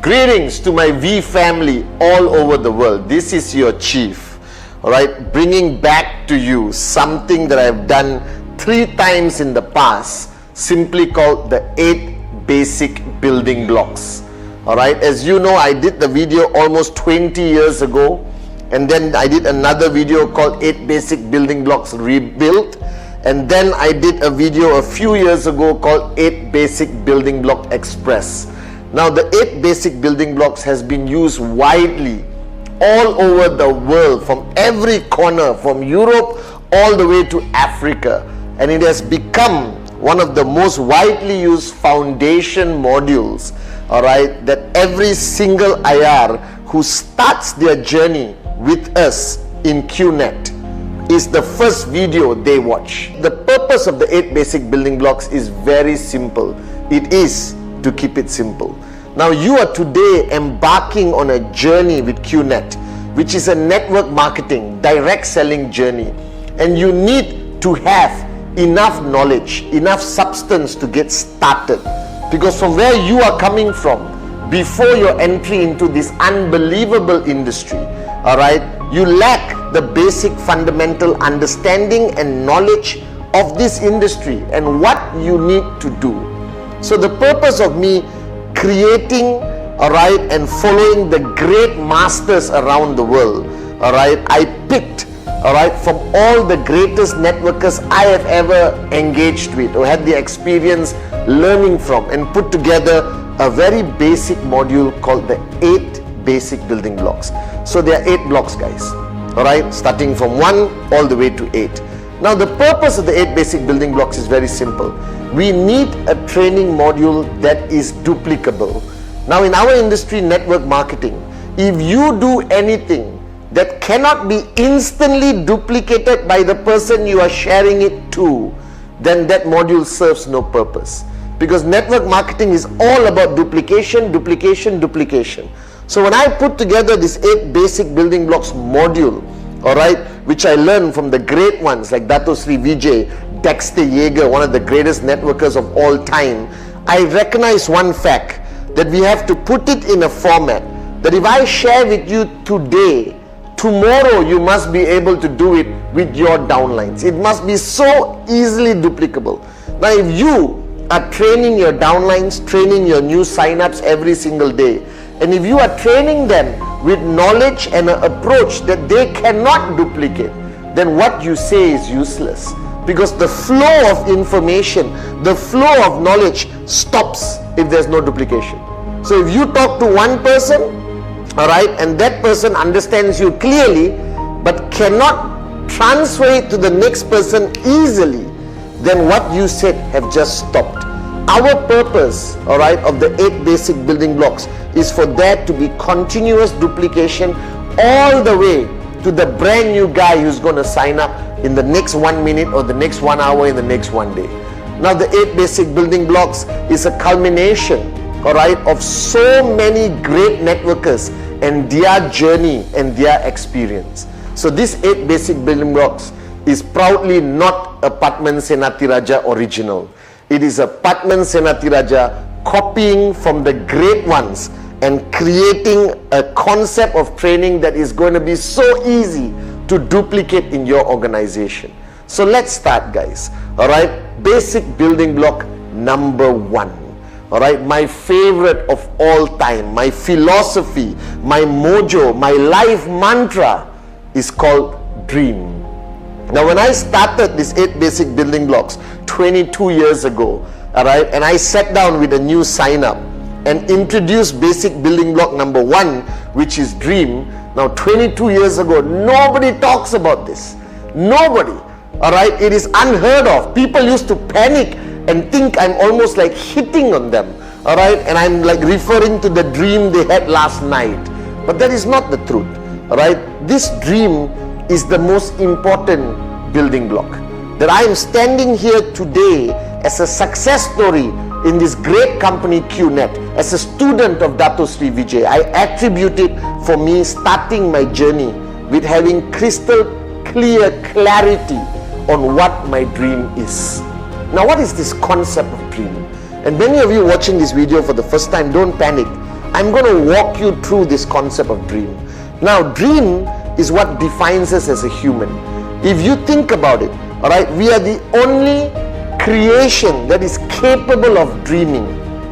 Greetings to my V family all over the world. This is your chief, all right, bringing back to you something that I've done 3 times in the past, simply called the 8 basic building blocks. All right, as you know, I did the video almost 20 years ago, and then I did another video called 8 basic building blocks rebuilt, and then I did a video a few years ago called 8 basic building block express. Now, the 8 basic building blocks has been used widely all over the world, from every corner, from Europe all the way to Africa, and it has become one of the most widely used foundation modules, all right, that every single IR who starts their journey with us in QNet is the first video they watch. The purpose of the 8 basic building blocks is very simple. It is to keep it simple. Now, you are today embarking on a journey with QNet, which is a network marketing, direct selling journey, and you need to have enough knowledge, enough substance to get started, because from where you are coming from, before your entry into this unbelievable industry, all right, you lack the basic fundamental understanding and knowledge of this industry and what you need to do. So the purpose of me creating, all right, and following the great masters around the world, all right, I picked, all right, from all the greatest networkers I have ever engaged with or had the experience learning from, and put together a very basic module called the 8 basic building blocks. So there are 8 blocks, guys, all right, starting from 1 all the way to 8. Now, the purpose of the 8 basic building blocks is very simple. We need a training module that is duplicable. Now, in our industry, network marketing, if you do anything that cannot be instantly duplicated by the person you are sharing it to, then that module serves no purpose. Because network marketing is all about duplication, duplication, duplication. So when I put together this 8 basic building blocks module, all right, which I learned from the great ones like Dato Sri Vijay, Dexter Yeager, one of the greatest networkers of all time, I recognize one fact, that we have to put it in a format that if I share with you today, tomorrow you must be able to do it with your downlines. It must be so easily duplicable. Now, if you are training your downlines, training your new signups every single day, and if you are training them with knowledge and an approach that they cannot duplicate, then what you say is useless, because the flow of information, the flow of knowledge stops if there's no duplication. So if you talk to one person, all right, and that person understands you clearly but cannot transfer it to the next person easily, then what you said have just stopped. Our purpose, all right, of the 8 basic building blocks is for there to be continuous duplication all the way to the brand new guy who's going to sign up in the next 1 minute or the next 1 hour in the next 1 day. Now, the 8 basic building blocks is a culmination, all right, of so many great networkers and their journey and their experience. So this 8 basic building blocks is proudly not a Pathman Senathirajah original. It is a Pathman Senathirajah copying from the great ones and creating a concept of training that is going to be so easy to duplicate in your organization. So let's start, guys. All right, basic building block number 1. All right, my favorite of all time, my philosophy, my mojo, my life mantra is called dream. Now, when I started this 8 basic building blocks 22 years ago, all right, and I sat down with a new sign up and introduced basic building block number 1, which is dream. Now, 22 years ago, nobody talks about this. Nobody. All right, it is unheard of. People used to panic and think I'm almost like hitting on them. All right, and I'm like referring to the dream they had last night. But that is not the truth. All right, this dream is the most important building block. That I am standing here today as a success story in this great company QNet, as a student of Dato Sri Vijay. I attribute it for me starting my journey with having crystal clear clarity on what my dream is. Now, what is this concept of dream? And many of you watching this video for the first time, don't panic. I'm going to walk you through this concept of dream. Now, dream is what defines us as a human. If you think about it, all right, we are the only creation that is capable of dreaming,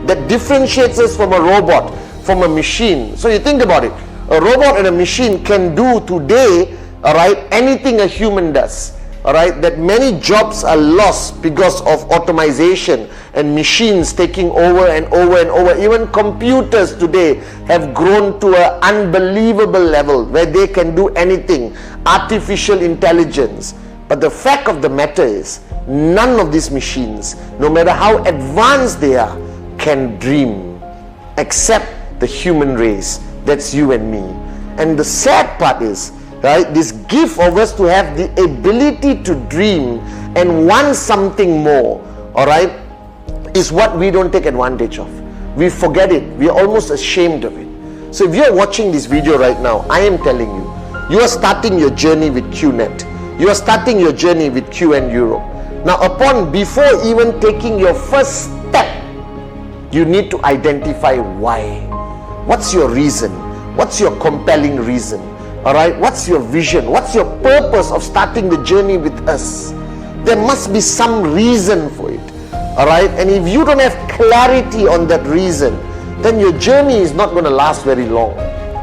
that differentiates us from a robot, from a machine. So you think about it, a robot and a machine can do today, all right, anything a human does. All right, that many jobs are lost because of automation and machines taking over and over and over. Even computers today have grown to an unbelievable level where they can do anything, artificial intelligence. But the fact of the matter is, none of these machines, no matter how advanced they are, can dream except the human race. That's you and me. And the sad part is, right, this gift of us to have the ability to dream and want something more, all right, is what we don't take advantage of. We forget it. We are almost ashamed of it. So if you are watching this video right now, I am telling you, you are starting your journey with QNet. You are starting your journey with QN Europe. Now, before even taking your first step, you need to identify why. What's your reason? What's your compelling reason? All right, what's your vision? What's your purpose of starting the journey with us? There must be some reason for it. All right, and if you don't have clarity on that reason, then your journey is not going to last very long.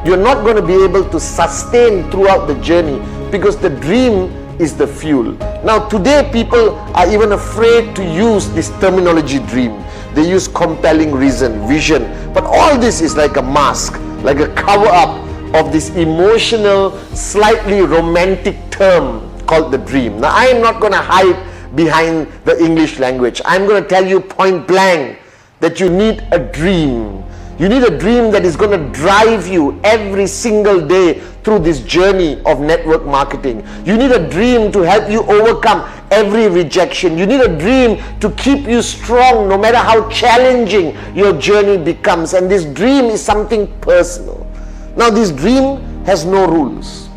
You're not going to be able to sustain throughout the journey, because the dream is the fuel. Now, today people are even afraid to use this terminology dream. They use compelling reason, vision, but all this is like a mask, like a cover up of this emotional, slightly romantic term called the dream. Now, I am not going to hide behind the English language. I'm going to tell you point blank that you need a dream. You need a dream that is going to drive you every single day through this journey of network marketing. You need a dream to help you overcome every rejection. You need a dream to keep you strong no matter how challenging your journey becomes. And this dream is something personal. Now, this dream has no rules.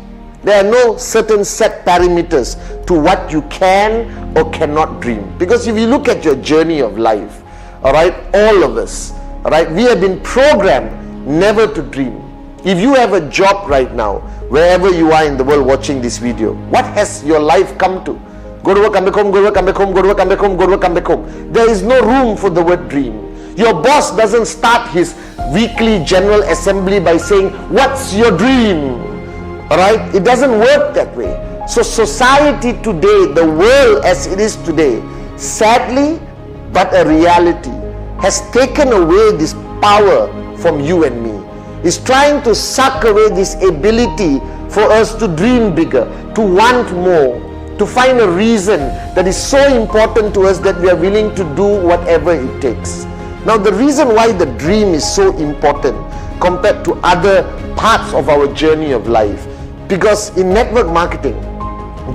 There are no certain set parameters to what you can or cannot dream. Because if you look at your journey of life, all right, all of us, all right, we have been programmed never to dream. If you have a job right now, wherever you are in the world watching this video, what has your life come to? Go to work, come back home, go to work, come back home, go to work, come back home, go to work, come back home. There is no room for the word dream. Your boss doesn't start his weekly general assembly by saying, what's your dream? All right, it doesn't work that way. So society today, the world as it is today, sadly but a reality, has taken away this power from you and me. It's trying to suck away this ability for us to dream bigger, to want more, to find a reason that is so important to us that we are willing to do whatever it takes. Now, the reason why the dream is so important compared to other parts of our journey of life, because in network marketing,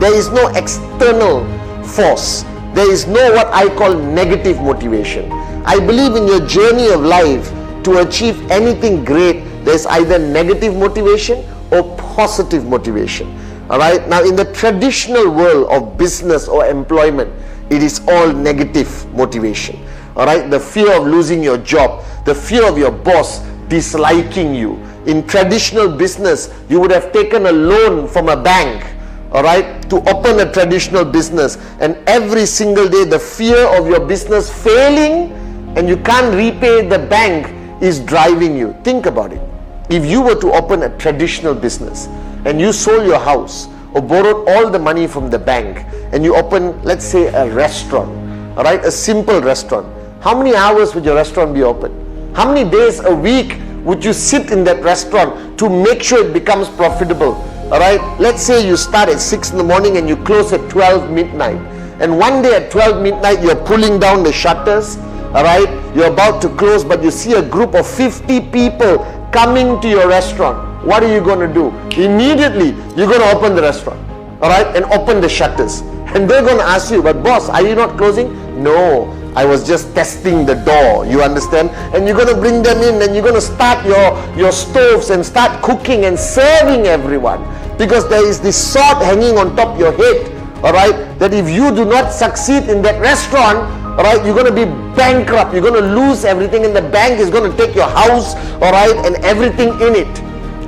there is no external force. There is no what I call negative motivation. I believe in your journey of life, to achieve anything great, there's either negative motivation or positive motivation. All right. Now, in the traditional world of business or employment, it is all negative motivation. All right. The fear of losing your job, the fear of your boss disliking you. In traditional business, you would have taken a loan from a bank, all right, to open a traditional business, and every single day the fear of your business failing and you can't repay the bank is driving you. Think about it. If you were to open a traditional business and you sold your house or borrowed all the money from the bank and you open, let's say, a restaurant, all right, a simple restaurant, how many hours would your restaurant be open? How many days a week would you sit in that restaurant to make sure it becomes profitable? All right, let's say you start at 6 in the morning and you close at 12 midnight. And one day at 12 midnight, you're pulling down the shutters. All right, you're about to close, but you see a group of 50 people coming to your restaurant. What are you going to do? Immediately, you're going to open the restaurant, all right, and open the shutters. And they're going to ask you, but boss, are you not closing? No, I was just testing the door, you understand? And you're going to bring them in and you're going to start your stoves and start cooking and serving everyone. Because there is this sword hanging on top of your head, all right, that if you do not succeed in that restaurant, all right, you're going to be bankrupt, you're going to lose everything, and the bank is going to take your house, all right, and everything in it.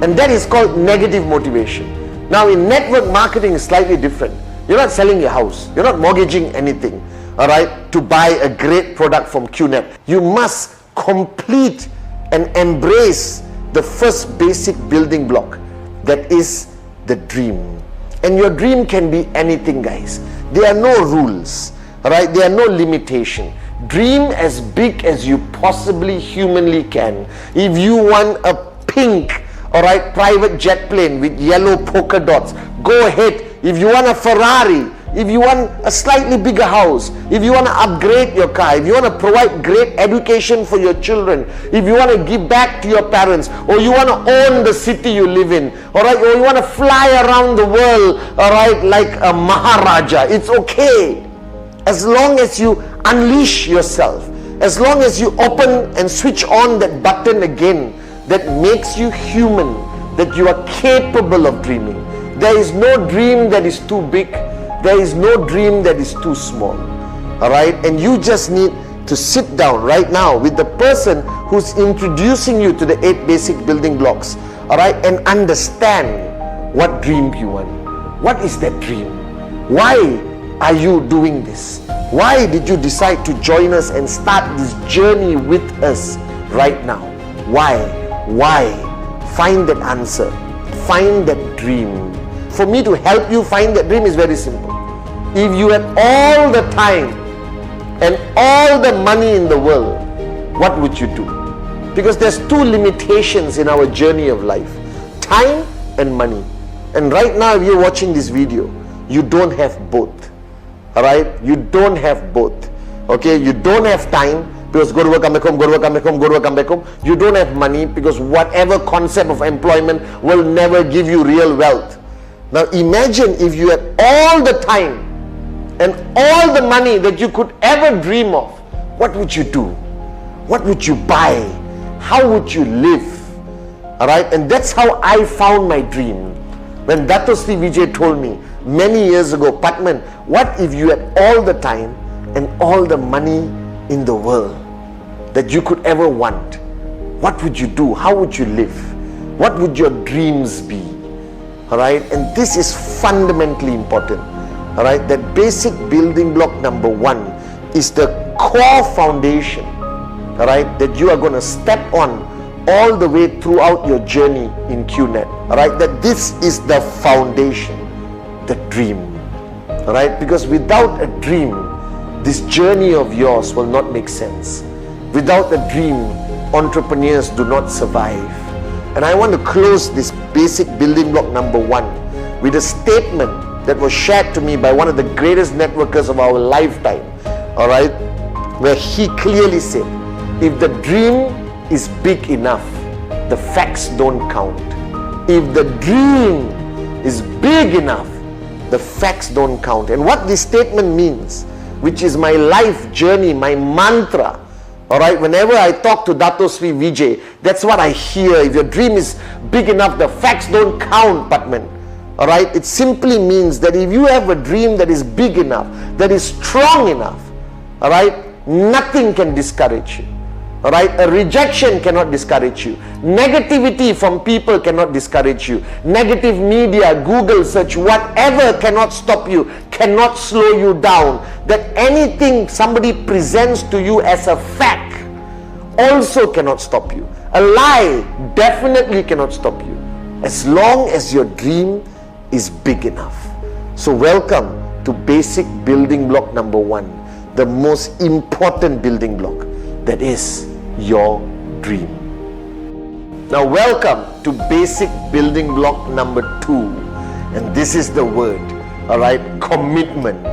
And that is called negative motivation. Now in network marketing is slightly different. You're not selling your house, you're not mortgaging anything, all right, to buy a great product from QNet. You must complete and embrace the first basic building block, that is the dream. And your dream can be anything, guys. There are no rules, all right, there are no limitation. Dream as big as you possibly humanly can. If you want a pink, all right, private jet plane with yellow polka dots, go ahead. If you want a Ferrari, if you want a slightly bigger house, if you want to upgrade your car, if you want to provide great education for your children, if you want to give back to your parents, or you want to own the city you live in, all right, or you want to fly around the world, all right, like a Maharaja, it's okay. As long as you unleash yourself, as long as you open and switch on that button again that makes you human, that you are capable of dreaming. There is no dream that is too big. There is no dream that is too small. All right, and you just need to sit down right now with the person who's introducing you to the 8 basic building blocks, all right, and understand what dream you want. What is that dream? Why are you doing this? Why did you decide to join us and start this journey with us right now? Why? Find that answer. Find that dream. For me to help you find that dream is very simple. If you had all the time and all the money in the world, what would you do? Because there's 2 limitations in our journey of life: time and money. And right now, if you're watching this video, you don't have both. All right, you don't have both. Okay, you don't have time because go to work, come back home, go to work, come back home, go to work, come back home. You don't have money because whatever concept of employment will never give you real wealth. Now imagine if you had all the time and all the money that you could ever dream of. What would you do? What would you buy? How would you live? All right, and that's how I found my dream. When Dato Sri Vijay told me many years ago, Pathman, what if you had all the time and all the money in the world that you could ever want? What would you do? How would you live? What would your dreams be? All right, and this is fundamentally important. All right, that basic building block number 1 is the core foundation, all right, that you are going to step on all the way throughout your journey in QNet. All right, that this is the foundation, the dream. All right, because without a dream, this journey of yours will not make sense. Without a dream, entrepreneurs do not survive. And I want to close this basic building block number 1 with a statement that was shared to me by one of the greatest networkers of our lifetime, all right, where he clearly said, if the dream is big enough, the facts don't count. If the dream is big enough, the facts don't count. And what this statement means, which is my life journey, my mantra, all right, whenever I talk to Dato Sri Vijay, that's what I hear. If your dream is big enough, the facts don't count, Pathman. All right, it simply means that if you have a dream that is big enough, that is strong enough, all right, nothing can discourage you. All right, a rejection cannot discourage you. Negativity from people cannot discourage you. Negative media, Google search, whatever cannot stop you, cannot slow you down. That anything somebody presents to you as a fact also cannot stop you. A lie definitely cannot stop you, as long as your dream is big enough. So welcome to basic building block number 1, the most important building block, that is your dream. Now welcome to basic building block number 2, and this is the word, all right, commitment.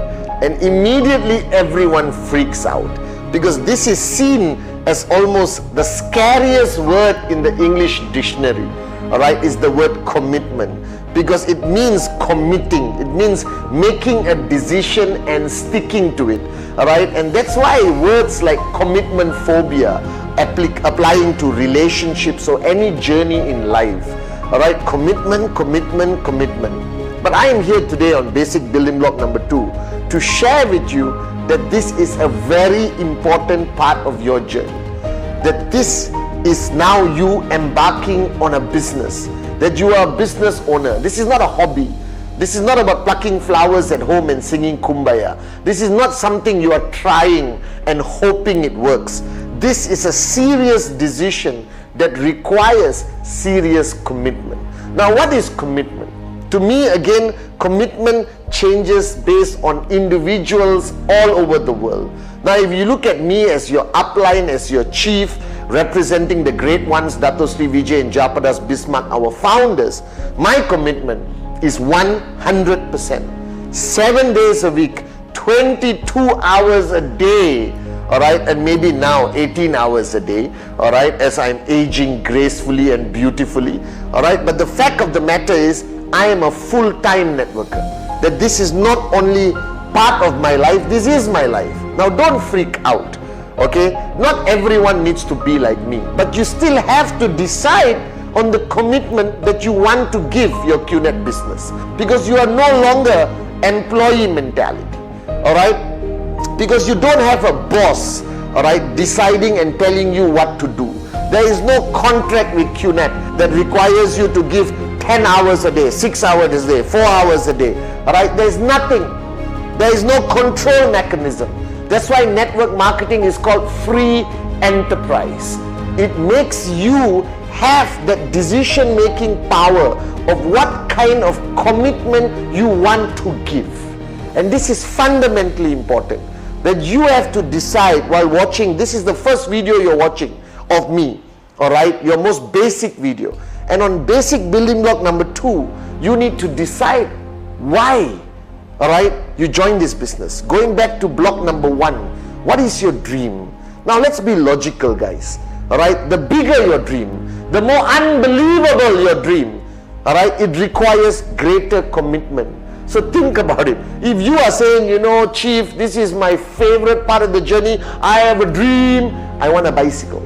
And immediately everyone freaks out because this is seen as almost the scariest word in the English dictionary, all right, is the word commitment, because it means committing, it means making a decision and sticking to it, all right. And that's why words like commitment phobia applying to relationships or any journey in life, all right, commitment. But I am here today on basic building block number 2 to share with you that this is a very important part of your journey. That this is now you embarking on a business. That you are a business owner. This is not a hobby. This is not about plucking flowers at home and singing Kumbaya. This is not something you are trying and hoping it works. This is a serious decision that requires serious commitment. Now, what is commitment? To me, again, commitment changes based on individuals all over the world. Now, if you look at me as your upline, as your chief, representing the great ones, Dato Sri Vijay and Japadas Bismarck, our founders, my commitment is 100%. 7 days a week, 22 hours a day, all right, and maybe now 18 hours a day, all right, as I'm aging gracefully and beautifully, all right. But the fact of the matter is, I am a full-time networker. That this is not only part of my life, this is my life. Now, don't freak out, okay? Not everyone needs to be like me, but you still have to decide on the commitment that you want to give your QNet business, because you are no longer employee mentality, all right? Because you don't have a boss, all right, deciding and telling you what to do. There is no contract with QNet that requires you to give 10 hours a day, 6 hours a day, 4 hours a day, all right? There is nothing. There is no control mechanism. That's why network marketing is called free enterprise. It makes you have that decision-making power of what kind of commitment you want to give. And this is fundamentally important, that you have to decide while watching. This is the first video you're watching of me, all right, your most basic video. And on basic building block number 2, you need to decide why, all right, you join this business. Going back to block number 1, what is your dream? Now let's be logical, guys, all right? The bigger your dream, the more unbelievable your dream, all right, it requires greater commitment. So think about it. If you are saying, you know, Chief, this is my favorite part of the journey, I have a dream, I want a bicycle.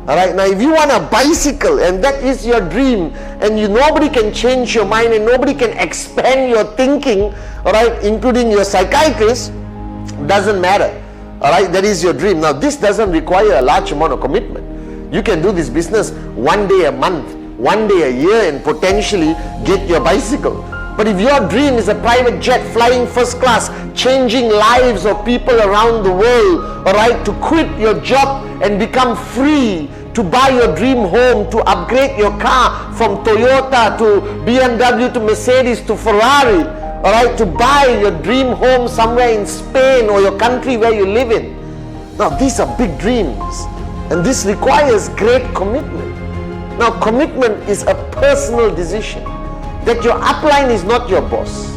All right, now if you want a bicycle and that is your dream, and nobody can change your mind and nobody can expand your thinking, all right, including your psychiatrist, doesn't matter. All right, that is your dream. Now this doesn't require a large amount of commitment. You can do this business 1 day a month, 1 day a year, and potentially get your bicycle. But if your dream is a private jet flying first class, changing lives of people around the world, all right, to quit your job and become free, to buy your dream home, to upgrade your car from Toyota to BMW to Mercedes to Ferrari, all right, to buy your dream home somewhere in Spain or your country where you live in. Now these are big dreams, and this requires great commitment. Now commitment is a personal decision. That your upline is not your boss.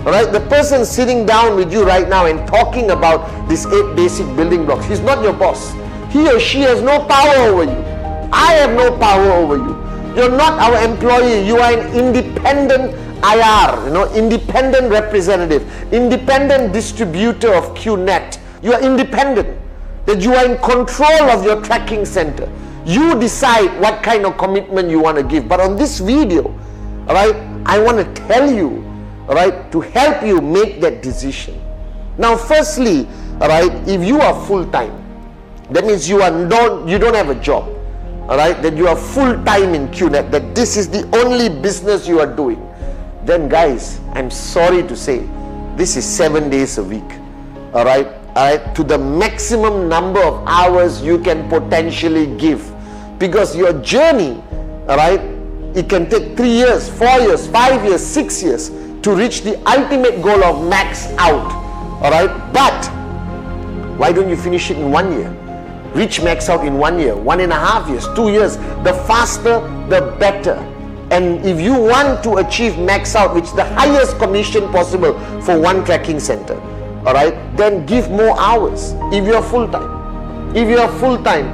All right, the person sitting down with you right now and talking about these 8 basic building blocks, he's not your boss. He or she has no power over you. I have no power over you. You're not our employee. You are an independent IR, independent representative, independent distributor of QNet. You are independent. That you are in control of your tracking center. You decide what kind of commitment you want to give. But on this video, all right, I want to tell you, all right, to help you make that decision. Now, firstly, all right, if you are full-time, that means you don't have a job, all right, that you are full-time in QNet, that this is the only business you are doing, then guys, I'm sorry to say, this is 7 days a week, all right, to the maximum number of hours you can potentially give, because your journey, all right, it can take 3 years, 4 years, 5 years, 6 years to reach the ultimate goal of max out. All right, but why don't you finish it in 1 year? Reach max out in 1 year, 1.5 years, 2 years. The faster, the better. And if you want to achieve max out, which is the highest commission possible for one tracking center, all right, then give more hours. If you're full-time,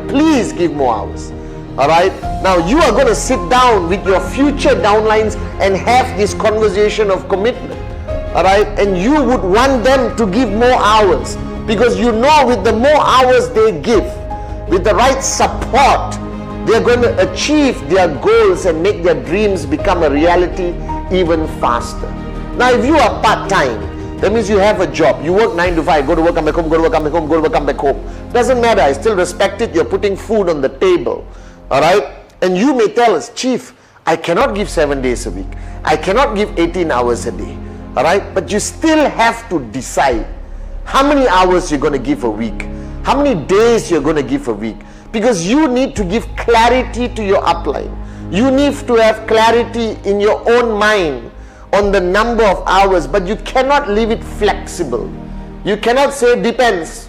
please give more hours. All right, now you are going to sit down with your future downlines and have this conversation of commitment. All right, and you would want them to give more hours, because you know with the more hours they give, with the right support, they're going to achieve their goals and make their dreams become a reality even faster. Now if you are part-time, That means you have a job. You work 9 to 5, go to work, come back home, go to work, come back home, go to work, come back home. Doesn't matter. I still respect it. You're putting food on the table. All right? And you may tell us, Chief, I cannot give 7 days a week. I cannot give 18 hours a day. All right? But you still have to decide how many hours you're going to give a week. How many days you're going to give a week. Because you need to give clarity to your upline. You need to have clarity in your own mind on the number of hours, but you cannot leave it flexible. You cannot say depends.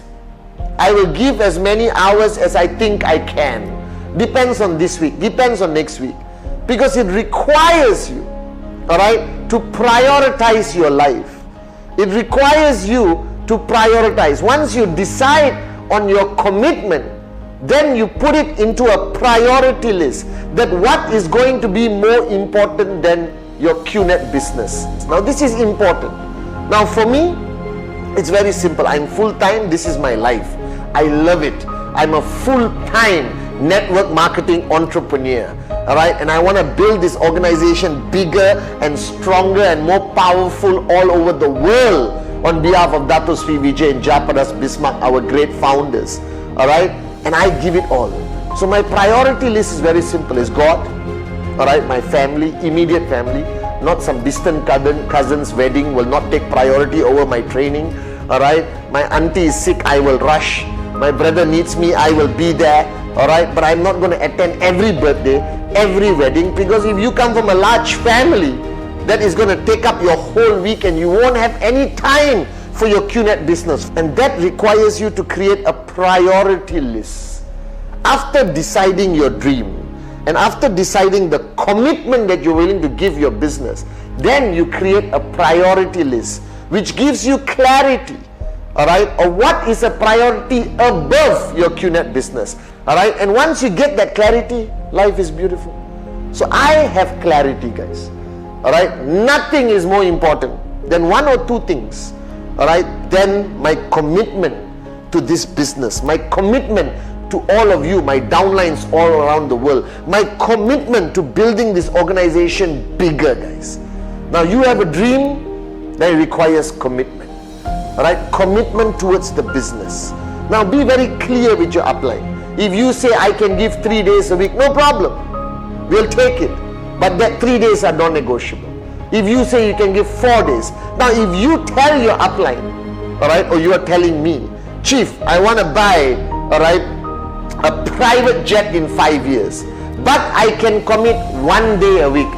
I will give as many hours as I think I can. Depends on this week, depends on next week. Because it requires you, all right, to prioritize your life. It requires you to prioritize. Once you decide on your commitment, then you put it into a priority list, that what is going to be more important than your QNet business. Now this is important. Now for me, it's very simple. I'm full-time. This is my life. I love it. I'm a full-time network marketing entrepreneur. All right, and I want to build this organization bigger and stronger and more powerful all over the world on behalf of Dato Sri Vijay and Japadas Bismarck, our great founders. All right, and I give it all. So my priority list is very simple. Is God, all right, my family, immediate family, not some distant cousin's wedding will not take priority over my training. All right, my auntie is sick, I will rush. My brother needs me, I will be there. All right, but I'm not going to attend every birthday, every wedding, because if you come from a large family, that is going to take up your whole week and you won't have any time for your QNet business. And that requires you to create a priority list. After deciding your dream and after deciding the commitment that you're willing to give your business, then you create a priority list which gives you clarity, all right, of what is a priority above your QNet business. All right, and once you get that clarity, life is beautiful. So I have clarity, guys. All right, nothing is more important than one or two things. All right, then my commitment to this business, my commitment to all of you, my downlines all around the world, my commitment to building this organization bigger, guys. Now you have a dream that requires commitment. All right, commitment towards the business. Now be very clear with your upline. If you say I can give 3 days a week, no problem. We'll take it. But that 3 days are non-negotiable. If you say you can give 4 days. Now if you tell your upline, all right, or you are telling me, Chief, I want to buy, all right, a private jet in 5 years, but I can commit 1 day a week.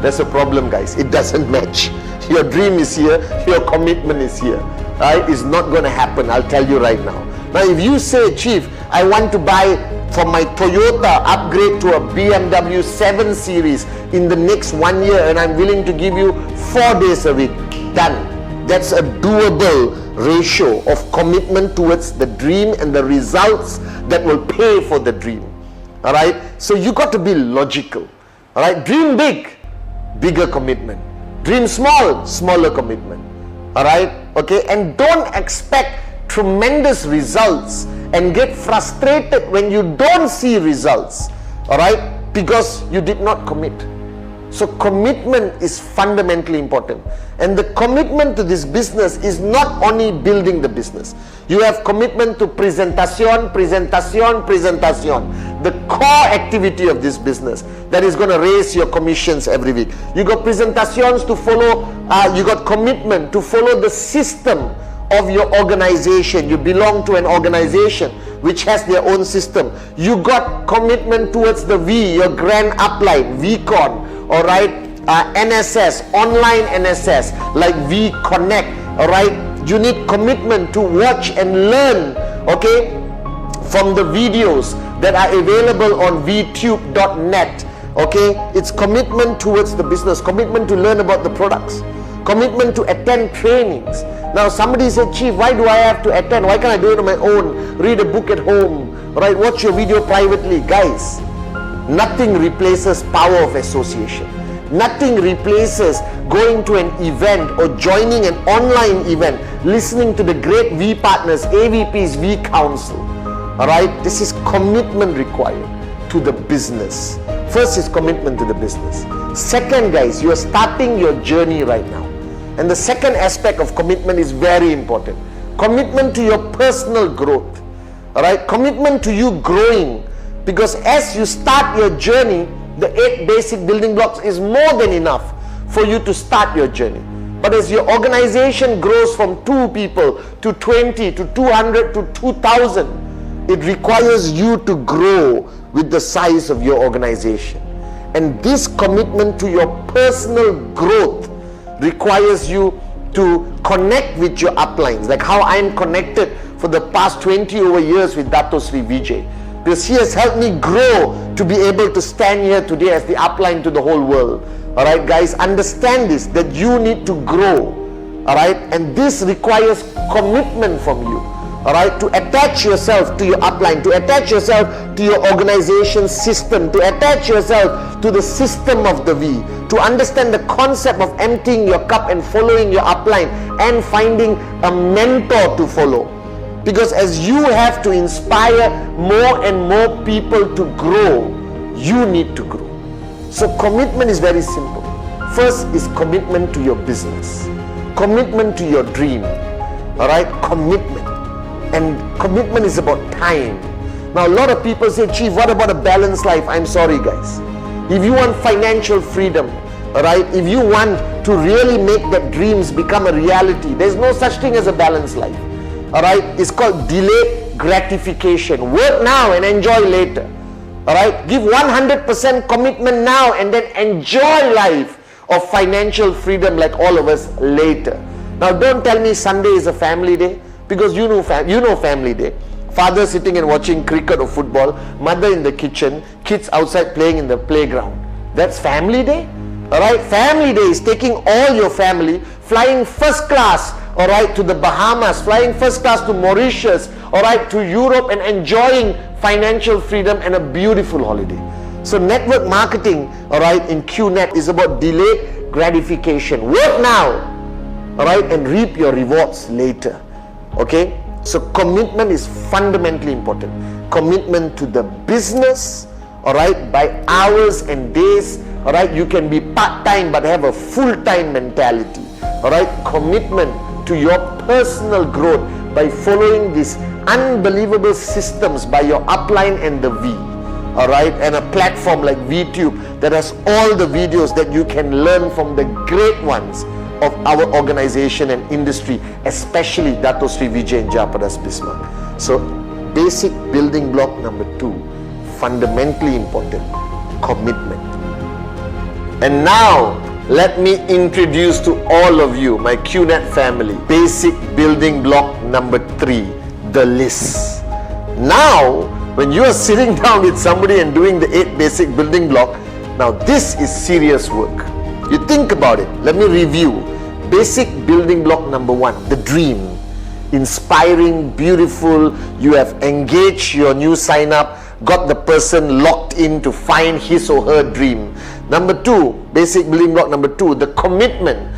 That's a problem, guys. It doesn't match. Your dream is here, your commitment is here. Right? It's not going to happen, I'll tell you right now. Now if you say, Chief, I want to buy from my Toyota, upgrade to a BMW 7 Series in the next 1 year, and I'm willing to give you 4 days a week, done. That's a doable ratio of commitment towards the dream and the results that will pay for the dream. All right, so you got to be logical. All right, dream big, bigger commitment. Dream small, smaller commitment. All right, okay, and don't expect tremendous results and get frustrated when you don't see results. All right, because you did not commit. So commitment is fundamentally important, and the commitment to this business is not only building the business. You have commitment to presentation, the core activity of this business that is going to raise your commissions every week. You got presentations to follow, you got commitment to follow the system of your organization. You belong to an organization which has their own system. You got commitment towards the V, your grand upline, VCon, all right, NSS, online NSS like V Connect. All right, you need commitment to watch and learn, okay, from the videos that are available on Vtube.net. Okay, it's commitment towards the business, commitment to learn about the products, commitment to attend trainings. Now somebody said, Chief, why do I have to attend? Why can't I do it on my own? Read a book at home, right? Watch your video privately. Guys, nothing replaces power of association. Nothing replaces going to an event or joining an online event, listening to the great V partners, AVPs, V Council. All right, this is commitment required to the business. First is commitment to the business. Second, guys, you are starting your journey right now. And the second aspect of commitment is very important. Commitment to your personal growth. Alright, commitment to you growing, because as you start your journey, the 8 basic building blocks is more than enough for you to start your journey. But as your organization grows from 2 people to 20 to 200 to 2,000, it requires you to grow with the size of your organization. And this commitment to your personal growth requires you to connect with your uplines, like how I'm connected for the past 20 over years with Dato Sri Vijay, because he has helped me grow to be able to stand here today as the upline to the whole world. Alright guys, understand this, that you need to grow. Alright, and this requires commitment from you. Alright, to attach yourself to your upline, to attach yourself to your organization system, to attach yourself to the system of the V, to understand the concept of emptying your cup and following your upline and finding a mentor to follow. Because as you have to inspire more and more people to grow, you need to grow. So commitment is very simple. First is commitment to your business, commitment to your dream. Alright, commitment. And commitment is about time. Now a lot of people say, Chief, what about a balanced life? I'm sorry guys. If you want financial freedom, alright, if you want to really make that dreams become a reality, there's no such thing as a balanced life. Alright, it's called delayed gratification. Work now and enjoy later. Alright, give 100% commitment now and then enjoy life of financial freedom like all of us later. Now don't tell me Sunday is a family day, because you know family day. Father sitting and watching cricket or football, mother in the kitchen, kids outside playing in the playground. That's family day? Alright, family day is taking all your family, flying first class, alright, to the Bahamas, flying first class to Mauritius, alright, to Europe, and enjoying financial freedom and a beautiful holiday. So network marketing, alright, in QNet is about delayed gratification. Work now, alright, and reap your rewards later. Okay, so commitment is fundamentally important. Commitment to the business, alright, by hours and days. Alright, you can be part-time but have a full-time mentality. Alright, commitment to your personal growth by following these unbelievable systems by your upline and the V. Alright, and a platform like Vtube that has all the videos that you can learn from the great ones of our organization and industry, especially Dato Sri Vijay and Jayaprakash Bismarck. So basic building block number 2, fundamentally important, commitment. And now let me introduce to all of you, my QNet family, basic building block number 3, the list. Now when you are sitting down with somebody and doing the 8 basic building block, now this is serious work. You think about it. Let me review. Basic building block number 1, the dream. Inspiring, beautiful. You have engaged your new sign up, got the person locked in to find his or her dream. Number 2, basic building block number 2, the commitment.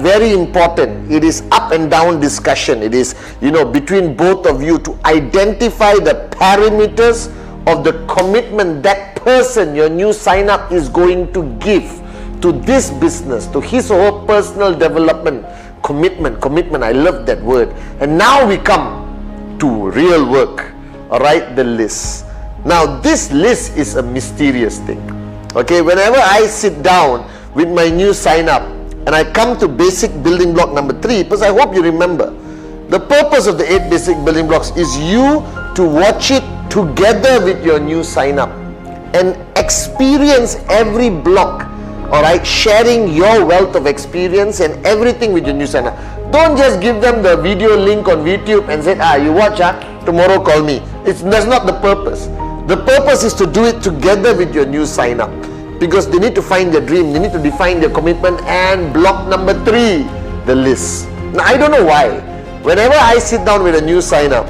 Very important. It is up and down discussion. It is, between both of you to identify the parameters of the commitment that person, your new sign up, is going to give to this business, to his or her personal development. Commitment, I love that word. And now we come to real work. Alright, the list. Now this list is a mysterious thing. Okay, whenever I sit down with my new sign up and I come to basic building block number 3, because I hope you remember, the purpose of the 8 basic building blocks is you to watch it together with your new sign up and experience every block. Alright, sharing your wealth of experience and everything with your new sign up. Don't just give them the video link on Vtube and say, you watch, tomorrow call me. That's not the purpose. The purpose is to do it together with your new sign up, because they need to find their dream, they need to define their commitment. And block number 3, the list. Now I don't know why, whenever I sit down with a new sign up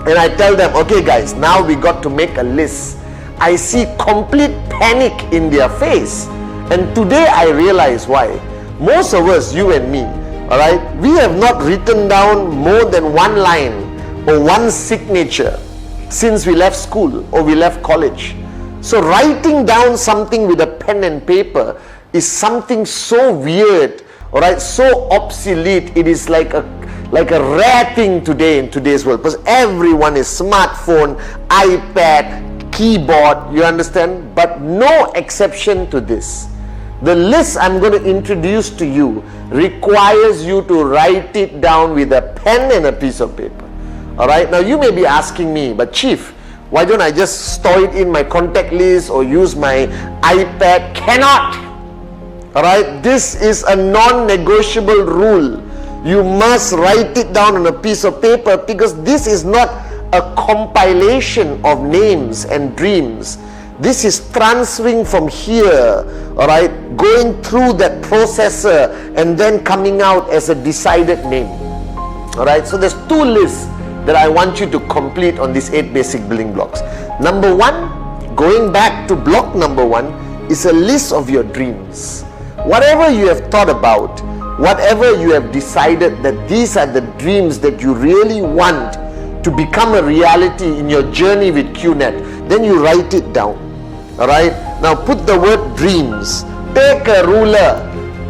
and I tell them, okay guys, now we got to make a list, I see complete panic in their face. And today I realize why. Most of us, you and me, alright, we have not written down more than 1 line or 1 signature since we left school or we left college. So writing down something with a pen and paper is something so weird All right, so obsolete. It is like a rare thing today in today's world, because everyone is smartphone, iPad, keyboard, you understand? But no exception to this. The list I'm going to introduce to you requires you to write it down with a pen and a piece of paper. All right, now you may be asking me, but Chief, why don't I just store it in my contact list or use my iPad? Cannot. All right, this is a non-negotiable rule. You must write it down on a piece of paper, because this is not a compilation of names and dreams. This is transferring from here, all right, going through that processor and then coming out as a decided name. All right, so there's two lists that I want you to complete on these 8 basic building blocks. Number 1, going back to block number 1, is a list of your dreams. Whatever you have thought about, whatever you have decided that these are the dreams that you really want to become a reality in your journey with QNet, then you write it down. All right, now put the word dreams, take a ruler,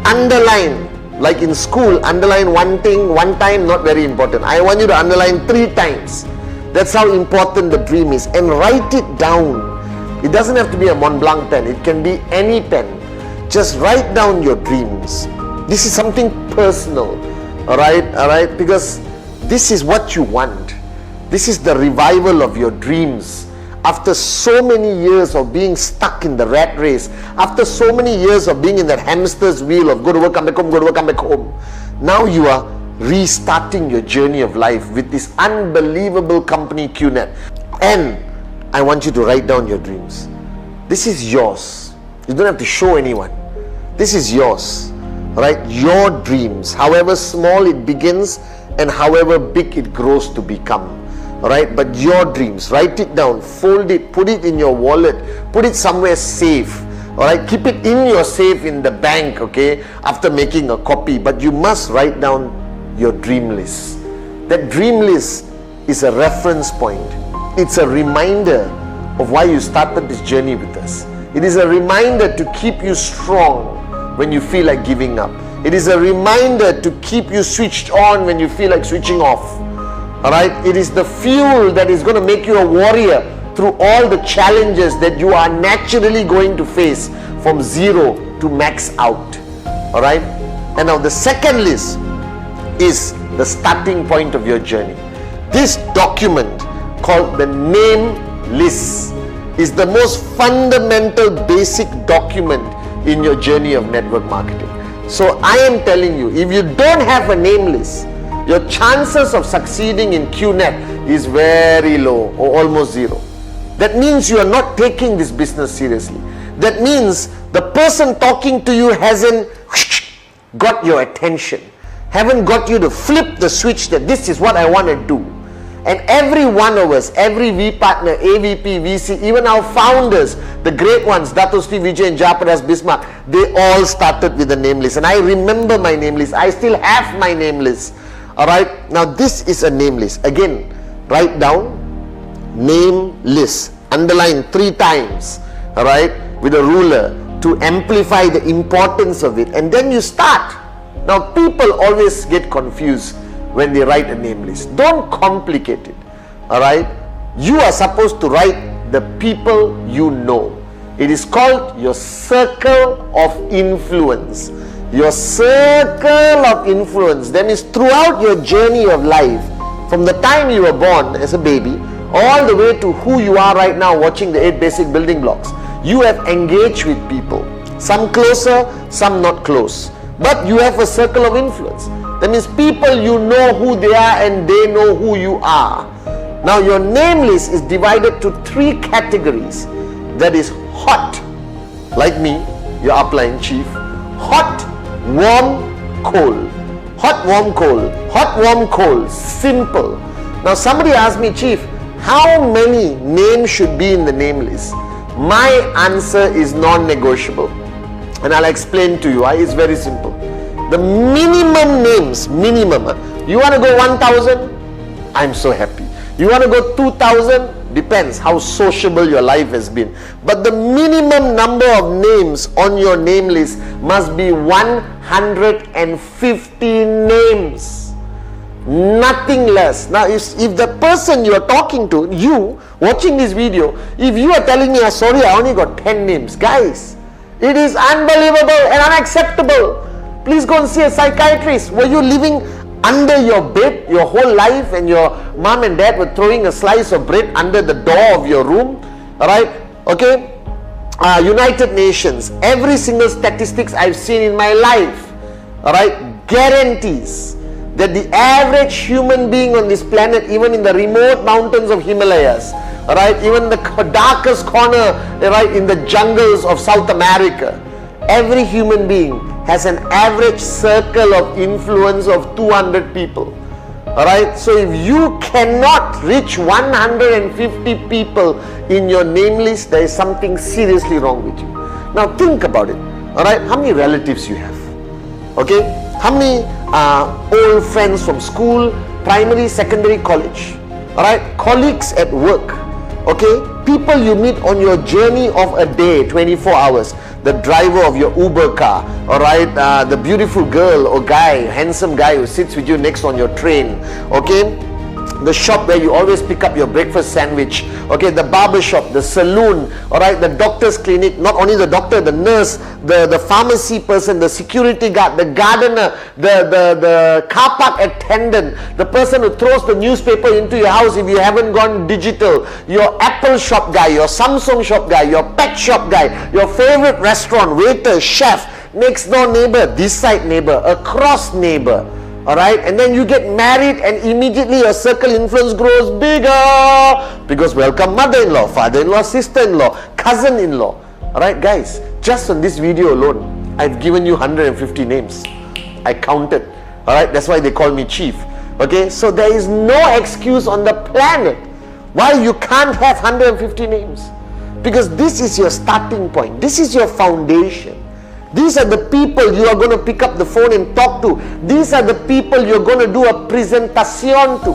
underline. Like in school, underline one thing one time, not very important. I want you to underline 3 times. That's how important the dream is. And write it down. It doesn't have to be a Mont Blanc pen. It can be any pen. Just write down your dreams. This is something personal. Alright, because this is what you want. This is the revival of your dreams. After so many years of being stuck in the rat race, after so many years of being in that hamster's wheel of go to work, come back home, go to work, come back home, now you are restarting your journey of life with this unbelievable company QNet. And I want you to write down your dreams. This is yours. You don't have to show anyone. This is yours, right? Your dreams, however small it begins and however big it grows to become. Alright, but your dreams, write it down, fold it, put it in your wallet, put it somewhere safe. Alright, keep it in your safe in the bank, okay, after making a copy. But you must write down your dream list. That dream list is a reference point. It's a reminder of why you started this journey with us. It is a reminder to keep you strong when you feel like giving up. It is a reminder to keep you switched on when you feel like switching off. Alright, it is the fuel that is going to make you a warrior through all the challenges that you are naturally going to face from 0 to max out. Alright, and now the second list is the starting point of your journey. This document called the name list is the most fundamental basic document in your journey of network marketing. So I am telling you, if you don't have a name list, your chances of succeeding in QNet is very low or almost 0. That means you are not taking this business seriously. That means the person talking to you hasn't got your attention, haven't got you to flip the switch that this is what I want to do. And every one of us, every V partner, AVP, VC, even our founders, the great ones, Dato Sri Vijay and Japadas Bismarck, they all started with a name list. And I remember my name list. I still have my name list. Alright, now this is a name list. Again, write down name list, underline 3 times, alright, with a ruler to amplify the importance of it, and then you start. Now people always get confused when they write a name list. Don't complicate it. Alright, you are supposed to write the people you know. It is called your circle of influence. Your circle of influence. That means throughout your journey of life, from the time you were born as a baby all the way to who you are right now watching the 8 basic building blocks, you have engaged with people, some closer, some not close, but you have a circle of influence. That means people, you know who they are and they know who you are. Now your name list is divided to 3 categories. That is hot, like me, your upline chief. Hot, warm, cold. Hot, warm, cold. Hot, warm, cold. Simple. Now somebody asked me, Chief, how many names should be in the name list? My answer is non-negotiable, and I'll explain to you. It's very simple. The minimum names, minimum. You want to go 1,000? I'm so happy. You want to go 2,000? Depends how sociable your life has been. But the minimum number of names on your name list must be 150 names. Nothing less. Now, if the person you are talking to, you watching this video, if you are telling me, sorry, I only got 10 names, guys, it is unbelievable and unacceptable. Please go and see a psychiatrist. Were you living under your bed your whole life and your mom and dad were throwing a slice of bread under the door of your room? Alright? Okay? United Nations, every single statistics I've seen in my life, alright, guarantees that the average human being on this planet, even in the remote mountains of Himalayas, alright, even the darkest corner, right, in the jungles of South America, every human being has an average circle of influence of 200 people. Alright, so if you cannot reach 150 people in your name list, there is something seriously wrong with you. Now think about it. Alright, how many relatives you have? Okay, how many old friends from school, primary, secondary, college? Alright, colleagues at work. Okay, people you meet on your journey of a day, 24 hours. The driver of your Uber car, alright, the beautiful girl or guy, handsome guy who sits with you next on your train, okay, the shop where you always pick up your breakfast sandwich, okay, the barber shop, the saloon, alright, the doctor's clinic, not only the doctor, the nurse, the pharmacy person, the security guard, the gardener, the car park attendant, the person who throws the newspaper into your house if you haven't gone digital, your Apple shop guy, your Samsung shop guy, your pet shop guy, your favorite restaurant, waiter, chef, next door neighbor, this side neighbor, across neighbor. Alright, and then you get married and immediately your circle influence grows bigger because welcome mother-in-law, father-in-law, sister-in-law, cousin-in-law. Alright guys, just on this video alone, I've given you 150 names. I counted. Alright, that's why they call me chief. Okay, so there is no excuse on the planet why you can't have 150 names. Because this is your starting point. This is your foundation. These are the people you are going to pick up the phone and talk to. These are the people you're going to do a presentation to.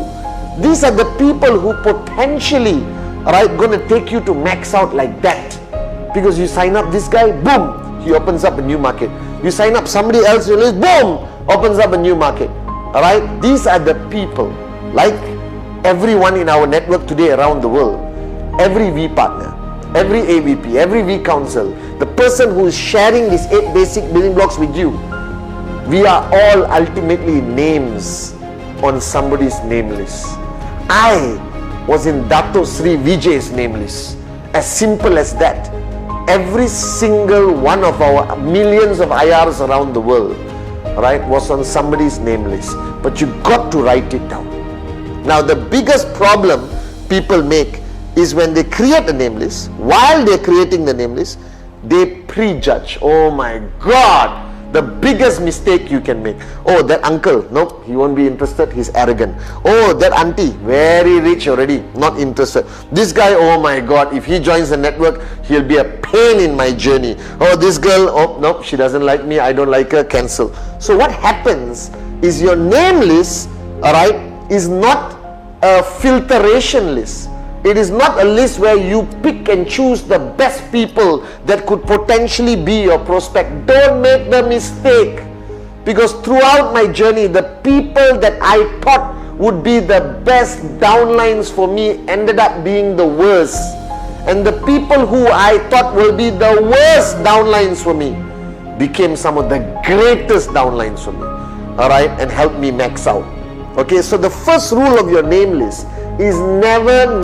These are the people who potentially are going to take you to max out like that. Because you sign up this guy, boom, he opens up a new market. You sign up somebody else, you list, boom, opens up a new market. Alright, these are the people, like everyone in our network today around the world, every V partner, every AVP, every V council, the person who is sharing these 8 basic building blocks with you, we are all ultimately names on somebody's name list. I was in Dato Sri Vijay's name list. As simple as that. Every single one of our millions of IRs around the world, right, was on somebody's name list. But you got to write it down. Now the biggest problem people make is when they create a name list, while they're creating the name list, they prejudge. Oh my God, the biggest mistake you can make. Oh, that uncle, nope, he won't be interested, he's arrogant. Oh, that auntie, very rich already, not interested. This guy, oh my God, if he joins the network, he'll be a pain in my journey. Oh, this girl, oh, nope, she doesn't like me, I don't like her, cancel. So what happens is your name list, alright, is not a filtration list. It is not a list where you pick and choose the best people that could potentially be your prospect. Don't make the mistake. Because throughout my journey, the people that I thought would be the best downlines for me ended up being the worst. And the people who I thought will be the worst downlines for me became some of the greatest downlines for me. Alright, and helped me max out. Okay, so the first rule of your name list is never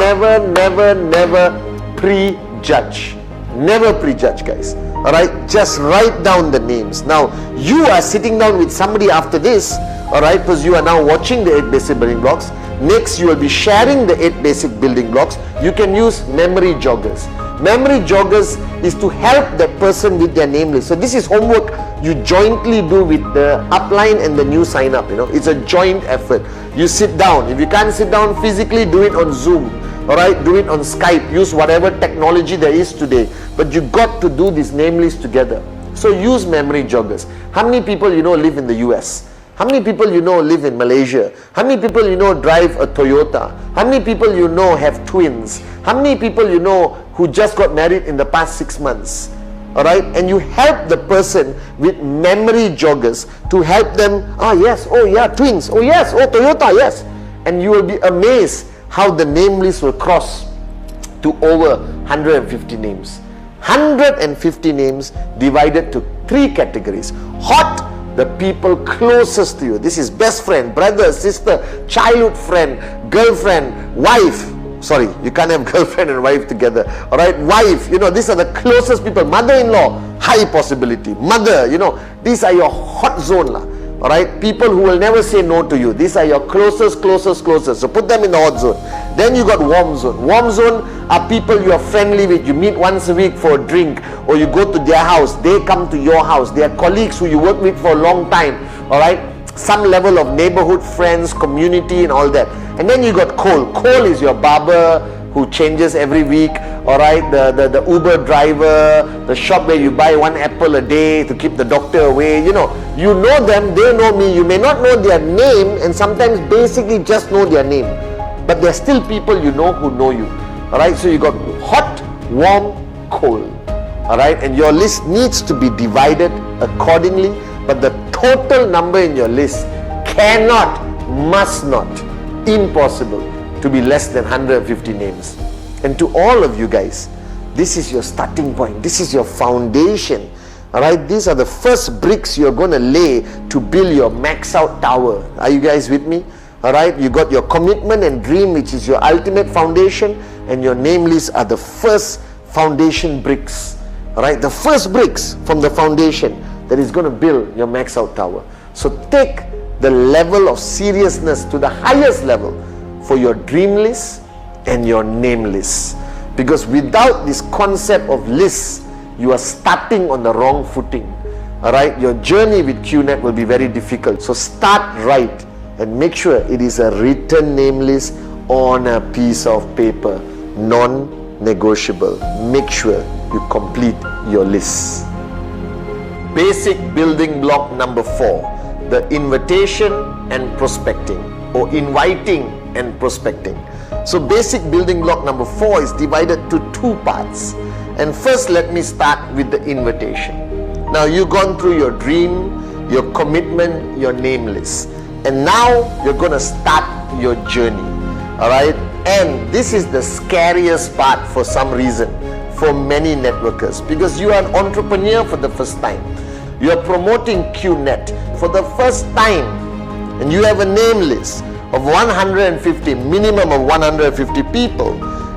prejudge. Never prejudge, guys. Alright, just write down the names. Now, you are sitting down with somebody after this, alright, because you are now watching the 8 basic building blocks. Next, you will be sharing the 8 basic building blocks. You can use memory joggers. Memory joggers is to help that person with their name list. So this is homework you jointly do with the upline and the new sign up. You know, it's a joint effort. You sit down. If you can't sit down physically, do it on Zoom. Alright, do it on Skype. Use whatever technology there is today. But you got to do this name list together. So use memory joggers. How many people you know live in the US? How many people you know live in Malaysia? How many people you know drive a Toyota? How many people you know have twins? How many people you know who just got married in the past 6 months? Alright, and you help the person with memory joggers to help them, yes, oh yeah, twins, oh yes, oh Toyota, yes. And you will be amazed how the name list will cross to over 150 names. 150 names divided to 3 categories. Hot, the people closest to you. This is best friend, brother, sister, childhood friend, girlfriend, wife. Sorry, you can't have girlfriend and wife together. Alright, wife, these are the closest people. Mother-in-law, high possibility. Mother, these are your hot zone lah. Alright, people who will never say no to you. These are your closest. So put them in the hot zone. Then you got warm zone. Warm zone are people you are friendly with. You meet once a week for a drink, or you go to their house. They come to your house. They are colleagues who you work with for a long time. Alright, some level of neighborhood friends, community and all that. And then you got cold. Cold is your barber who changes every week. Alright, the Uber driver, the shop where you buy 1 apple a day to keep the doctor away. You know them, they know me. You may not know their name, and sometimes basically just know their name, but they're still people you know who know you. Alright, so you got hot, warm, cold. Alright, and your list needs to be divided accordingly, but the total number in your list cannot, must not, impossible to be less than 150 names. And to all of you guys, this is your starting point. This is your foundation. Alright, these are the first bricks you're going to lay to build your max out tower. Are you guys with me? Alright, you got your commitment and dream, which is your ultimate foundation, and your name list are the first foundation bricks. Alright, the first bricks from the foundation that is going to build your max out tower. So take the level of seriousness to the highest level for your dream list and your name list, because without this concept of lists, you are starting on the wrong footing. Alright, your journey with QNet will be very difficult. So start right and make sure it is a written name list on a piece of paper, non-negotiable. Make sure you complete your list. Basic building block number 4, the invitation and prospecting, or inviting and prospecting. So basic building block number 4 is divided to 2 parts. And first, let me start with the invitation. Now you've gone through your dream, your commitment, your name list, and now you're going to start your journey. Alright, and this is the scariest part for some reason for many networkers, because you are an entrepreneur for the first time. You are promoting QNet for the first time, and you have a name list of 150, minimum of 150 people,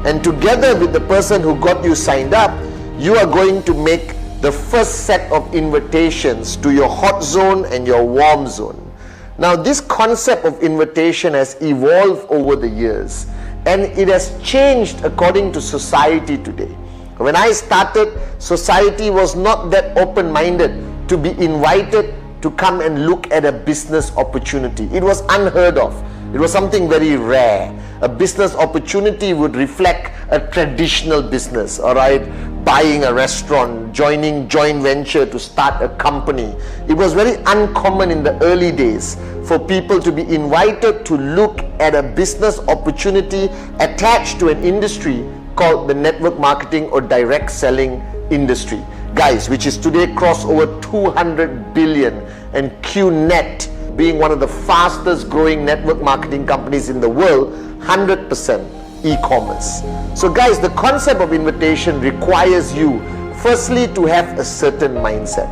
and together with the person who got you signed up, you are going to make the first set of invitations to your hot zone and your warm zone. Now this concept of invitation has evolved over the years, and it has changed according to society today. When I started, society was not that open-minded to be invited to come and look at a business opportunity. It was unheard of. It was something very rare. A business opportunity would reflect a traditional business, alright? Buying a restaurant, joining joint venture to start a company. It was very uncommon in the early days for people to be invited to look at a business opportunity attached to an industry called the network marketing or direct selling industry. Guys, which is today crossed over 200 billion, and QNet being one of the fastest growing network marketing companies in the world, 100% e-commerce. So guys, the concept of invitation requires you firstly to have a certain mindset.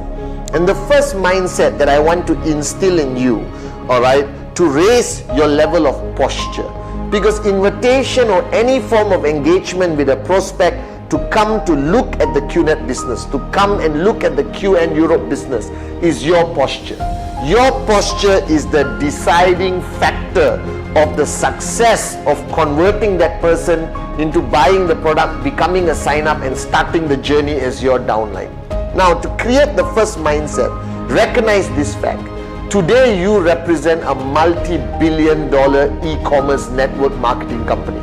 And the first mindset that I want to instill in you, alright, to raise your level of posture. Because invitation or any form of engagement with a prospect to come to look at the QNet business, to come and look at the QN Europe business, is your posture. Your posture is the deciding factor of the success of converting that person into buying the product, becoming a sign-up and starting the journey as your downline. Now, to create the first mindset, recognize this fact. Today, you represent a multi-billion-dollar e-commerce network marketing company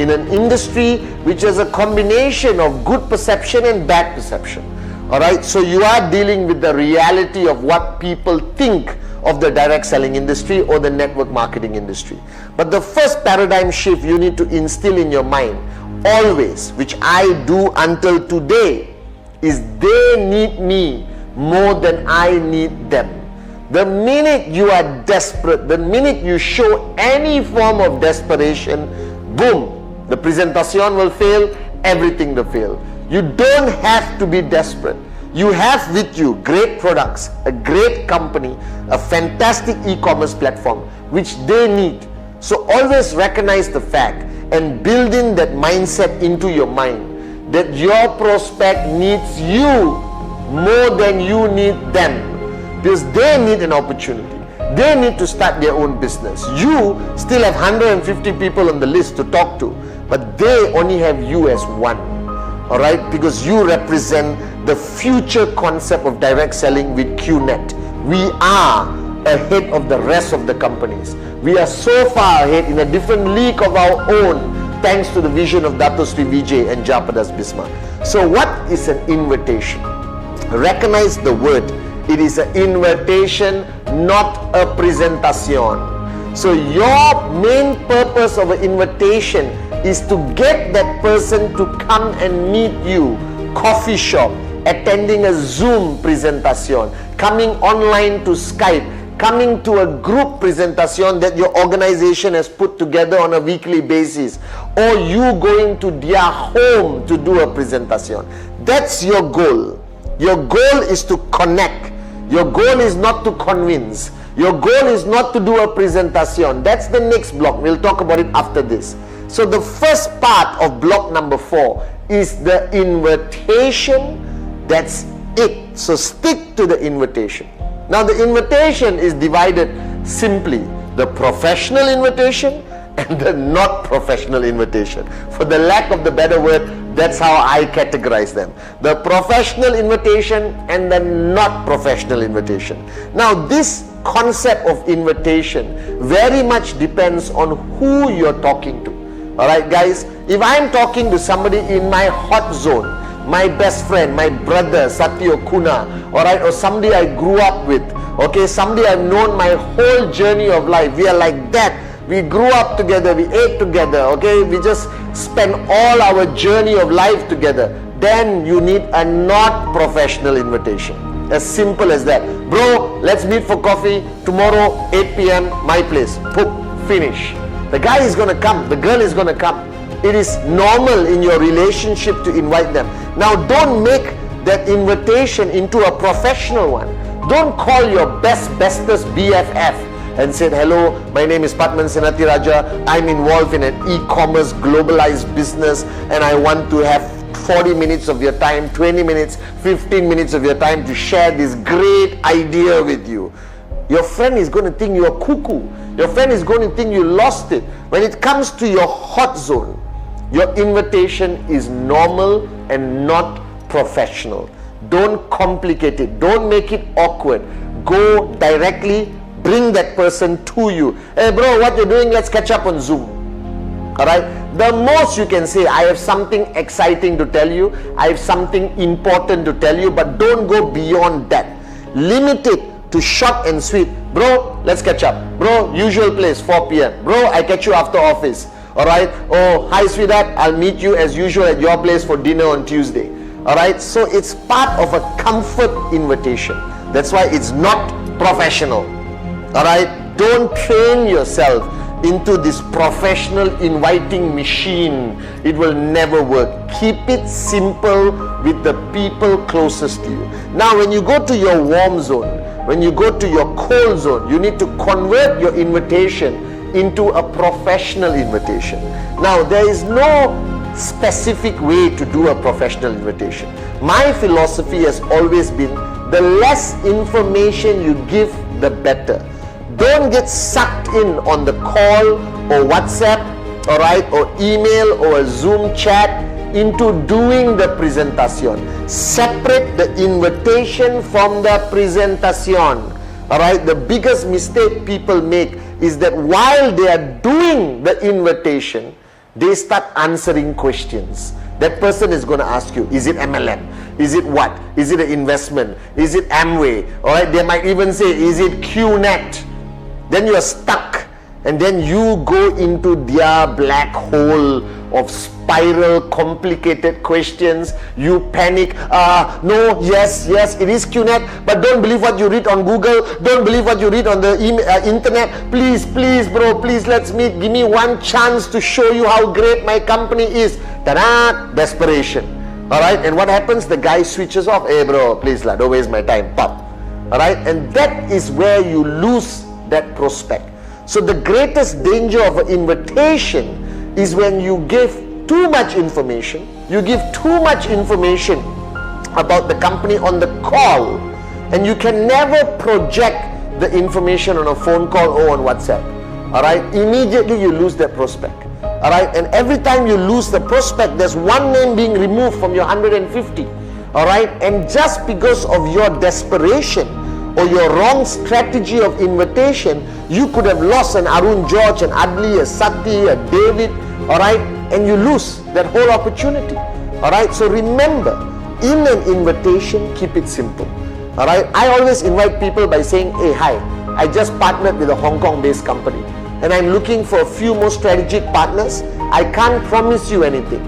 in an industry which has a combination of good perception and bad perception. Alright, so you are dealing with the reality of what people think of the direct selling industry or the network marketing industry. But the first paradigm shift you need to instill in your mind always, which I do until today, is they need me more than I need them. The minute you are desperate, the minute you show any form of desperation, boom, the presentation will fail, everything will fail. You don't have to be desperate. You have with you great products, a great company, a fantastic e-commerce platform, which they need. So always recognize the fact and build in that mindset into your mind that your prospect needs you more than you need them, because they need an opportunity. They need to start their own business. You still have 150 people on the list to talk to, but they only have you as one. All right, because you represent the future concept of direct selling with QNet. We are ahead of the rest of the companies. We are so far ahead in a different league of our own, thanks to the vision of Dato Sri Vijay and Japadas Bismarck. So what is an invitation? Recognize the word. It is an invitation, not a presentation. So your main purpose of an invitation is to get that person to come and meet you, coffee shop, attending a Zoom presentation, coming online to Skype, coming to a group presentation that your organization has put together on a weekly basis, or you going to their home to do a presentation. That's your goal. Your goal is to connect. Your goal is not to convince. Your goal is not to do a presentation. That's the next block. We'll talk about it after this. So the first part of block number 4 is the invitation. That's it. So stick to the invitation. Now the invitation is divided simply: the professional invitation and the not professional invitation. For the lack of the better word, that's how I categorize them. The professional invitation and the not professional invitation. Now this concept of invitation very much depends on who you're talking to. Alright guys, if I'm talking to somebody in my hot zone, my best friend, my brother, Satyo Kuna, alright, or somebody I grew up with, okay, somebody I've known my whole journey of life, we are like that. We grew up together, we ate together, okay, we just spent all our journey of life together. Then you need a not professional invitation. As simple as that. Bro, let's meet for coffee tomorrow 8 p.m. my place. Boom, finish. The guy is going to come, the girl is going to come. It is normal in your relationship to invite them. Now don't make that invitation into a professional one. Don't call your bestest BFF and say, hello, my name is Pathman Senathirajah. I'm involved in an e-commerce globalized business and I want to have 40 minutes of your time, 20 minutes, 15 minutes of your time to share this great idea with you. Your friend is going to think you're cuckoo. Your friend is going to think you lost it. When it comes to your hot zone, your invitation is normal and not professional. Don't complicate it. Don't make it awkward. Go directly, bring that person to you. Hey bro, what you're doing? Let's catch up on Zoom. Alright? The most you can say, I have something exciting to tell you. I have something important to tell you, but don't go beyond that. Limit it to short and sweet. Bro, let's catch up. Bro, usual place, 4 p.m. Bro, I catch you after office. Alright? Oh, hi sweetheart, I'll meet you as usual at your place for dinner on Tuesday. Alright? So it's part of a comfort invitation. That's why it's not professional. Alright? Don't train yourself into this professional inviting machine. It will never work. Keep it simple with the people closest to you. Now when you go to your warm zone, when you go to your cold zone, you need to convert your invitation into a professional invitation. Now there is no specific way to do a professional invitation. My philosophy has always been, the less information you give, the better. Don't get sucked in on the call or WhatsApp, alright, or email or a Zoom chat into doing the presentation. Separate the invitation from the presentation. Alright, the biggest mistake people make is that while they are doing the invitation, they start answering questions. That person is going to ask you, is it MLM? Is it what? Is it an investment? Is it Amway? All right, they might even say, is it QNet? Then you are stuck, and then you go into their black hole of spiral, complicated questions. You panic. No, yes, it is QNet, but don't believe what you read on Google. Don't believe what you read on the internet. Please, bro, please, let's meet. Give me one chance to show you how great my company is. Ta-da! Desperation. All right, and what happens? The guy switches off. Hey, bro, please, don't waste my time. Pop. All right, and that is where you lose that prospect. So the greatest danger of an invitation is when you give too much information. You give too much information about the company on the call, and you can never project the information on a phone call or on WhatsApp. All right, immediately you lose that prospect. All right, and every time you lose the prospect, there's one name being removed from your 150. All right, and just because of your desperation or your wrong strategy of invitation, you could have lost an Arun George, an Adli, a Sati, a David, all right, and you lose that whole opportunity. All right, so remember, in an invitation, keep it simple. All right, I always invite people by saying, hey, hi, I just partnered with a Hong Kong-based company, and I'm looking for a few more strategic partners. I can't promise you anything,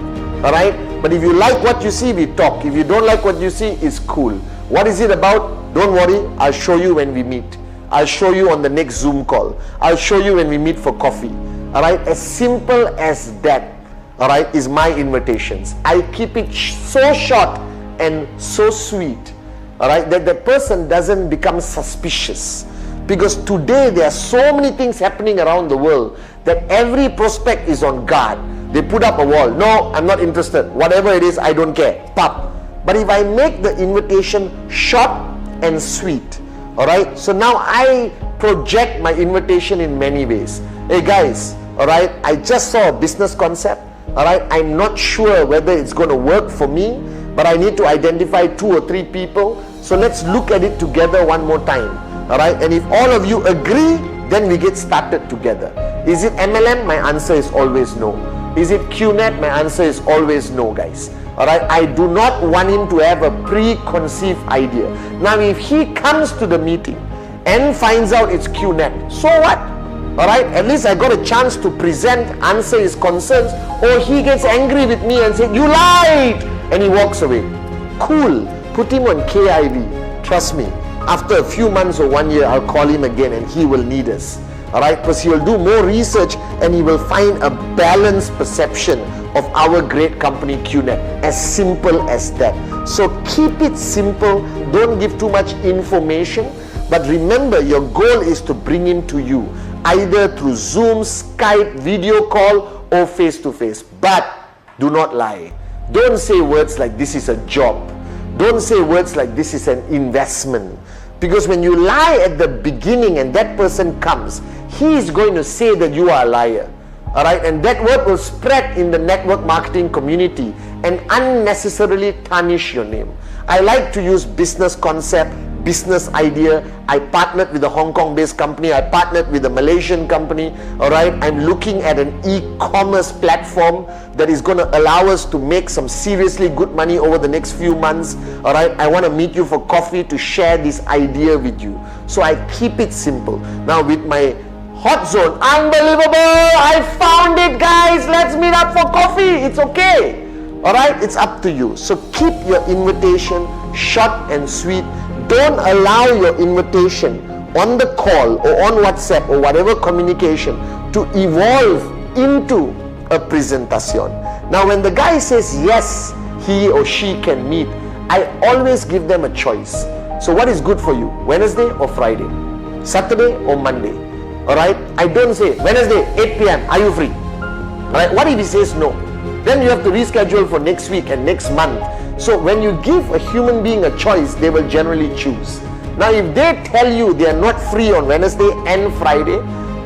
all right, but if you like what you see, we talk. If you don't like what you see, it's cool. What is it about? Don't worry, I'll show you when we meet. I'll show you on the next Zoom call. I'll show you when we meet for coffee. All right, as simple as that, all right, is my invitations. I keep it so short and so sweet, all right, that the person doesn't become suspicious. Because today there are so many things happening around the world that every prospect is on guard. They put up a wall. No, I'm not interested. Whatever it is, I don't care. Pop. But if I make the invitation short and sweet, all right, so now I project my invitation in many ways. Hey guys, all right, I just saw a business concept. All right, I'm not sure whether it's going to work for me, but I need to identify 2 or 3 people. So let's look at it together one more time. All right, and if all of you agree, then we get started together. Is it MLM? My answer is always no. Is it QNet? My answer is always no, guys. All right, I do not want him to have a preconceived idea. Now, if he comes to the meeting and finds out it's QNet, so what? All right, at least I got a chance to present, answer his concerns, or he gets angry with me and says, you lied, and he walks away. Cool, put him on KIV. Trust me, after a few months or 1 year, I'll call him again and he will need us. All right, because he will do more research and he will find a balanced perception of our great company QNet. As simple as that. So keep it simple. Don't give too much information. But remember, your goal is to bring him to you, either through Zoom, Skype, video call, or face-to-face. But do not lie. Don't say words like this is a job. Don't say words like this is an investment. Because when you lie at the beginning and that person comes, he is going to say that you are a liar. All right, and that word will spread in the network marketing community and unnecessarily tarnish your name. I like to use business concept, business idea. I partnered with a Hong Kong-based company. I partnered with a Malaysian company. All right, I'm looking at an e-commerce platform that is going to allow us to make some seriously good money over the next few months. All right, I want to meet you for coffee to share this idea with you. So I keep it simple. Now with my hot zone, unbelievable, I found it, guys, let's meet up for coffee. It's okay. All right, it's up to you. So keep your invitation short and sweet. Don't allow your invitation on the call or on WhatsApp or whatever communication to evolve into a presentation. Now when the guy says yes, he or she can meet, I always give them a choice. So what is good for you, Wednesday or Friday, Saturday or Monday? All right, I don't say Wednesday 8 p.m. are you free? All right, what if he says no? Then you have to reschedule for next week and next month. So when you give a human being a choice, they will generally choose. Now if they tell you they are not free on Wednesday and Friday,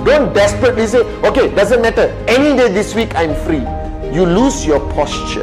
don't desperately say, okay, doesn't matter, any day this week I'm free. You lose your posture.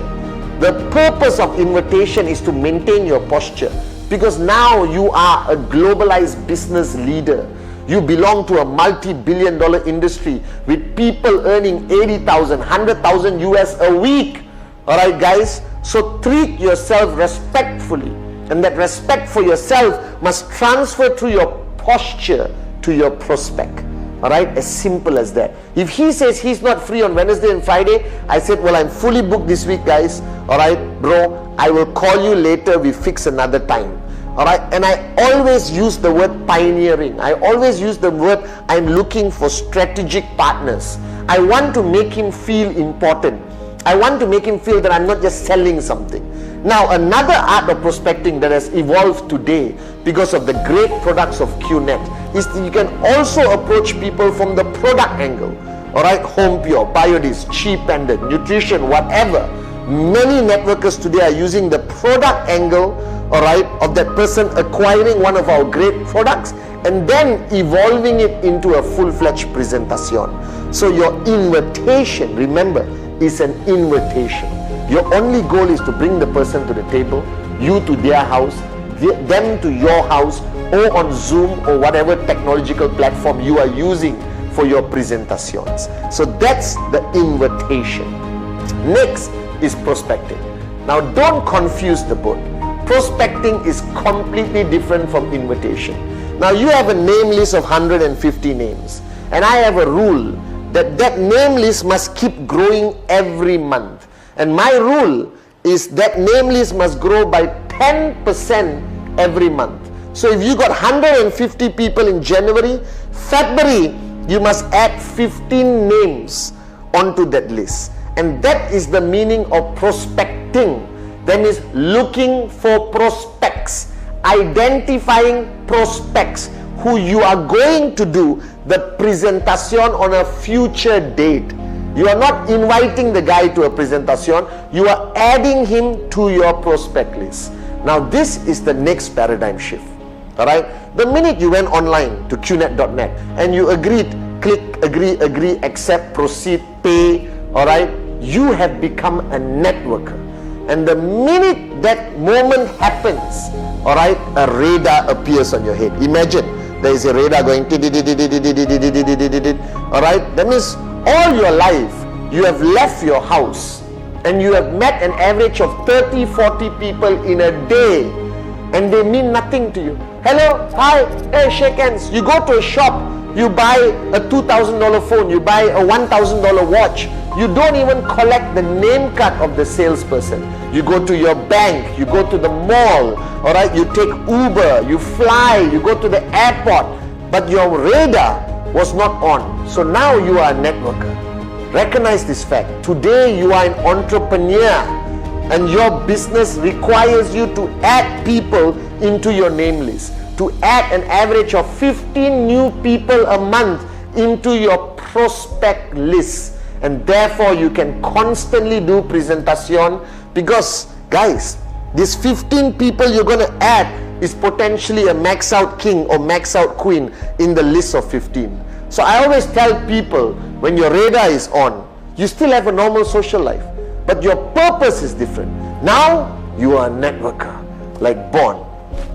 The purpose of invitation is to maintain your posture, because now you are a globalized business leader. You belong to a multi-billion-dollar industry with people earning 80,000, 100,000 US a week. All right, guys. So treat yourself respectfully, and that respect for yourself must transfer through your posture to your prospect. Alright, as simple as that. If he says he's not free on Wednesday and Friday, I said, well, I'm fully booked this week, guys. Alright, bro, I will call you later, we fix another time. Alright, and I always use the word pioneering. I always use the word, I'm looking for strategic partners. I want to make him feel important. I want to make him feel that I'm not just selling something. Now, another art of prospecting that has evolved today because of the great products of QNet is that you can also approach people from the product angle. Alright, Home Pure, Biodis, Chi Pendant, Nutrition, whatever. Many networkers today are using the product angle, alright, of that person acquiring one of our great products and then evolving it into a full-fledged presentation. So your invitation, remember, is an invitation. Your only goal is to bring the person to the table, you to their house, them to your house, or on Zoom or whatever technological platform you are using for your presentations. So that's the invitation. Next is prospecting. Now don't confuse the both. Prospecting is completely different from invitation. Now you have a name list of 150 names, and I have a rule that name list must keep growing every month. And my rule is that name list must grow by 10% every month. So if you got 150 people in January, February, you must add 15 names onto that list. And that is the meaning of prospecting. That means looking for prospects, identifying prospects who you are going to do the presentation on a future date. You are not inviting the guy to a presentation, you are adding him to your prospect list. Now this is the next paradigm shift. Alright, the minute you went online to qnet.net and you agreed, click agree, accept, proceed, pay, alright, you have become a networker. And the minute that moment happens, alright, a radar appears on your head. Imagine there is a radar going, alright, that means all your life you have left your house and you have met an average of 30-40 people in a day, and they mean nothing to you. Hello, hi, hey, shake hands. You go to a shop, you buy a $2,000 phone, you buy a $1,000 watch. You don't even collect the name card of the salesperson. You go to your bank, you go to the mall, alright, you take Uber, you fly, you go to the airport, but your radar was not on. So now you are a networker. Recognize this fact. Today you are an entrepreneur and your business requires you to add people into your name list, to add an average of 15 new people a month into your prospect list. And therefore you can constantly do presentation, because guys, these 15 people you're going to add is potentially a max out king or max out queen in the list of 15. So I always tell people, when your radar is on, you still have a normal social life, but your purpose is different. Now you are a networker, like Bond,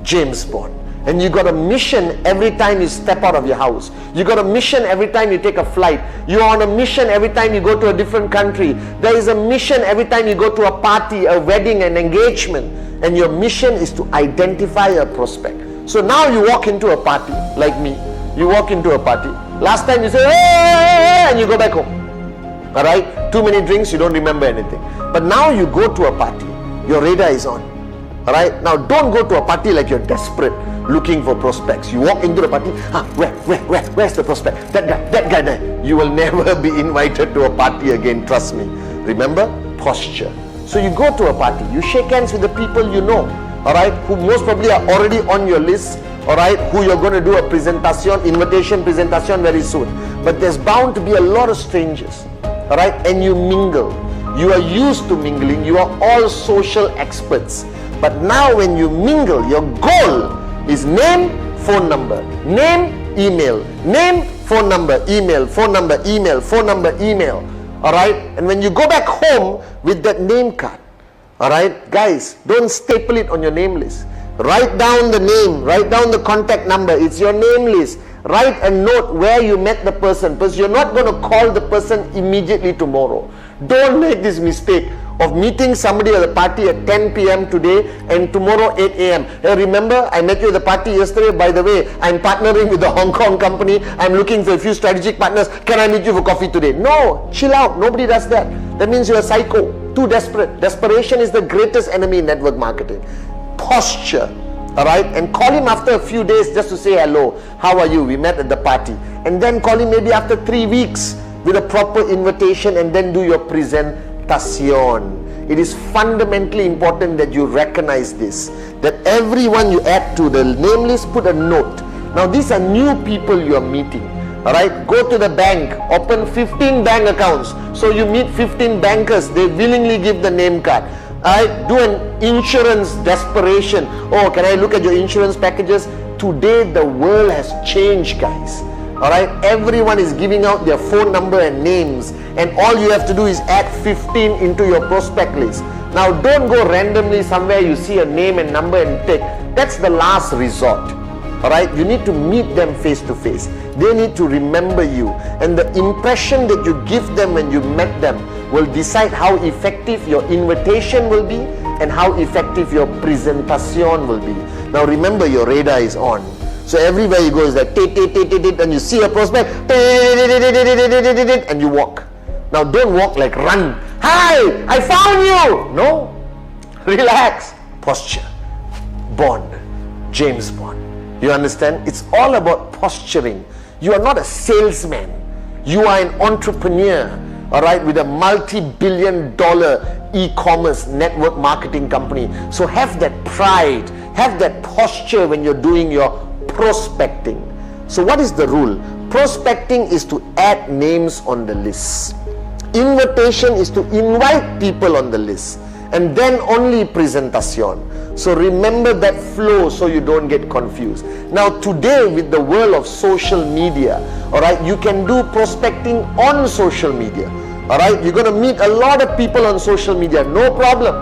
James Bond. And you got a mission every time you step out of your house. You got a mission every time you take a flight. You are on a mission every time you go to a different country. There is a mission every time you go to a party, a wedding, an engagement. And your mission is to identify a prospect. So now you walk into a party, like me. You walk into a party. Last time you say, hey, and you go back home. Alright? Too many drinks, you don't remember anything. But now you go to a party. Your radar is on. Alright? Now don't go to a party like you're desperate, looking for prospects. You walk into the party, where's the prospect? That guy there. You will never be invited to a party again, trust me. Remember? Posture. So you go to a party, you shake hands with the people you know, alright, who most probably are already on your list, alright, who you're going to do a presentation, invitation presentation very soon. But there's bound to be a lot of strangers, alright, and you mingle. You are used to mingling, you are all social experts. But now when you mingle, your goal is name, phone number, name, email, name, phone number, email, phone number, email, phone number, email. Alright, and when you go back home with that name card, alright, guys, don't staple it on your name list. Write down the name, write down the contact number, it's your name list. Write a note where you met the person, because you're not going to call the person immediately tomorrow. Don't make this mistake of meeting somebody at the party at 10 p.m. today and tomorrow 8 a.m. Hey, remember, I met you at the party yesterday. By the way, I'm partnering with the Hong Kong company. I'm looking for a few strategic partners. Can I meet you for coffee today? No, chill out. Nobody does that. That means you're a psycho. Too desperate. Desperation is the greatest enemy in network marketing. Posture. Alright, and call him after a few days just to say hello. How are you? We met at the party. And then call him maybe after 3 weeks with a proper invitation, and then do your presentation. It is fundamentally important that you recognize this, that everyone you add to the name list, put a note. Now these are new people you are meeting. Alright, go to the bank, open 15 bank accounts. So you meet 15 bankers, they willingly give the name card. Alright, do an insurance desperation. Oh, can I look at your insurance packages? Today the world has changed, guys. Alright, everyone is giving out their phone number and names, and all you have to do is add 15 into your prospect list. Now don't go randomly somewhere you see a name and number and take. That's the last resort. Alright, you need to meet them face to face. They need to remember you, and the impression that you give them when you met them will decide how effective your invitation will be and how effective your presentation will be. Now remember, your radar is on. So everywhere you go is like and you see a prospect and you walk. Now don't walk like run. Hi, I found you. No, relax. Posture. Bond. James Bond. You understand? It's all about posturing. You are not a salesman. You are an entrepreneur. Alright, with a multi-billion-dollar e-commerce network marketing company. So have that pride, have that posture when you're doing your prospecting. So what is the rule? Prospecting is to add names on the list. Invitation is to invite people on the list. And then only presentation. So remember that flow so you don't get confused. Now today, with the world of social media, alright, you can do prospecting on social media. Alright, you're going to meet a lot of people on social media, no problem.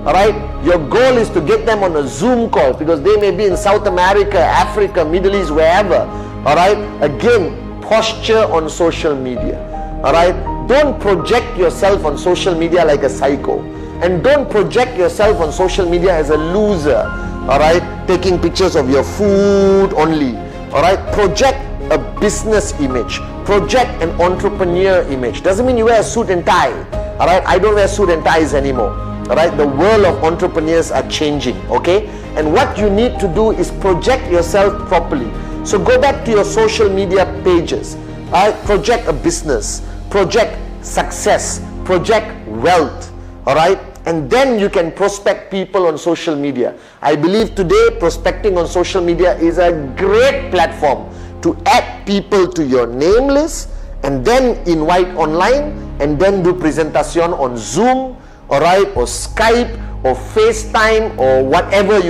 Alright, your goal is to get them on a Zoom call because they may be in South America, Africa, Middle East, wherever. Alright, again, posture on social media. Alright, don't project yourself on social media like a psycho. And don't project yourself on social media as a loser. Alright, taking pictures of your food only. Alright, project a business image. Project an entrepreneur image. Doesn't mean you wear a suit and tie. Alright, I don't wear suit and ties anymore. Alright, the world of entrepreneurs are changing. Okay, and what you need to do is project yourself properly. So go back to your social media pages. Alright, project a business, project success, project wealth. Alright, and then you can prospect people on social media. I believe today prospecting on social media is a great platform to add people to your name list and then invite online and then do presentation on Zoom, alright, or Skype or FaceTime or whatever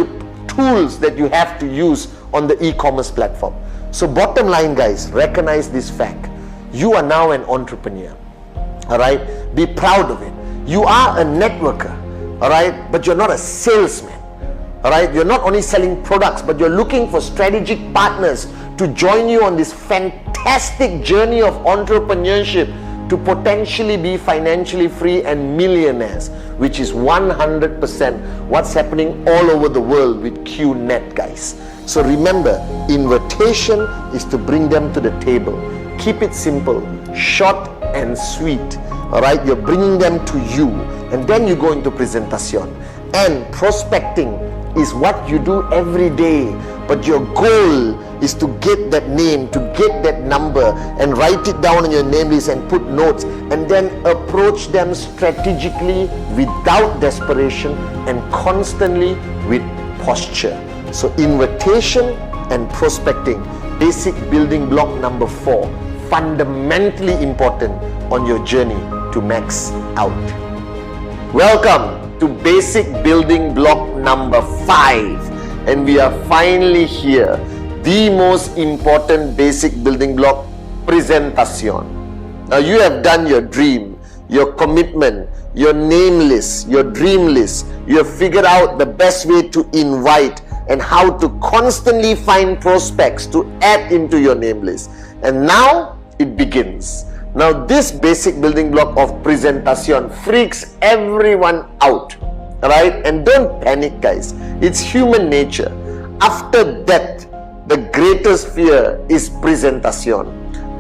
tools that you have to use on the e-commerce platform. So bottom line, guys, recognize this fact. You are now an entrepreneur. Alright, be proud of it. You are a networker, alright, but you're not a salesman. Alright, you're not only selling products, but you're looking for strategic partners to join you on this fantastic journey of entrepreneurship to potentially be financially free and millionaires, which is 100% what's happening all over the world with QNet, guys. So remember, invitation is to bring them to the table. Keep it simple, short and sweet. Alright, you're bringing them to you, and then you go into presentation. And prospecting is what you do every day, but your goal is to get that name, to get that number and write it down on your name list and put notes, and then approach them strategically without desperation and constantly with posture. So invitation and prospecting, basic building block number 4, fundamentally important on your journey to max out. Welcome to basic building block number 5, and we are finally here. The most important basic building block, presentation. Now you have done your dream, your commitment, your name list, your dream list. You have figured out the best way to invite and how to constantly find prospects to add into your name list. And now it begins. Now this basic building block of presentation freaks everyone out, right? And don't panic, guys. It's human nature. After death, the greatest fear is presentation,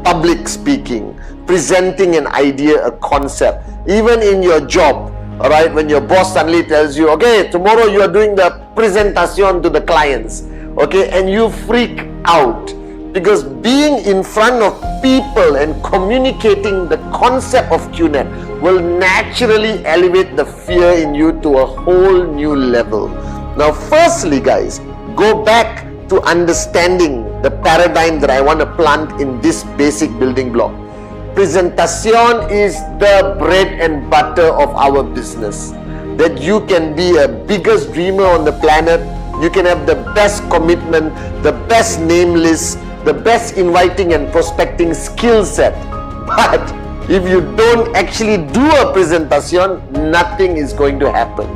public speaking, presenting an idea, a concept. Even in your job, all right, when your boss suddenly tells you, okay, tomorrow you are doing the presentation to the clients, okay, and you freak out. Because being in front of people and communicating the concept of QNet will naturally elevate the fear in you to a whole new level. Now, firstly, guys, go back to understanding the paradigm that I want to plant in this basic building block. Presentation is the bread and butter of our business. That you can be a biggest dreamer on the planet, you can have the best commitment, the best name list, the best inviting and prospecting skill set, but if you don't actually do a presentation, nothing is going to happen.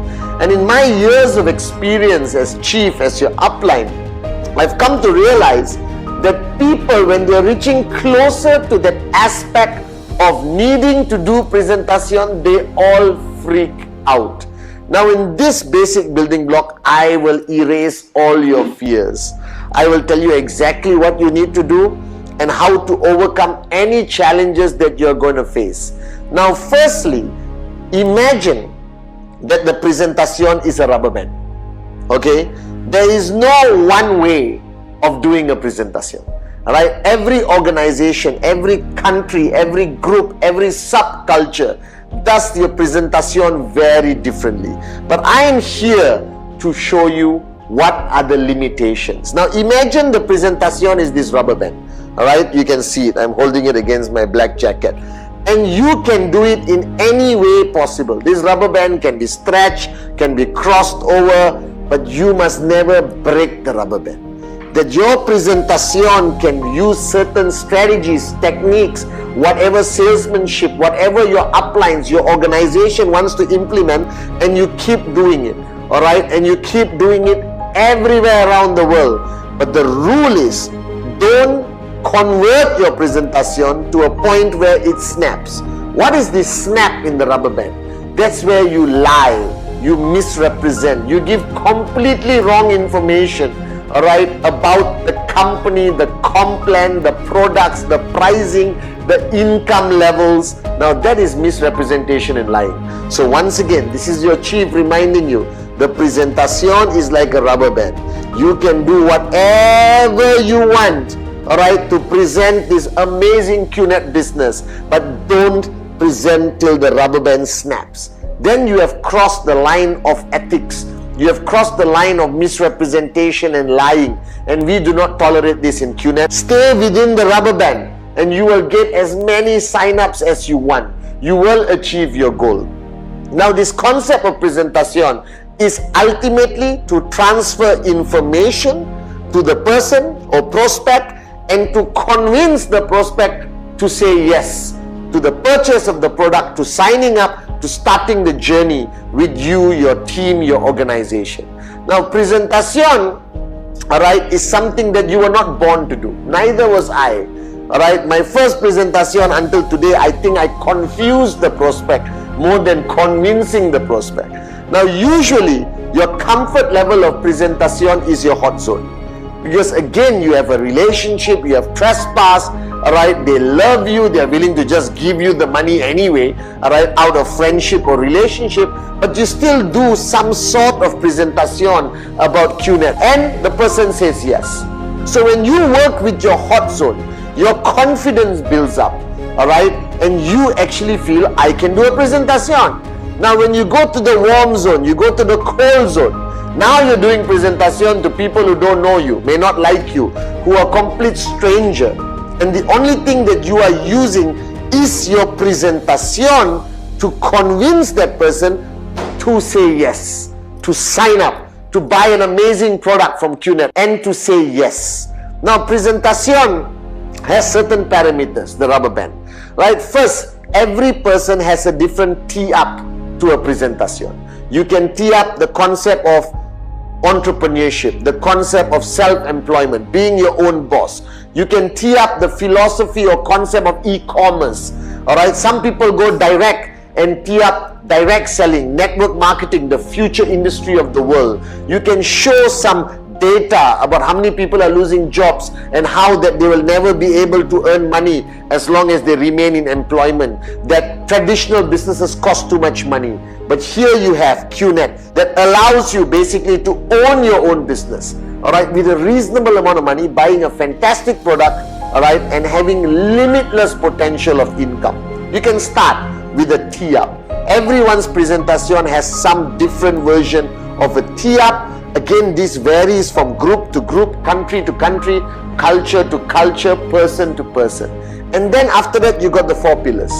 And in my years of experience as chief, as your upline, I've come to realize that people, when they're reaching closer to that aspect of needing to do presentation, they all freak out. Now in this basic building block, I will erase all your fears. I will tell you exactly what you need to do and how to overcome any challenges that you're going to face. Now, firstly, imagine that the presentation is a rubber band. Okay? There is no one way of doing a presentation. Alright? Every organization, every country, every group, every subculture does your presentation very differently. But I am here to show you what are the limitations. Now imagine the presentation is this rubber band. Alright, you can see it. I'm holding it against my black jacket. And you can do it in any way possible. This rubber band can be stretched, can be crossed over, but you must never break the rubber band. That your presentation can use certain strategies, techniques, whatever salesmanship, whatever your uplines, your organization wants to implement, and you keep doing it. Alright, and you keep doing it everywhere around the world. But the rule is, don't convert your presentation to a point where it snaps. What is this snap in the rubber band? That's where you lie, you misrepresent, you give completely wrong information, alright, about the company, the comp plan, the products, the pricing, the income levels. Now that is misrepresentation and lying. So once again, this is your chief reminding you, the presentation is like a rubber band. You can do whatever you want, alright, to present this amazing QNet business, but don't present till the rubber band snaps. Then you have crossed the line of ethics. You have crossed the line of misrepresentation and lying, and we do not tolerate this in QNet. Stay within the rubber band and you will get as many sign-ups as you want. You will achieve your goal. Now this concept of presentation is ultimately to transfer information to the person or prospect and to convince the prospect to say yes to the purchase of the product, to signing up, to starting the journey with you, your team, your organization. Now presentation, alright, is something that you were not born to do. Neither was I. Alright, my first presentation until today, I think I confused the prospect more than convincing the prospect. Now usually your comfort level of presentation is your hot zone, because again you have a relationship, you have trespass, alright, they love you, they are willing to just give you the money anyway, alright, out of friendship or relationship, but you still do some sort of presentation about QNet and the person says yes. So when you work with your hot zone, your confidence builds up, alright, and you actually feel, I can do a presentation. Now when you go to the warm zone, you go to the cold zone, now you're doing presentation to people who don't know you, may not like you, who are complete stranger, and the only thing that you are using is your presentation to convince that person to say yes, to sign up, to buy an amazing product from QNet, and to say yes. Now presentation has certain parameters, the rubber band, right? First, every person has a different tee up to a presentation. You can tee up the concept of entrepreneurship, the concept of self-employment, being your own boss. You can tee up the philosophy or concept of e-commerce. All right, some people go direct and tee up direct selling, network marketing, the future industry of the world. You can show some data about how many people are losing jobs and how that they will never be able to earn money as long as they remain in employment, that traditional businesses cost too much money. But here you have QNet that allows you basically to own your own business, all right, with a reasonable amount of money, buying a fantastic product, all right, and having limitless potential of income. You can start with a tee-up. Everyone's presentation has some different version of a tee-up. Again, this varies from group to group, country to country, culture to culture, person to person. And then after that, you got the 4 pillars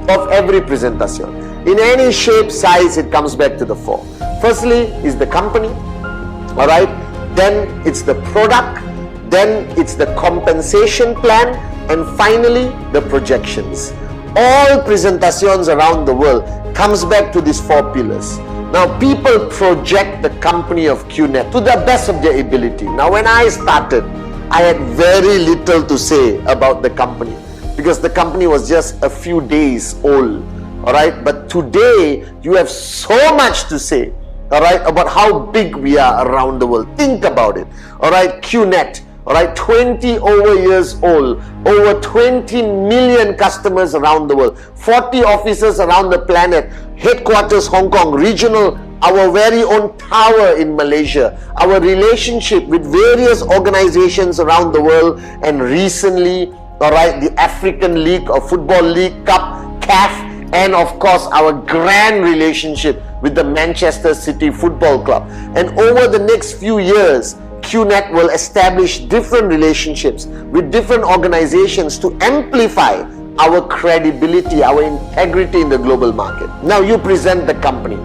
of every presentation. In any shape, size, it comes back to the 4. Firstly is the company, all right? Then it's the product, then it's the compensation plan, and finally the projections. All presentations around the world comes back to these 4 pillars. Now people project the company of QNet to the best of their ability. Now when I started, I had very little to say about the company because the company was just a few days old, all right? But today you have so much to say, all right, about how big we are around the world. Think about it, all right? QNet, all right, 20 over years old, over 20 million customers around the world, 40 offices around the planet, headquarters Hong Kong, regional, our very own tower in Malaysia, our relationship with various organizations around the world, and recently, all right, the African League or Football League Cup, CAF, and of course our grand relationship with the Manchester City Football Club. And over the next few years, QNet will establish different relationships with different organizations to amplify our credibility, our integrity in the global market. Now you present the company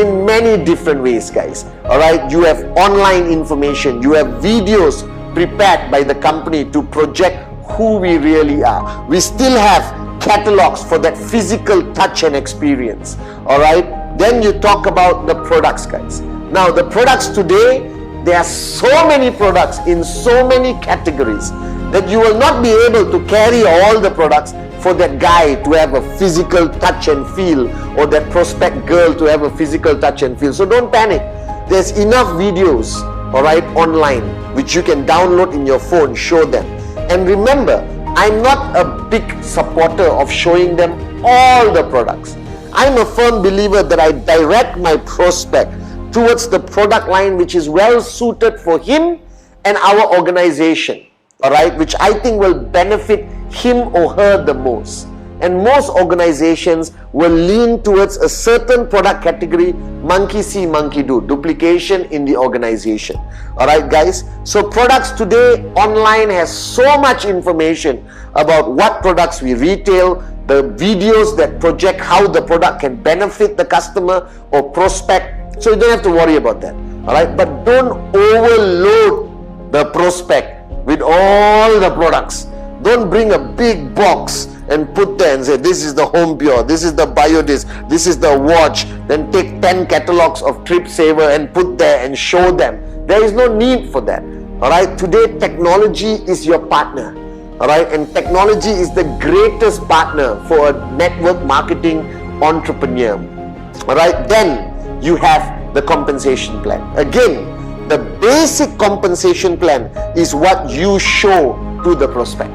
in many different ways, guys. All right, you have online information, you have videos prepared by the company to project who we really are. We still have catalogs for that physical touch and experience. All right, then you talk about the products, guys. Now the products today, there are so many products in so many categories that you will not be able to carry all the products for that guy to have a physical touch and feel, or that prospect girl to have a physical touch and feel. So don't panic. There's enough videos, all right, online, which you can download in your phone, show them. And remember, I'm not a big supporter of showing them all the products. I'm a firm believer that I direct my prospect towards the product line which is well suited for him and our organization, all right, which I think will benefit him or her the most. And most organizations will lean towards a certain product category, monkey see, monkey do, duplication in the organization. All right, guys. So products today online has so much information about what products we retail, the videos that project how the product can benefit the customer or prospect. So you don't have to worry about that, all right? But don't overload the prospect with all the products. Don't bring a big box and put there and say, this is the Home Pure, this is the BioDisc, this is the watch. Then take 10 catalogs of Trip Saver and put there and show them. There is no need for that, all right? Today, technology is your partner, all right? And technology is the greatest partner for a network marketing entrepreneur, all right? Then you have the compensation plan. Again, the basic compensation plan is what you show to the prospect.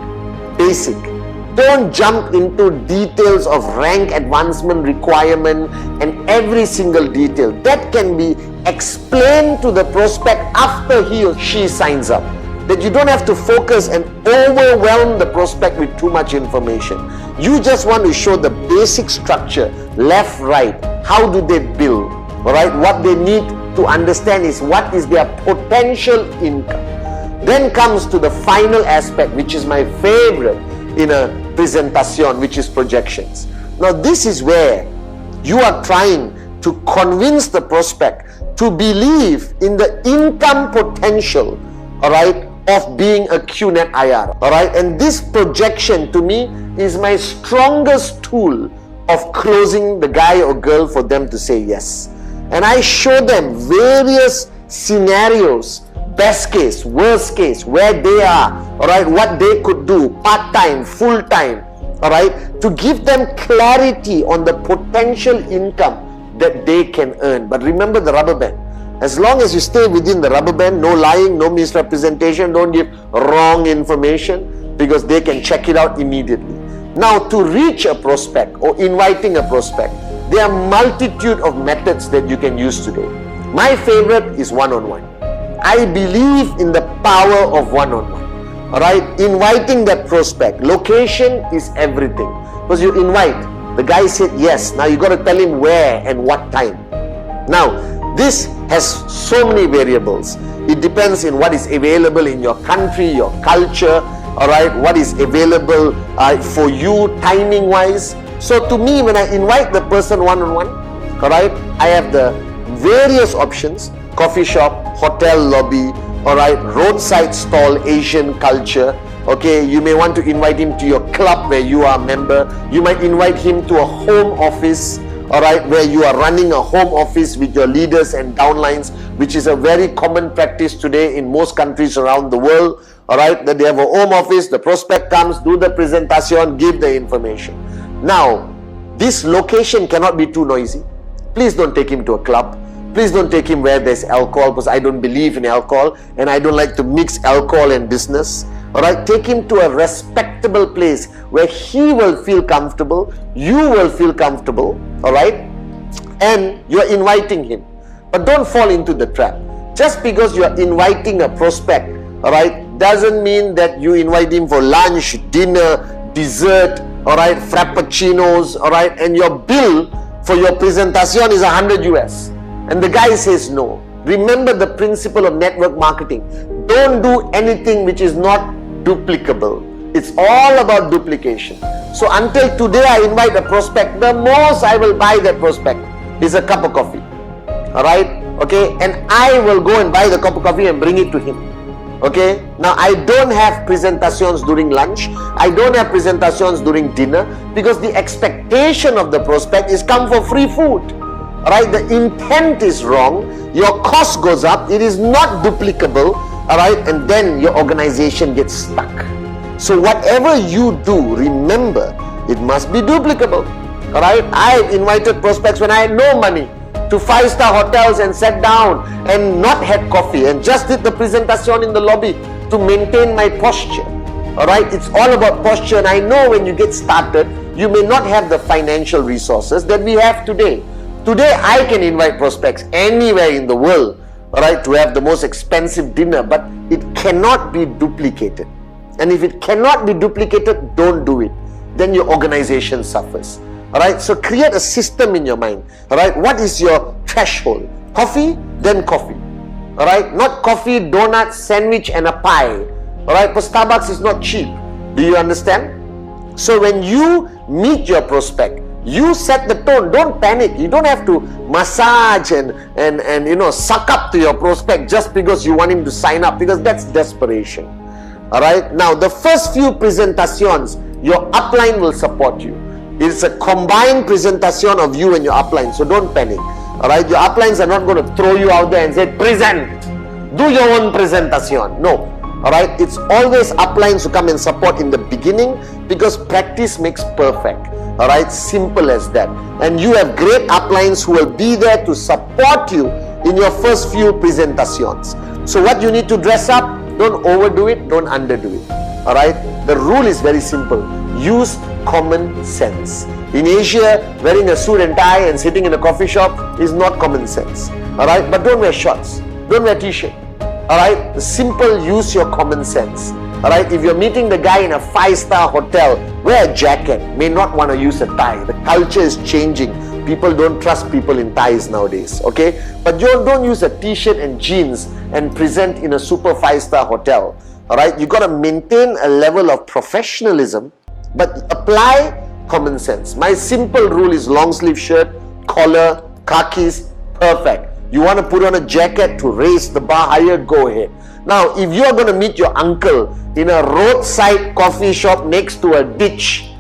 Basic. Don't jump into details of rank advancement requirement and every single detail. That can be explained to the prospect after he or she signs up. That you don't have to focus and overwhelm the prospect with too much information. You just want to show the basic structure, left, right, how do they build. All right, what they need to understand is what is their potential income. Then comes to the final aspect, which is my favorite in a presentation, which is projections. Now this is where you are trying to convince the prospect to believe in the income potential, all right, of being a QNet IR, all right. And this projection to me is my strongest tool of closing the guy or girl for them to say yes. And I show them various scenarios best case, worst case, where they are, all right, what they could do, part-time, full-time, all right, to give them clarity on the potential income that they can earn. But remember the rubber band. As long as you stay within the rubber band, no lying, no misrepresentation, don't give wrong information, because they can check it out immediately. Now, to reach a prospect or inviting a prospect, there are multitude of methods that you can use today. My favorite is one-on-one. I believe in the power of one-on-one. All right, inviting that prospect. Location is everything, because you invite. The guy said yes. Now you got to tell him where and what time. Now, this has so many variables. It depends on what is available in your country, your culture, all right, what is available for you timing wise. So to me, when I invite the person one-on-one, all right, I have the various options: coffee shop, hotel lobby, all right, roadside stall, Asian culture. Okay, you may want to invite him to your club where you are a member. You might invite him to a home office, all right, where you are running a home office with your leaders and downlines, which is a very common practice today in most countries around the world, all right, that they have a home office, the prospect comes, do the presentation, give the information. Now, this location cannot be too noisy. Please don't take him to a club. Please don't take him where there's alcohol, because I don't believe in alcohol and I don't like to mix alcohol and business. All right, take him to a respectable place where he will feel comfortable, you will feel comfortable, all right, and you're inviting him. But don't fall into the trap. Just because you're inviting a prospect, all right, doesn't mean that you invite him for lunch, dinner, dessert, all right, frappuccinos, all right, and your bill for your presentation is 100 US. And the guy says no. Remember the principle of network marketing. Don't do anything which is not duplicable. It's all about duplication. So until today I invite a prospect, the most I will buy that prospect is a cup of coffee. Alright? Okay? And I will go and buy the cup of coffee and bring it to him. Okay? Now I don't have presentations during lunch. I don't have presentations during dinner, because the expectation of the prospect is come for free food. Alright, the intent is wrong, your cost goes up, it is not duplicable, alright, and then your organization gets stuck. So whatever you do, remember, it must be duplicable. Alright, I've invited prospects when I had no money to 5-star hotels and sat down and not had coffee and just did the presentation in the lobby to maintain my posture. Alright, it's all about posture, and I know when you get started, you may not have the financial resources that we have today. Today, I can invite prospects anywhere in the world, all right, to have the most expensive dinner, but it cannot be duplicated. And if it cannot be duplicated, don't do it. Then your organization suffers. All right, so create a system in your mind. All right, what is your threshold? Coffee, then coffee. All right, not coffee, donut, sandwich, and a pie. All right, but Starbucks is not cheap. Do you understand? So when you meet your prospect, you set the tone. Don't panic. You don't have to massage and you know, suck up to your prospect just because you want him to sign up, because that's desperation. All right. Now, the first few presentations, your upline will support you. It's a combined presentation of you and your upline. So don't panic. All right. Your uplines are not going to throw you out there and say, present. Do your own presentation. No. All right. It's always uplines who come and support in the beginning, because practice makes perfect. All right, simple as that. And you have great uplines who will be there to support you in your first few presentations. So what you need to dress up, don't overdo it, don't underdo it. All right, the rule is very simple. Use common sense. In Asia, wearing a suit and tie and sitting in a coffee shop is not common sense. All right, but don't wear shorts, don't wear t-shirt. All right, simple, use your common sense. All right, if you're meeting the guy in a 5-star hotel, wear a jacket. May not want to use a tie. The culture is changing. People don't trust people in ties nowadays. Okay, but don't use a t-shirt and jeans and present in a super 5-star hotel. All right, you got to maintain a level of professionalism, but apply common sense. My simple rule is long sleeve shirt, collar, khakis, perfect. You want to put on a jacket to raise the bar higher, go ahead. Now, if you are going to meet your uncle in a roadside coffee shop next to a ditch,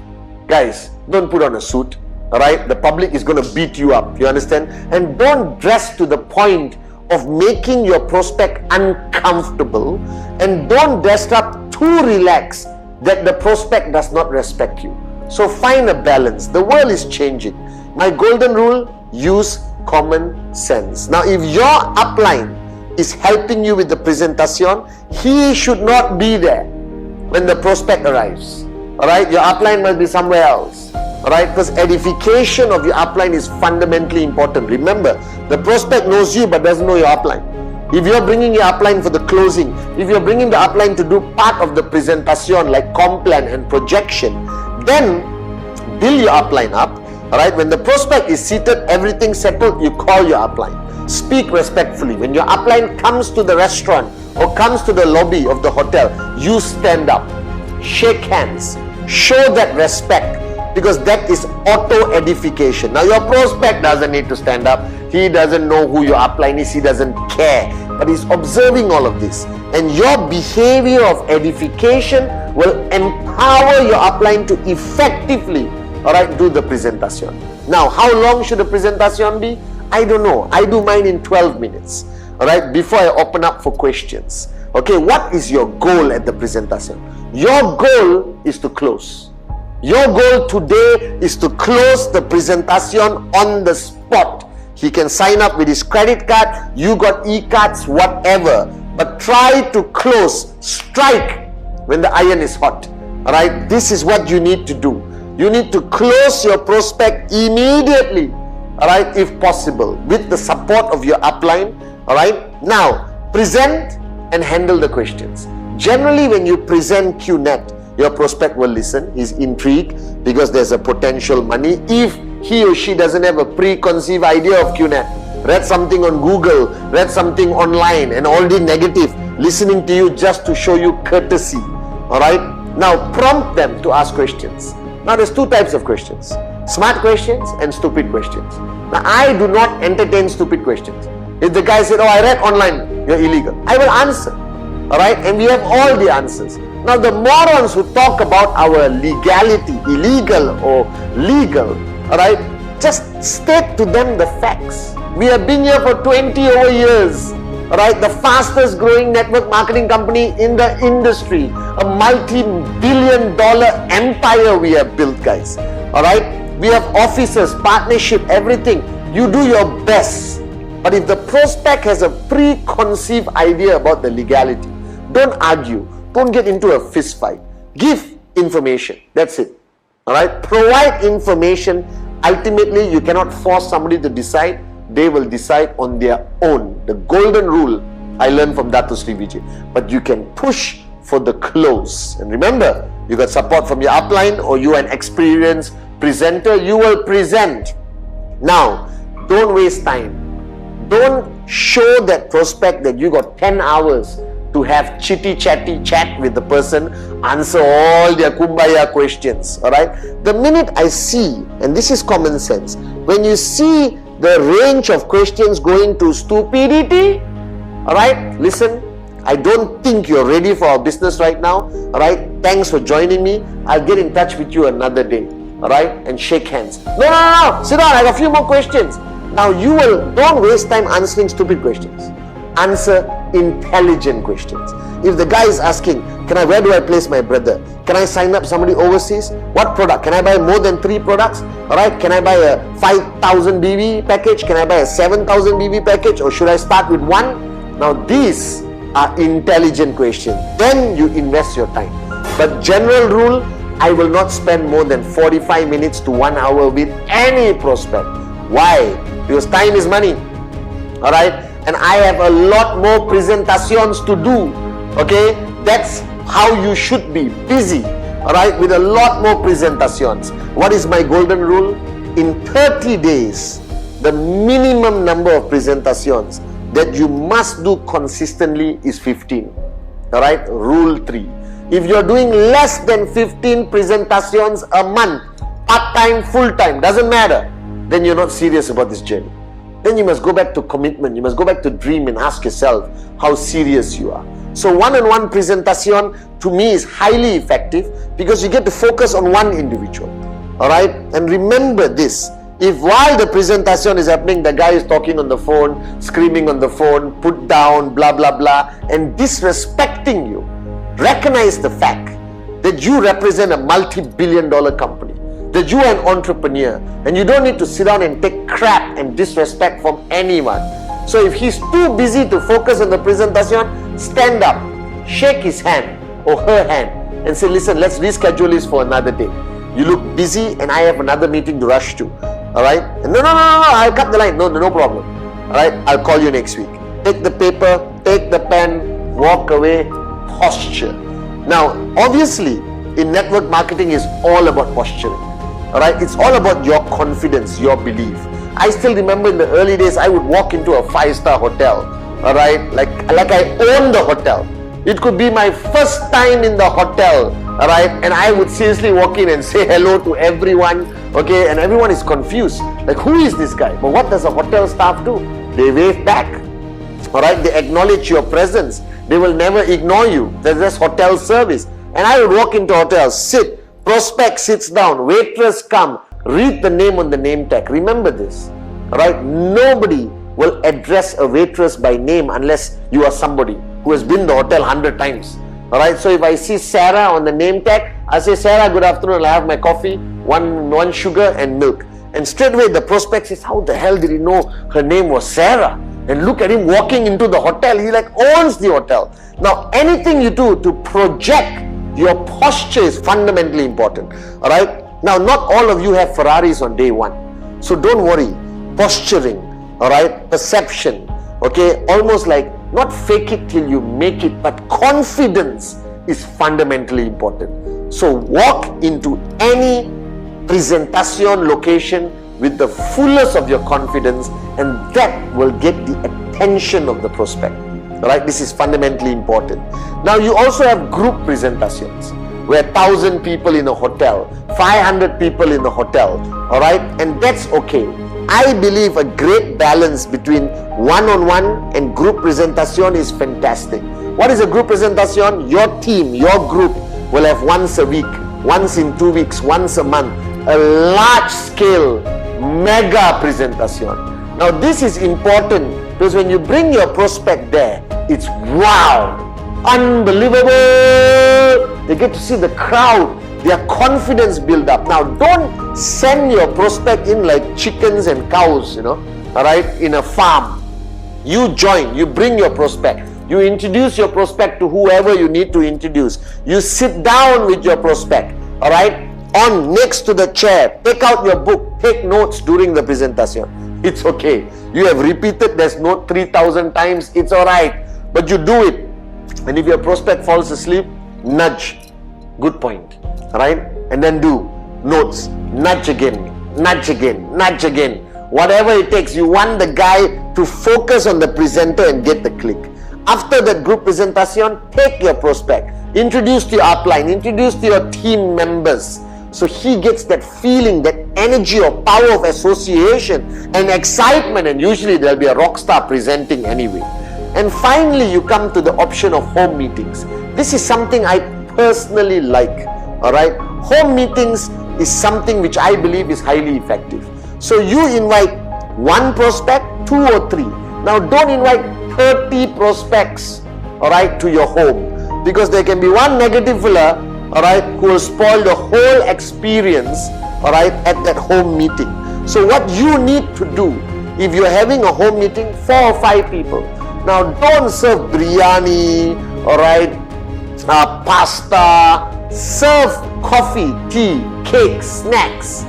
guys, don't put on a suit. All right, the public is going to beat you up. You understand? And don't dress to the point of making your prospect uncomfortable, and don't dress up too relaxed that the prospect does not respect you. So find a balance. The world is changing. My golden rule, use common sense. Now, if your upline is helping you with the presentation, he should not be there when the prospect arrives. Alright, your upline must be somewhere else. Alright, because edification of your upline is fundamentally important. Remember, the prospect knows you but doesn't know your upline. If you're bringing your upline for the closing, if you're bringing the upline to do part of the presentation like comp plan and projection, then build your upline up. Alright, when the prospect is seated, everything settled, you call your upline. Speak respectfully. When your upline comes to the restaurant or comes to the lobby of the hotel, you stand up, shake hands, show that respect, because that is auto edification. Now, your prospect doesn't need to stand up. He doesn't know who your upline is. He doesn't care, but he's observing all of this, and your behavior of edification will empower your upline to effectively, alright, do the presentation. Now, how long should the presentation be? I don't know. I do mine in 12 minutes. Alright, before I open up for questions. Okay, what is your goal at the presentation? Your goal is to close. Your goal today is to close the presentation on the spot. He can sign up with his credit card, you got e-cards, whatever. But try to close, strike when the iron is hot. Alright, this is what you need to do. You need to close your prospect immediately. Alright, if possible, with the support of your upline. Alright, now present and handle the questions. Generally, when you present QNet, your prospect will listen. He's intrigued because there's a potential money. If he or she doesn't have a preconceived idea of QNet, read something on Google, read something online and already negative, listening to you just to show you courtesy. Alright, now prompt them to ask questions. Now there's two types of questions: smart questions and stupid questions. Now I do not entertain stupid questions. If the guy said, oh, I read online, you're illegal, I will answer. Alright, and we have all the answers. Now the morons who talk about our legality, illegal or legal, alright, just state to them the facts. We have been here for 20 over years. Alright, the fastest growing network marketing company in the industry, a multi-billion-dollar empire we have built, guys. Alright, we have offices, partnership, everything. You do your best. But if the prospect has a preconceived idea about the legality, don't argue. Don't get into a fist fight. Give information. That's it. Alright, provide information. Ultimately, you cannot force somebody to decide. They will decide on their own. The golden rule I learned from Dato Sri Vijay. But you can push for the close. And remember, you got support from your upline or you are an experienced presenter, you will present. Now, don't waste time. Don't show that prospect that you got 10 hours to have chitty-chatty chat with the person, answer all their kumbaya questions. Alright? The minute I see, and this is common sense, when you see the range of questions going to stupidity, alright, listen, I don't think you're ready for our business right now. Alright, thanks for joining me. I'll get in touch with you another day. Alright, and shake hands. No, sit down, I have a few more questions. Now don't waste time answering stupid questions. Answer intelligent questions. If the guy is asking, where do I place my brother? Can I sign up somebody overseas? What product? Can I buy more than 3 products? Alright, can I buy a 5,000 BB package? Can I buy a 7,000 BB package? Or should I start with one? Now these are intelligent questions. Then you invest your time. But general rule, I will not spend more than 45 minutes to 1 hour with any prospect. Why? Because time is money. Alright? And I have a lot more presentations to do. Okay? That's how you should be. Busy. Alright? With a lot more presentations. What is my golden rule? In 30 days, the minimum number of presentations that you must do consistently is 15. Alright? Rule 3. If you're doing less than 15 presentations a month, part-time, full-time, doesn't matter, then you're not serious about this journey. Then you must go back to commitment. You must go back to dream and ask yourself how serious you are. So one-on-one presentation to me is highly effective because you get to focus on one individual. Alright? And remember this, If while the presentation is happening, the guy is talking on the phone, screaming on the phone, put down, blah, blah, blah, and disrespecting you, recognize the fact that you represent a multi-billion-dollar company, that you are an entrepreneur, and you don't need to sit down and take crap and disrespect from anyone. So if he's too busy to focus on the presentation, stand up, shake his hand or her hand and say, listen, let's reschedule this for another day. You look busy and I have another meeting to rush to. Alright? No, I'll cut the line. No problem. Alright? I'll call you next week. Take the paper, take the pen, walk away, posture. Now, obviously, in network marketing is all about posturing. Alright? It's all about your confidence, your belief. I still remember in the early days, I would walk into a 5-star hotel. Alright? Like I own the hotel. It could be my first time in the hotel. Alright? And I would seriously walk in and say hello to everyone. Okay? And everyone is confused. Like, who is this guy? But what does a hotel staff do? They wave back. Alright? They acknowledge your presence. They will never ignore you. There's just hotel service. And I would walk into hotels, sit, prospect sits down, waitress come, read the name on the name tag. Remember this. Alright? Nobody will address a waitress by name unless you are somebody who has been in the hotel 100 times. Alright, so if I see Sarah on the name tag, I say, Sarah, good afternoon, I'll have my coffee, one sugar and milk. And straight away the prospect says, how the hell did he know her name was Sarah? And look at him walking into the hotel, he like owns the hotel. Now anything you do to project your posture is fundamentally important. Alright, now not all of you have Ferraris on day one. So don't worry, posturing, alright, perception, okay, almost like not fake it till you make it, but confidence is fundamentally important. So walk into any presentation location with the fullness of your confidence, and that will get the attention of the prospect. Right? This is fundamentally important. Now you also have group presentations where 1,000 people in a hotel, 500 people in a hotel, alright, and that's okay. I believe a great balance between one-on-one and group presentation is fantastic. What is a group presentation? Your team, your group will have once a week, once in 2 weeks, once a month, a large scale mega presentation. Now this is important because when you bring your prospect there, it's wow, unbelievable. They get to see the crowd, their confidence build up. Now don't send your prospect in like chickens and cows, alright, in a farm. You join, you bring your prospect, you introduce your prospect to whoever you need to introduce. You sit down with your prospect, alright, on next to the chair, take out your book, take notes during the presentation. It's okay. You have repeated this note 3,000 times, it's alright, but you do it. And if your prospect falls asleep, nudge, good point, right? And then do notes, nudge again, nudge again, nudge again. Whatever it takes, you want the guy to focus on the presenter and get the click. After that group presentation, take your prospect, introduce to your upline, introduce to your team members. So he gets that feeling, that energy or power of association and excitement, and usually there'll be a rock star presenting anyway. And finally, you come to the option of home meetings. This is something I personally like, alright? Home meetings is something which I believe is highly effective. So you invite one prospect, 2 or 3. Now don't invite 30 prospects, alright, to your home, because there can be one negative fella, alright, who will spoil the whole experience, alright, at that home meeting. So what you need to do, if you're having a home meeting, 4 or 5 people. Now don't serve biryani, alright, pasta, serve coffee, tea, cake, snacks.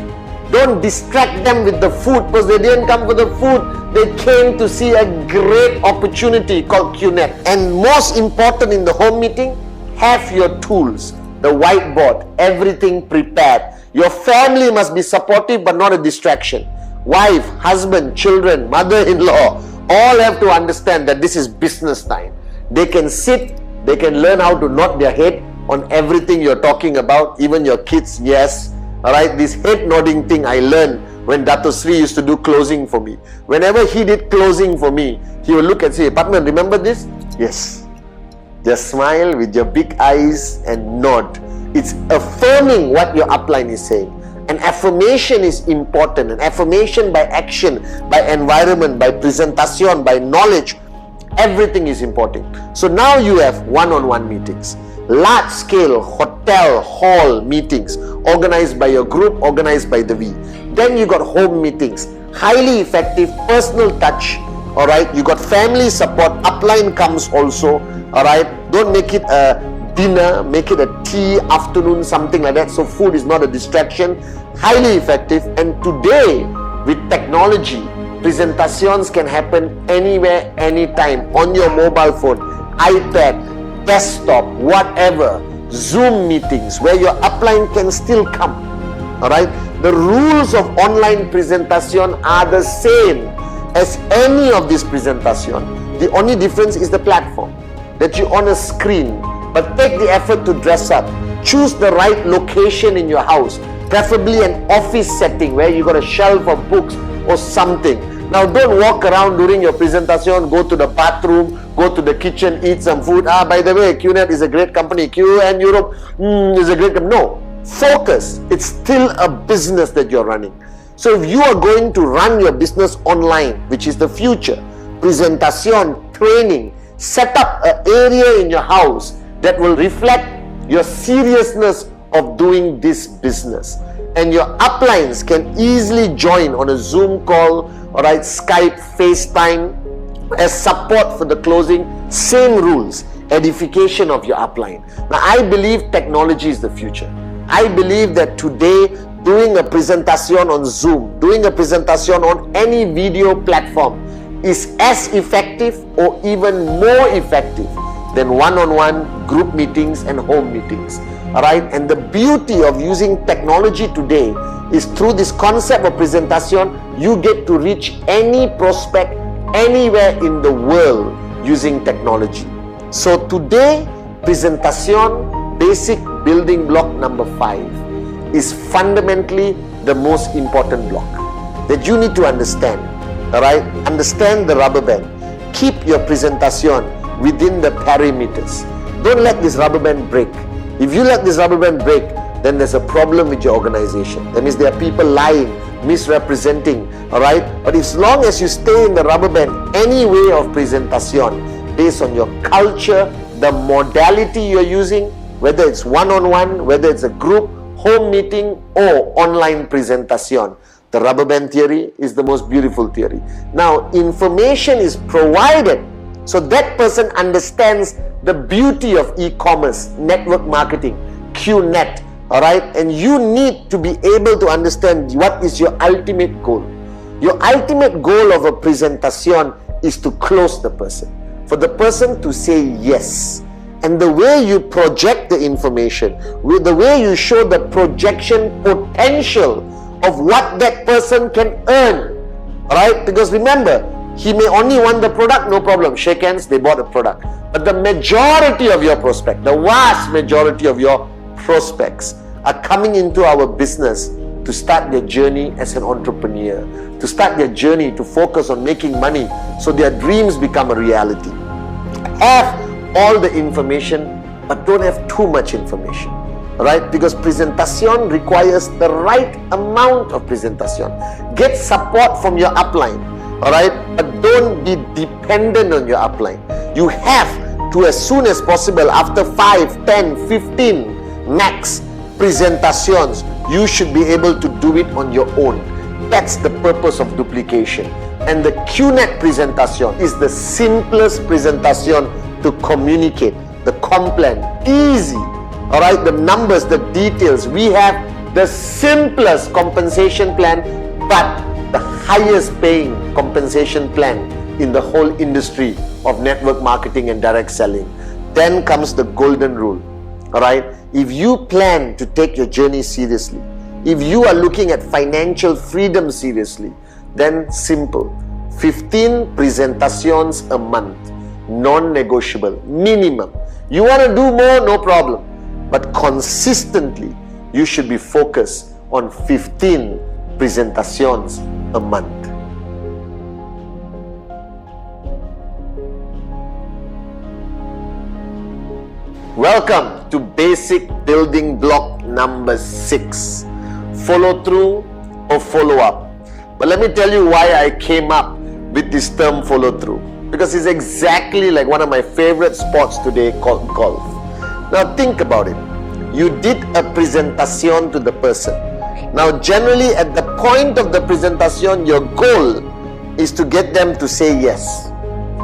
Don't distract them with the food, because they didn't come for the food, they came to see a great opportunity called QNet. And most important in the home meeting, have your tools, the whiteboard, everything prepared. Your family must be supportive but not a distraction. Wife, husband, children, mother-in-law, all have to understand that this is business time. They can sit, they can learn how to nod their head on everything you're talking about, even your kids, yes. Alright, this head nodding thing I learned when Dato Sri used to do closing for me. Whenever he did closing for me, he would look and say, Pathman, remember this? Yes. Just smile with your big eyes and nod. It's affirming what your upline is saying. And affirmation is important. And affirmation by action, by environment, by presentation, by knowledge, everything is important. So now you have one-on-one meetings, large scale hotel hall meetings organized by your group, organized by the V. Then you got home meetings, highly effective, personal touch. All right, you got family support, upline comes also. All right, don't make it a dinner, make it a tea, afternoon, something like that, so food is not a distraction. Highly effective. And today with technology, presentations can happen anywhere, anytime, on your mobile phone, iPad, desktop, whatever. Zoom meetings where your upline can still come. All right, the rules of online presentation are the same as any of this presentation. The only difference is the platform, that you're on a screen. But take the effort to dress up. Choose the right location in your house, preferably an office setting where you got a shelf of books or something. Now don't walk around during your presentation, go to the bathroom, go to the kitchen, eat some food. By the way, QNet is a great company. QN Europe is a great company. No, focus. It's still a business that you're running. So if you are going to run your business online, which is the future, presentation, training, set up an area in your house that will reflect your seriousness of doing this business. And your uplines can easily join on a Zoom call, all right, Skype, FaceTime, as support for the closing. Same rules, edification of your upline. Now, I believe technology is the future. I believe that today, doing a presentation on Zoom, doing a presentation on any video platform is as effective or even more effective than one-on-one group meetings and home meetings. All right, and the beauty of using technology today is through this concept of presentation, you get to reach any prospect anywhere in the world using technology. So today, presentation, basic building block number 5, is fundamentally the most important block that you need to understand. All right, understand the rubber band. Keep your presentation within the perimeters. Don't let this rubber band break. If you let this rubber band break, then there's a problem with your organization. That means there are people lying, misrepresenting, all right? But as long as you stay in the rubber band, any way of presentation, based on your culture, the modality you're using, whether it's one-on-one, whether it's a group, home meeting, or online presentation, the rubber band theory is the most beautiful theory. Now, information is provided so that person understands the beauty of e-commerce, network marketing, QNet, all right? And you need to be able to understand what is your ultimate goal. Your ultimate goal of a presentation is to close the person, for the person to say yes. And the way you project the information, with the way you show the projection potential of what that person can earn, all right? Because remember, he may only want the product, no problem. Shake hands, they bought a product. But the majority of your prospects, the vast majority of your prospects are coming into our business to start their journey as an entrepreneur, to start their journey to focus on making money so their dreams become a reality. Have all the information, but don't have too much information. Right? Because presentation requires the right amount of presentation. Get support from your upline. All right, but don't be dependent on your upline. You have to, as soon as possible, after 5, 10, 15 max presentations, you should be able to do it on your own. That's the purpose of duplication. And the QNet presentation is the simplest presentation to communicate. The complan, easy. All right, the numbers, the details. We have the simplest compensation plan, but the highest paying compensation plan in the whole industry of network marketing and direct selling. Then comes the golden rule. All right, if you plan to take your journey seriously, if you are looking at financial freedom seriously, then simple, 15 presentations a month, non-negotiable, minimum. You want to do more, no problem, but consistently you should be focused on 15 presentations a month. Welcome to basic building block number 6. follow through, or follow up. But let me tell you why I came up with this term follow through. Because it's exactly like one of my favorite sports today called golf. Now think about it. You did a presentation to the person. Now generally at the point of the presentation, your goal is to get them to say yes.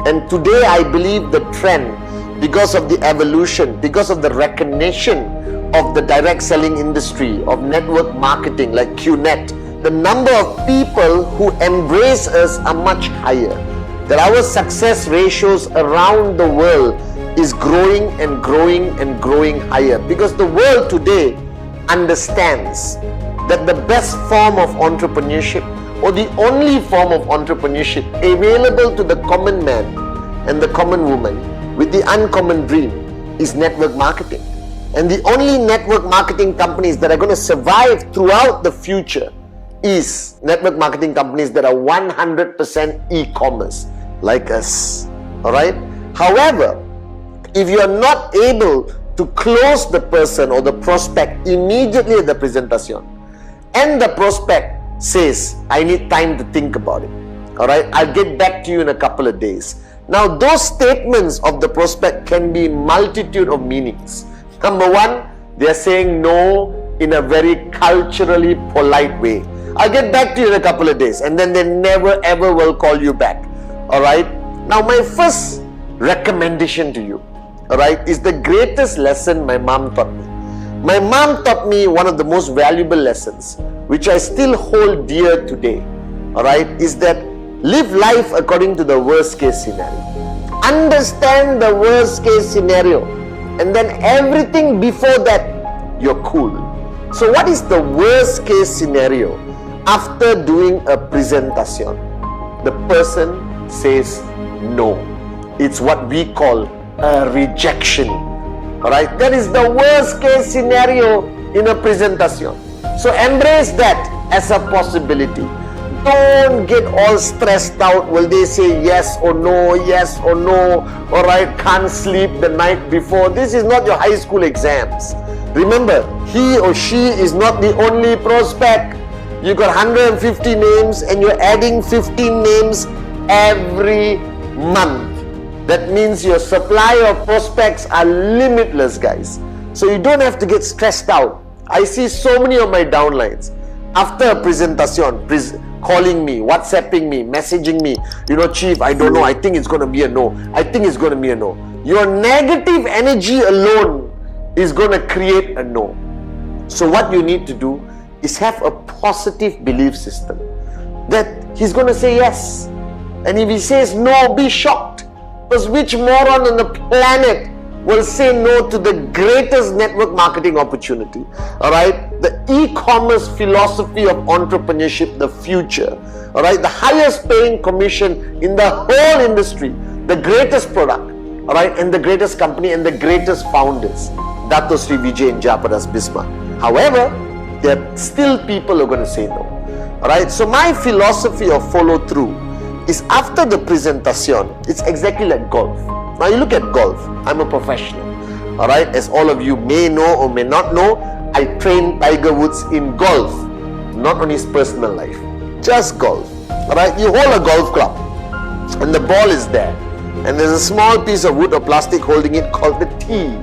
And today I believe the trend, because of the evolution, because of the recognition of the direct selling industry, of network marketing like QNet, the number of people who embrace us are much higher. That our success ratios around the world is growing and growing and growing higher, because the world today understands that the best form of entrepreneurship, or the only form of entrepreneurship available to the common man and the common woman with the uncommon dream, is network marketing. And the only network marketing companies that are going to survive throughout the future is network marketing companies that are 100% e-commerce, like us. Alright? However, if you are not able to close the person or the prospect immediately at the presentation, and the prospect says, I need time to think about it, alright, I'll get back to you in a couple of days. Now those statements of the prospect can be multitude of meanings. Number one, they are saying no in a very culturally polite way. I'll get back to you in a couple of days, and then they never ever will call you back. Alright, now my first recommendation to you, alright, is the greatest lesson my mom taught me. My mom taught me one of the most valuable lessons, which I still hold dear today, alright, is that live life according to the worst case scenario. Understand the worst case scenario, and then everything before that, you're cool. So what is the worst case scenario after doing a presentation? The person says no. It's what we call a rejection. Alright, that is the worst case scenario in a presentation. So embrace that as a possibility. Don't get all stressed out. Will they say yes or no, yes or no? Alright, can't sleep the night before. This is not your high school exams. Remember, he or she is not the only prospect. You got 150 names and you're adding 15 names every month. That means your supply of prospects are limitless, guys. So you don't have to get stressed out. I see so many of my downlines after a presentation calling me, WhatsApping me, messaging me, you know, Chief, I don't know, I think it's going to be a no. I think it's going to be a no. Your negative energy alone is going to create a no. So what you need to do is have a positive belief system that he's going to say yes. And if he says no, be shocked. Because which moron on the planet will say no to the greatest network marketing opportunity? Alright? The e-commerce philosophy of entrepreneurship, the future. Alright? The highest paying commission in the whole industry. The greatest product. Alright? And the greatest company and the greatest founders. Dato Sri Vijay and Japadas Bisma. However, there are still people who are going to say no. Alright? So my philosophy of follow through is after the presentation, it's exactly like golf. Now you look at golf, I'm a professional. Alright, as all of you may know or may not know, I train Tiger Woods in golf, not on his personal life, just golf. Alright, you hold a golf club and the ball is there, and there's a small piece of wood or plastic holding it called the tee.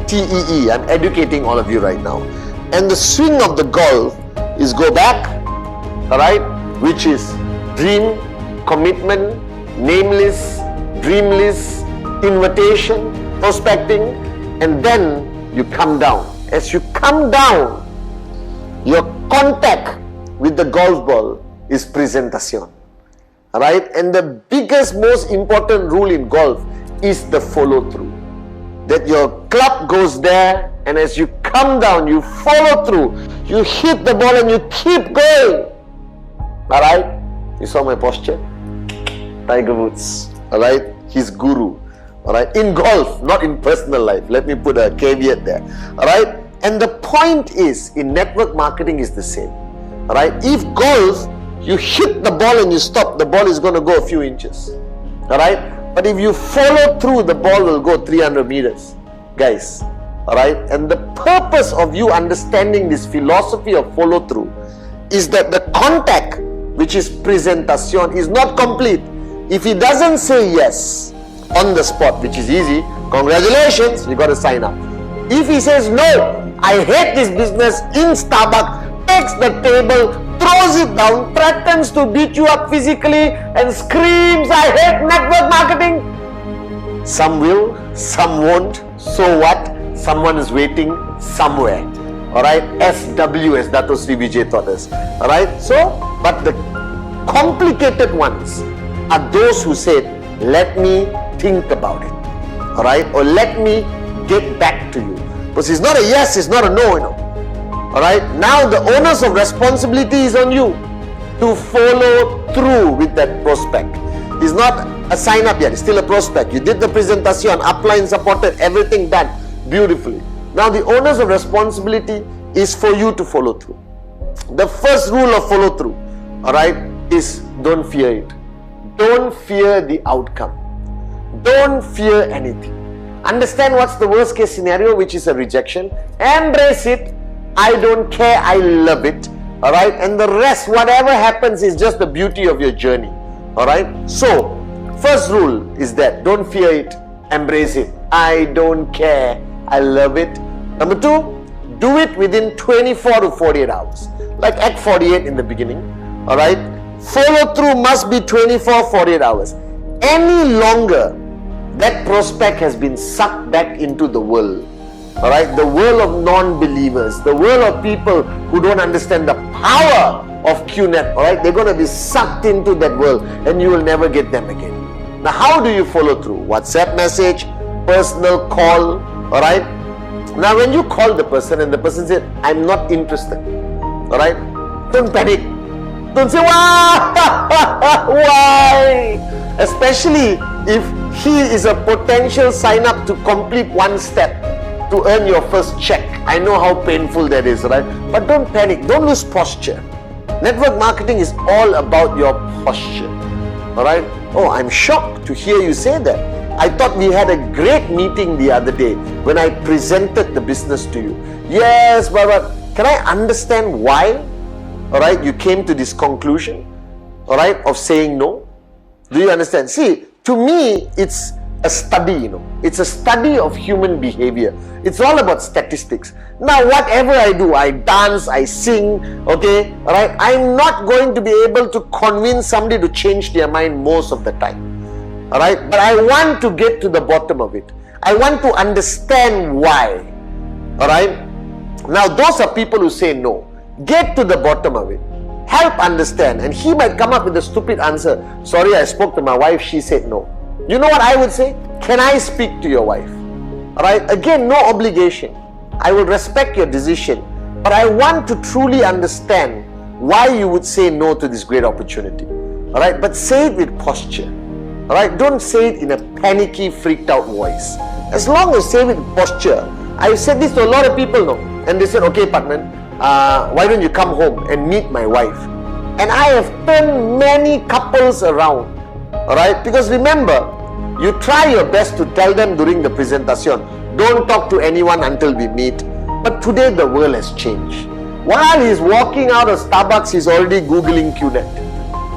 T-E-E. I'm educating all of you right now. And the swing of the golf is go back, alright, which is dream, commitment, nameless, dreamless, invitation, prospecting, and then you come down. As you come down, your contact with the golf ball is presentation. Alright? And the biggest, most important rule in golf is the follow through. That your club goes there, and as you come down, you follow through. You hit the ball and you keep going. Alright? You saw my posture? Tiger Woods, alright, his guru, alright, in golf, not in personal life. Let me put a caveat there, alright. And the point is, in network marketing is the same, alright. If golf, you hit the ball and you stop, the ball is going to go a few inches, alright. But if you follow through, the ball will go 300 meters. Guys, Alright, and the purpose of you understanding this philosophy of follow through is that the contact, which is presentation, is not complete if he doesn't say yes on the spot, which is easy. Congratulations, you got to sign up. If he says no, I hate this business in Starbucks, takes the table, throws it down, threatens to beat you up physically and screams, I hate network marketing. Some will, some won't. So what? Someone is waiting somewhere. Alright, SW as Dato Sri Vijay taught us. Alright, so, but the complicated ones are those who said, let me think about it. Alright, or let me get back to you. Because it's not a yes, it's not a no, you know. Alright, now the onus of responsibility is on you to follow through with that prospect. It's not a sign up yet, it's still a prospect. You did the presentation, upline supported, everything done beautifully. Now the onus of responsibility is for you to follow through. The first rule of follow through, alright, is don't fear it. Don't fear the outcome. Don't fear anything. Understand what's the worst case scenario, which is a rejection. Embrace it. I don't care, I love it. Alright, and the rest, whatever happens, is just the beauty of your journey. Alright, so first rule is that don't fear it, embrace it. I don't care, I love it. Number two, do it within 24 to 48 hours. Like Act 48 in the beginning. Alright, follow through must be 24, 48 hours. Any longer, that prospect has been sucked back into the world. Alright, the world of non-believers, the world of people who don't understand the power of QNet. Alright, they're going to be sucked into that world and you will never get them again. Now, how do you follow through? WhatsApp message, personal call. Alright, now when you call the person and the person said, I'm not interested. Alright, don't panic. Don't say, why? Why? Especially if he is a potential sign up to complete one step to earn your first check. I know how painful that is, right? But don't panic, don't lose posture. Network marketing is all about your posture. Alright? Oh, I'm shocked to hear you say that. I thought we had a great meeting the other day when I presented the business to you. Yes, but can I understand why? Alright, you came to this conclusion, alright, of saying no? Do you understand? See, to me, it's a study, you know. It's a study of human behavior. It's all about statistics. Now, whatever I do, I dance, I sing, okay, alright, I'm not going to be able to convince somebody to change their mind most of the time. Alright, but I want to get to the bottom of it. I want to understand why. Alright, now those are people who say no. Get to the bottom of it. Help understand. And he might come up with a stupid answer. Sorry, I spoke to my wife, she said no. You know what I would say? Can I speak to your wife? Alright, again, no obligation. I will respect your decision, but I want to truly understand why you would say no to this great opportunity. Alright, but say it with posture. Alright, don't say it in a panicky, freaked out voice. As long as you say it with posture. I've said this to a lot of people now, and they said, okay, Pathman, why don't you come home and meet my wife? And I have turned many couples around. Alright, because remember, you try your best to tell them during the presentation, don't talk to anyone until we meet. But today the world has changed. While he's walking out of Starbucks, he's already Googling QNet.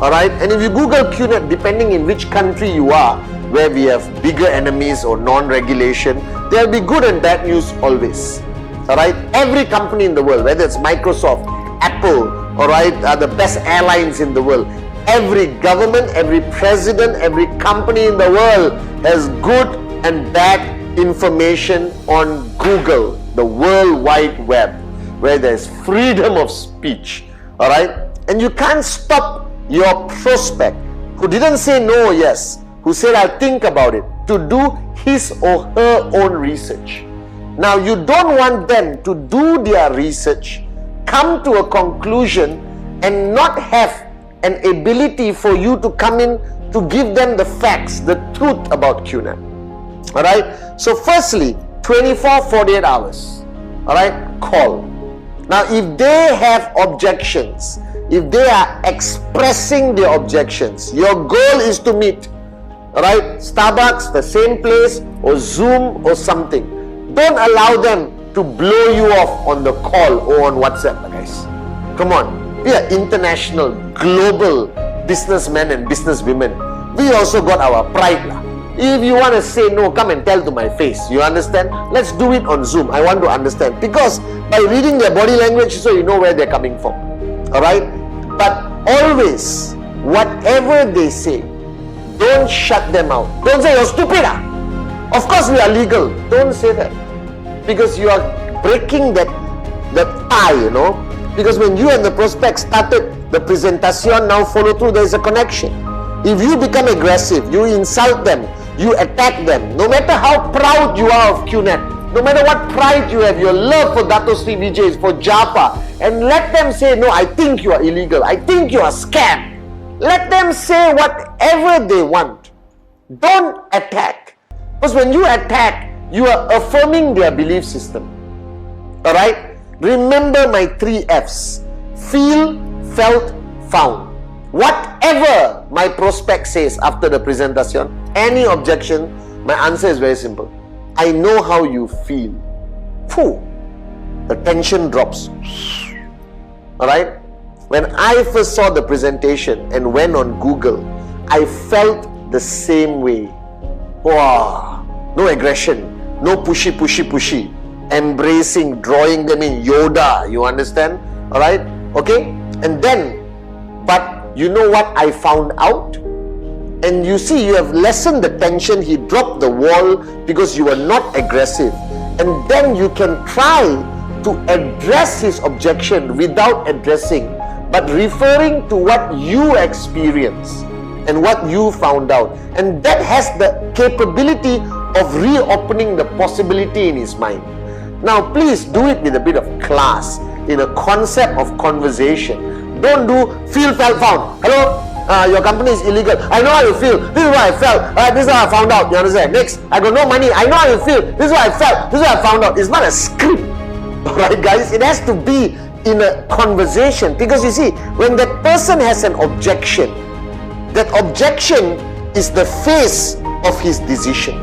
Alright, and if you Google QNet, depending in which country you are, where we have bigger enemies or non-regulation, there will be good and bad news always. Alright, every company in the world, whether it's Microsoft, Apple, alright, are the best airlines in the world. Every government, every president, every company in the world has good and bad information on Google, the World Wide Web, where there's freedom of speech. Alright, and you can't stop your prospect who didn't say no or yes, who said I'll think about it, to do his or her own research. Now you don't want them to do their research, come to a conclusion and not have an ability for you to come in to give them the facts, the truth about QNet. Alright, so firstly, 24-48 hours, alright, call. Now if they have objections, if they are expressing their objections, your goal is to meet, alright, Starbucks, the same place, or Zoom or something. Don't allow them to blow you off on the call or on WhatsApp, guys. Come on. We are international, global businessmen and businesswomen. We also got our pride. If you want to say no, come and tell to my face. You understand? Let's do it on Zoom. I want to understand. Because by reading their body language, so you know where they're coming from. Alright? But always, whatever they say, don't shut them out. Don't say, you're stupid. Of course we are legal. Don't say that. Because you are breaking that tie, you know. Because when you and the prospect started the presentation, now follow through, there is a connection. If you become aggressive, you insult them, you attack them, no matter how proud you are of QNet, no matter what pride you have, your love for Dato Sri Vijay, for Japa, and let them say, no, I think you are illegal, I think you are scam. Let them say whatever they want. Don't attack. Because when you attack, you are affirming their belief system. Alright? Remember my 3 F's. Feel, felt, found. Whatever my prospect says after the presentation, any objection, my answer is very simple. I know how you feel. Phew, the tension drops. Alright? When I first saw the presentation and went on Google, I felt the same way. Wow, no aggression, no pushy. Embracing, drawing them in Yoda, you understand? Alright? Okay? And then, but you know what I found out? And you see, you have lessened the tension. He dropped the wall because you were not aggressive. And then you can try to address his objection without addressing, but referring to what you experienced and what you found out. And that has the capability of reopening the possibility in his mind. Now, please do it with a bit of class, in a concept of conversation. Don't do feel, felt, found. Hello, your company is illegal. I know how you feel. This is what I felt. This is how I found out. You understand? Next, I got no money. I know how you feel. This is what I felt. This is what I found out. It's not a script. Alright, guys? It has to be in a conversation. Because you see, when that person has an objection, that objection is the face of his decision.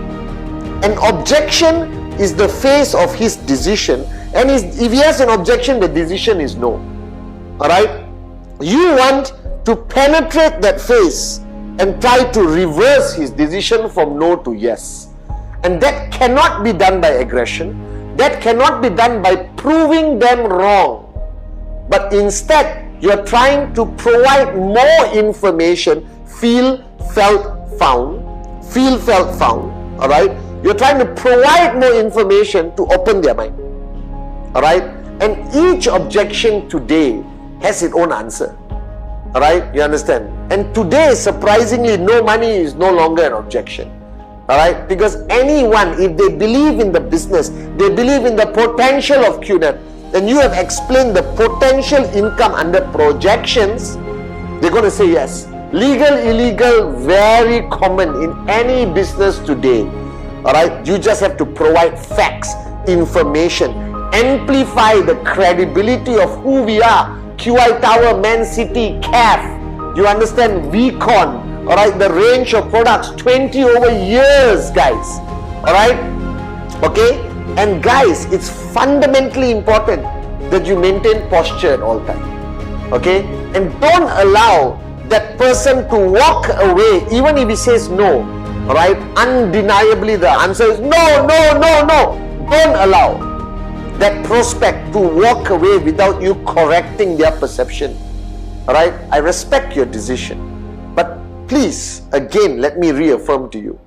An objection is the face of his decision, and if he has an objection, the decision is no. Alright? You want to penetrate that face and try to reverse his decision from no to yes. And that cannot be done by aggression. That cannot be done by proving them wrong. But instead, you're trying to provide more information. Feel, felt, found. Feel, felt, found. Alright? You're trying to provide more information to open their mind. Alright? And each objection today has its own answer. Alright? You understand? And today, surprisingly, no money is no longer an objection. Alright? Because anyone, if they believe in the business, they believe in the potential of QNet, then you have explained the potential income under projections, they're going to say yes. Legal, illegal, very common in any business today. Alright, you just have to provide facts, information, amplify the credibility of who we are. QI Tower, Man City, CAF, you understand, Vcon, alright, the range of products, 20 over years, guys. Alright, okay, and guys, it's fundamentally important that you maintain posture at all times. Okay, and don't allow that person to walk away even if he says no. Alright, undeniably the answer is no. Don't allow that prospect to walk away without you correcting their perception. Alright, I respect your decision, but please, again, let me reaffirm to you,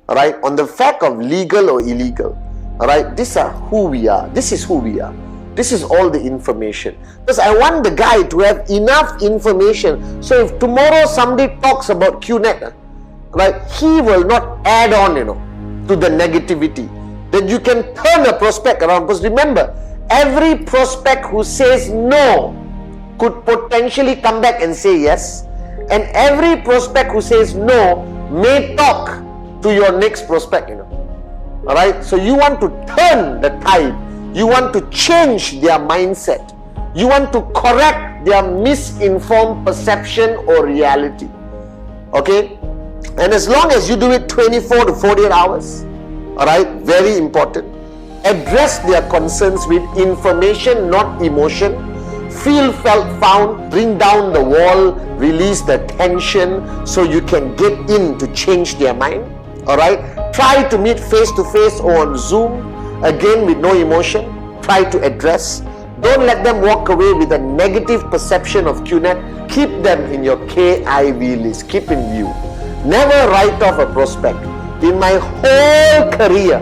alright, on the fact of legal or illegal, alright, these are who we are. This is who we are. This is all the information. Because I want the guy to have enough information, so if tomorrow somebody talks about QNet, right, he will not add on, to the negativity. Then you can turn a prospect around. Because remember, every prospect who says no could potentially come back and say yes. And every prospect who says no may talk to your next prospect, Alright, so you want to turn the tide. You want to change their mindset. You want to correct their misinformed perception or reality. Okay? And as long as you do it 24 to 48 hours, alright, very important. Address their concerns with information, not emotion. Feel, felt, found. Bring down the wall. Release the tension so you can get in to change their mind. Alright? Try to meet face to face or on Zoom. Again, with no emotion. Try to address. Don't let them walk away with a negative perception of QNet. Keep them in your KIV list. Keep in view. Never write off a prospect. In my whole career,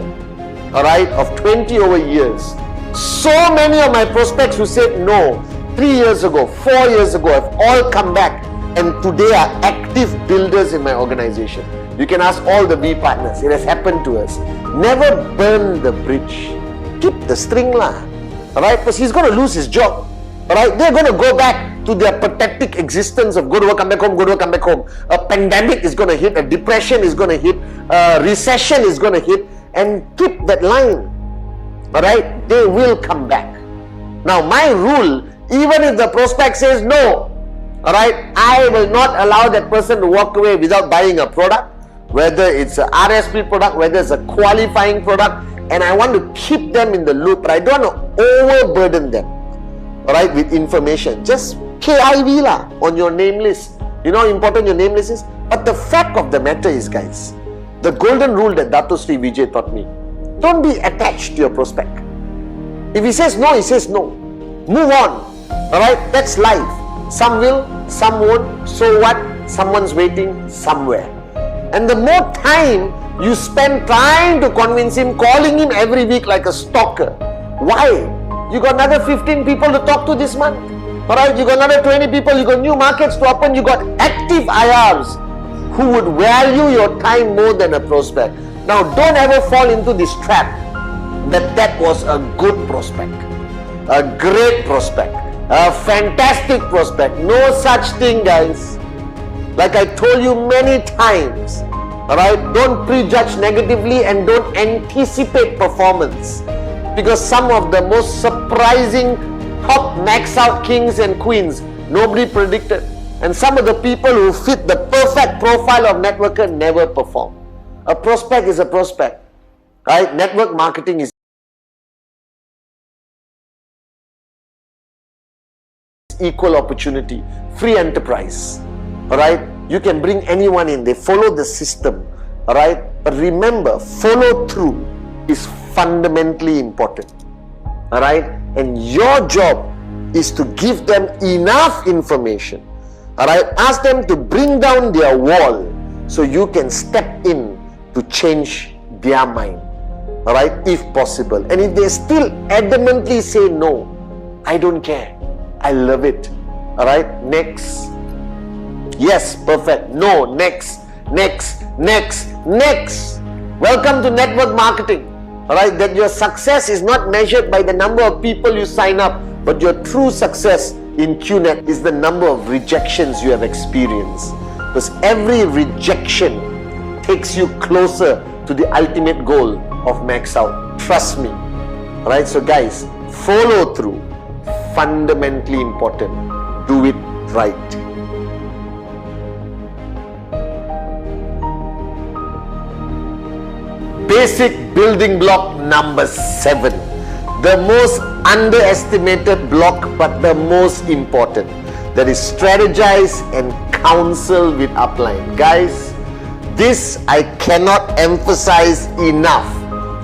alright, of 20 over years, so many of my prospects who said no 3 years ago, 4 years ago, have all come back and today are active builders in my organization. You can ask all the V partners. It has happened to us. Never burn the bridge. Keep the string lah. Alright, because he's going to lose his job. Alright, they're going to go back to their pathetic existence of go to work, come back home, go to work, come back home. A pandemic is going to hit, a depression is going to hit, a recession is going to hit, and keep that line. Alright, they will come back. Now, my rule, even if the prospect says no, alright, I will not allow that person to walk away without buying a product, whether it's an RSP product, whether it's a qualifying product, and I want to keep them in the loop, but I don't want to overburden them, alright, with information. Just KIV lah on your name list. You know how important your name list is? But the fact of the matter is, guys, the golden rule that Dato Sri Vijay taught me, don't be attached to your prospect. If he says no, he says no. Move on. Alright, that's life. Some will, some won't. So what? Someone's waiting somewhere. And the more time you spend trying to convince him, calling him every week like a stalker. Why? You got another 15 people to talk to this month. Alright, you got another 20 people, you got new markets to open, you got active IRs who would value your time more than a prospect. Now, don't ever fall into this trap that was a good prospect, a great prospect, a fantastic prospect. No such thing, guys. Like I told you many times, alright, don't prejudge negatively and don't anticipate performance, because some of the most surprising top max out kings and queens nobody predicted, and some of the people who fit the perfect profile of networker never perform. A prospect is a prospect, right? Network marketing is equal opportunity, free enterprise. Alright, you can bring anyone in, they follow the system. Alright, but remember, follow through is fundamentally important. Alright, and your job is to give them enough information. Alright, ask them to bring down their wall so you can step in to change their mind. Alright, if possible. And if they still adamantly say no, I don't care, I love it. Alright, next. Yes, perfect. No, next, next, next, next. Welcome to network marketing. Alright, that your success is not measured by the number of people you sign up, but your true success in QNet is the number of rejections you have experienced. Because every rejection takes you closer to the ultimate goal of max out. Trust me. Alright, so guys, follow through. Fundamentally important. Do it right. Basic building block number 7. The most underestimated block, but the most important. That is strategize and counsel with upline. Guys, this I cannot emphasize enough.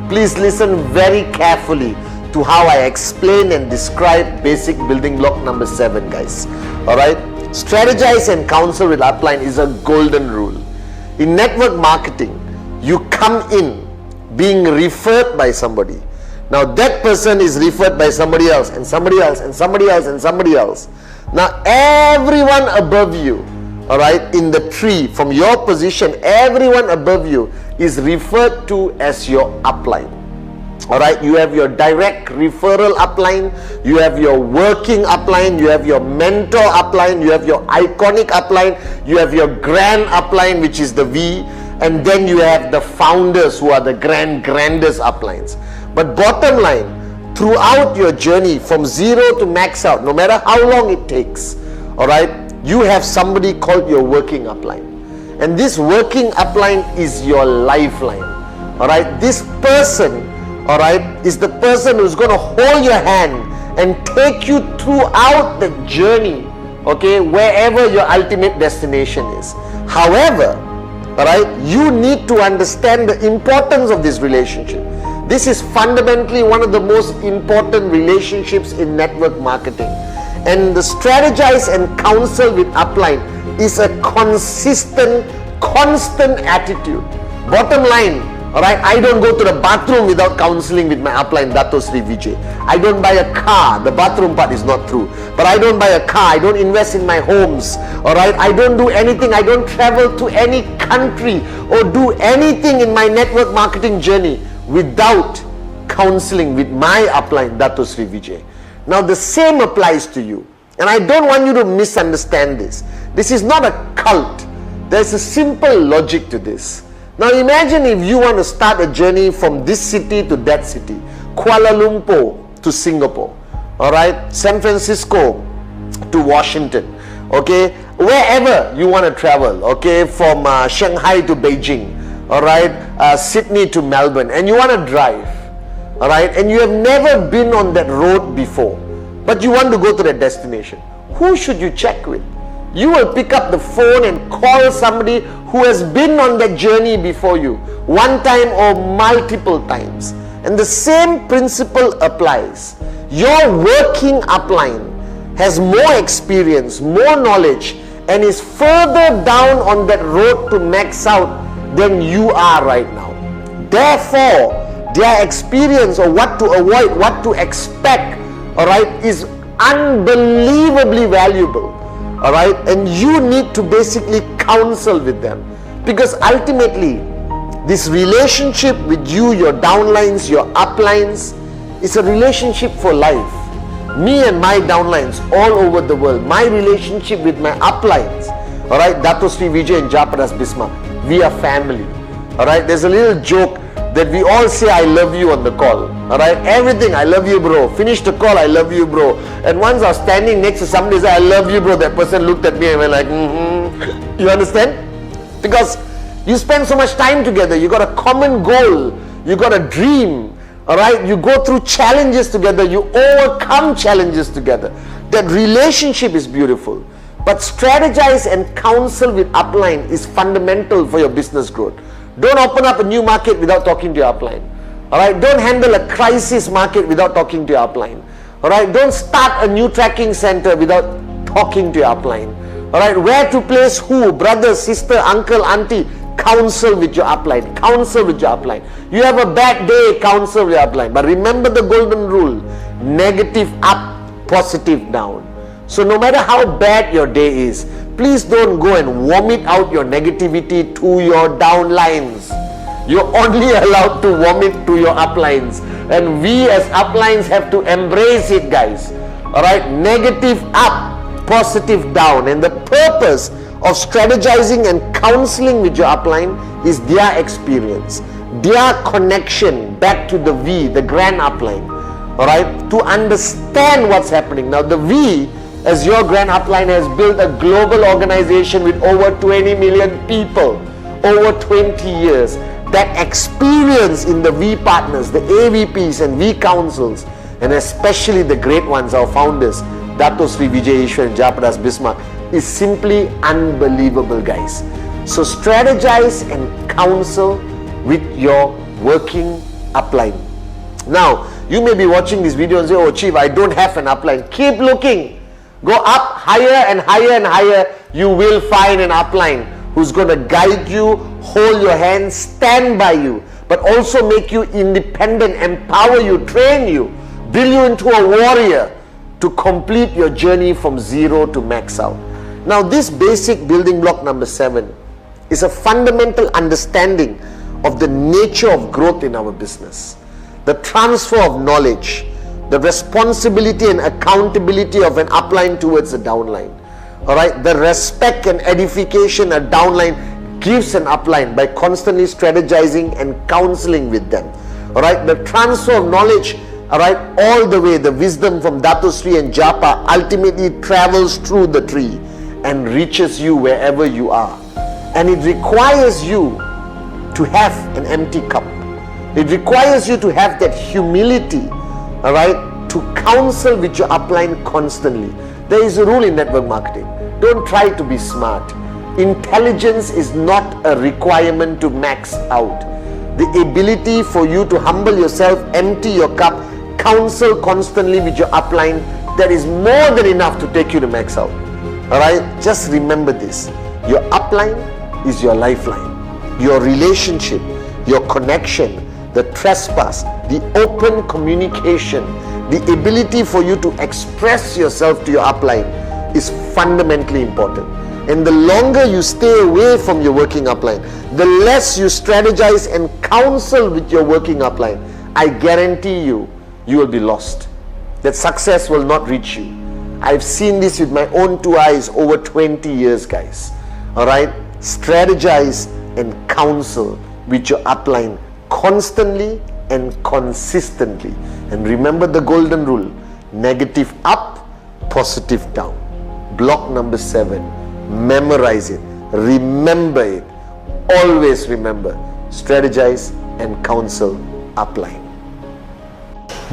Please listen very carefully to how I explain and describe basic building block number 7, guys. Alright? Strategize and counsel with upline is a golden rule. In network marketing, you come in being referred by somebody. Now that person is referred by somebody else and somebody else and somebody else and somebody else. Now everyone above you, alright, in the tree, from your position, everyone above you is referred to as your upline. Alright, you have your direct referral upline, you have your working upline, you have your mentor upline, you have your iconic upline, you have your grand upline, which is the V, and then you have the founders who are the grandest uplines. But bottom line, throughout your journey from zero to max out, no matter how long it takes, alright, you have somebody called your working upline. And this working upline is your lifeline. Alright, this person all right, is the person who's going to hold your hand and take you throughout the journey, okay, wherever your ultimate destination is. However, all right, you need to understand the importance of this relationship. This is fundamentally one of the most important relationships in network marketing. And the strategize and counsel with upline is a consistent, constant attitude. Bottom line, alright, I don't go to the bathroom without counseling with my upline, Dato Sri Vijay. I don't buy a car, the bathroom part is not true. But I don't buy a car, I don't invest in my homes, alright, I don't do anything, I don't travel to any country or do anything in my network marketing journey without counseling with my upline, Dato Sri Vijay. Now the same applies to you. And I don't want you to misunderstand this. This is not a cult. There's a simple logic to this. Now imagine if you want to start a journey from this city to that city, Kuala Lumpur to Singapore, all right, San Francisco to Washington, okay, wherever you want to travel, okay, from Shanghai to Beijing, all right, Sydney to Melbourne, and you want to drive, all right, and you have never been on that road before, but you want to go to that destination. Who should you check with? You will pick up the phone and call somebody who has been on that journey before you, one time or multiple times. And the same principle applies. Your working upline has more experience, more knowledge, and is further down on that road to max out than you are right now. Therefore, their experience of what to avoid, what to expect, all right, is unbelievably valuable. All right, and you need to basically counsel with them, because ultimately this relationship with you, your downlines, your uplines, is a relationship for life. Me and my downlines all over the world, my relationship with my uplines, all right, Dato Sri Vijay and Japadas Bismarck, we are family. All right, there's a little joke that we all say I love you on the call. All right, everything, I love you bro. Finish the call, I love you bro. And once I was standing next to somebody say I love you bro, that person looked at me and went like, You understand? Because you spend so much time together, you got a common goal, you got a dream, all right, you go through challenges together, you overcome challenges together. That relationship is beautiful. But strategize and counsel with upline is fundamental for your business growth. Don't open up a new market without talking to your upline. Alright, don't handle a crisis market without talking to your upline. Alright, don't start a new tracking center without talking to your upline. Alright, where to place who, brother, sister, uncle, auntie, counsel with your upline. Counsel with your upline. You have a bad day, counsel with your upline. But remember the golden rule, negative up, positive down. So no matter how bad your day is, please don't go and vomit out your negativity to your downlines. You're only allowed to vomit to your uplines. And we as uplines have to embrace it, guys. Alright, negative up, positive down. And the purpose of strategizing and counseling with your upline is their experience, their connection back to the V, the grand upline. Alright, to understand what's happening. Now the V, as your grand upline, has built a global organization with over 20 million people over 20 years. That experience in the V partners, the AVPs and V councils, and especially the great ones, our founders, Dato Sri Vijay Ishwar and Japadas Bismarck, is simply unbelievable, guys. So strategize and counsel with your working upline. Now, you may be watching this video and say, oh Chief, I don't have an upline. Keep looking. Go up higher and higher and higher. You will find an upline who's going to guide you, hold your hand, stand by you, but also make you independent, empower you, train you, build you into a warrior to complete your journey from zero to max out. Now this basic building block number 7 is a fundamental understanding of the nature of growth in our business, the transfer of knowledge, the responsibility and accountability of an upline towards a downline. Alright, the respect and edification a downline gives an upline by constantly strategizing and counseling with them. Alright, the transfer of knowledge, alright, all the way, the wisdom from Dato Sri and Japa ultimately travels through the tree and reaches you wherever you are. And it requires you to have an empty cup. It requires you to have that humility, all right, to counsel with your upline constantly. There is a rule in network marketing. Don't try to be smart. Intelligence is not a requirement to max out. The ability for you to humble yourself, empty your cup, counsel constantly with your upline, that is more than enough to take you to max out. All right, just remember this. Your upline is your lifeline. Your relationship, your connection, the trespass, the open communication, the ability for you to express yourself to your upline is fundamentally important. And the longer you stay away from your working upline, the less you strategize and counsel with your working upline, I guarantee you, you will be lost. That success will not reach you. I've seen this with my own two eyes over 20 years, guys. All right? Strategize and counsel with your upline constantly and consistently. And remember the golden rule: negative up, positive down. Block number 7. Memorize it. Remember it. Always remember. Strategize and counsel upline.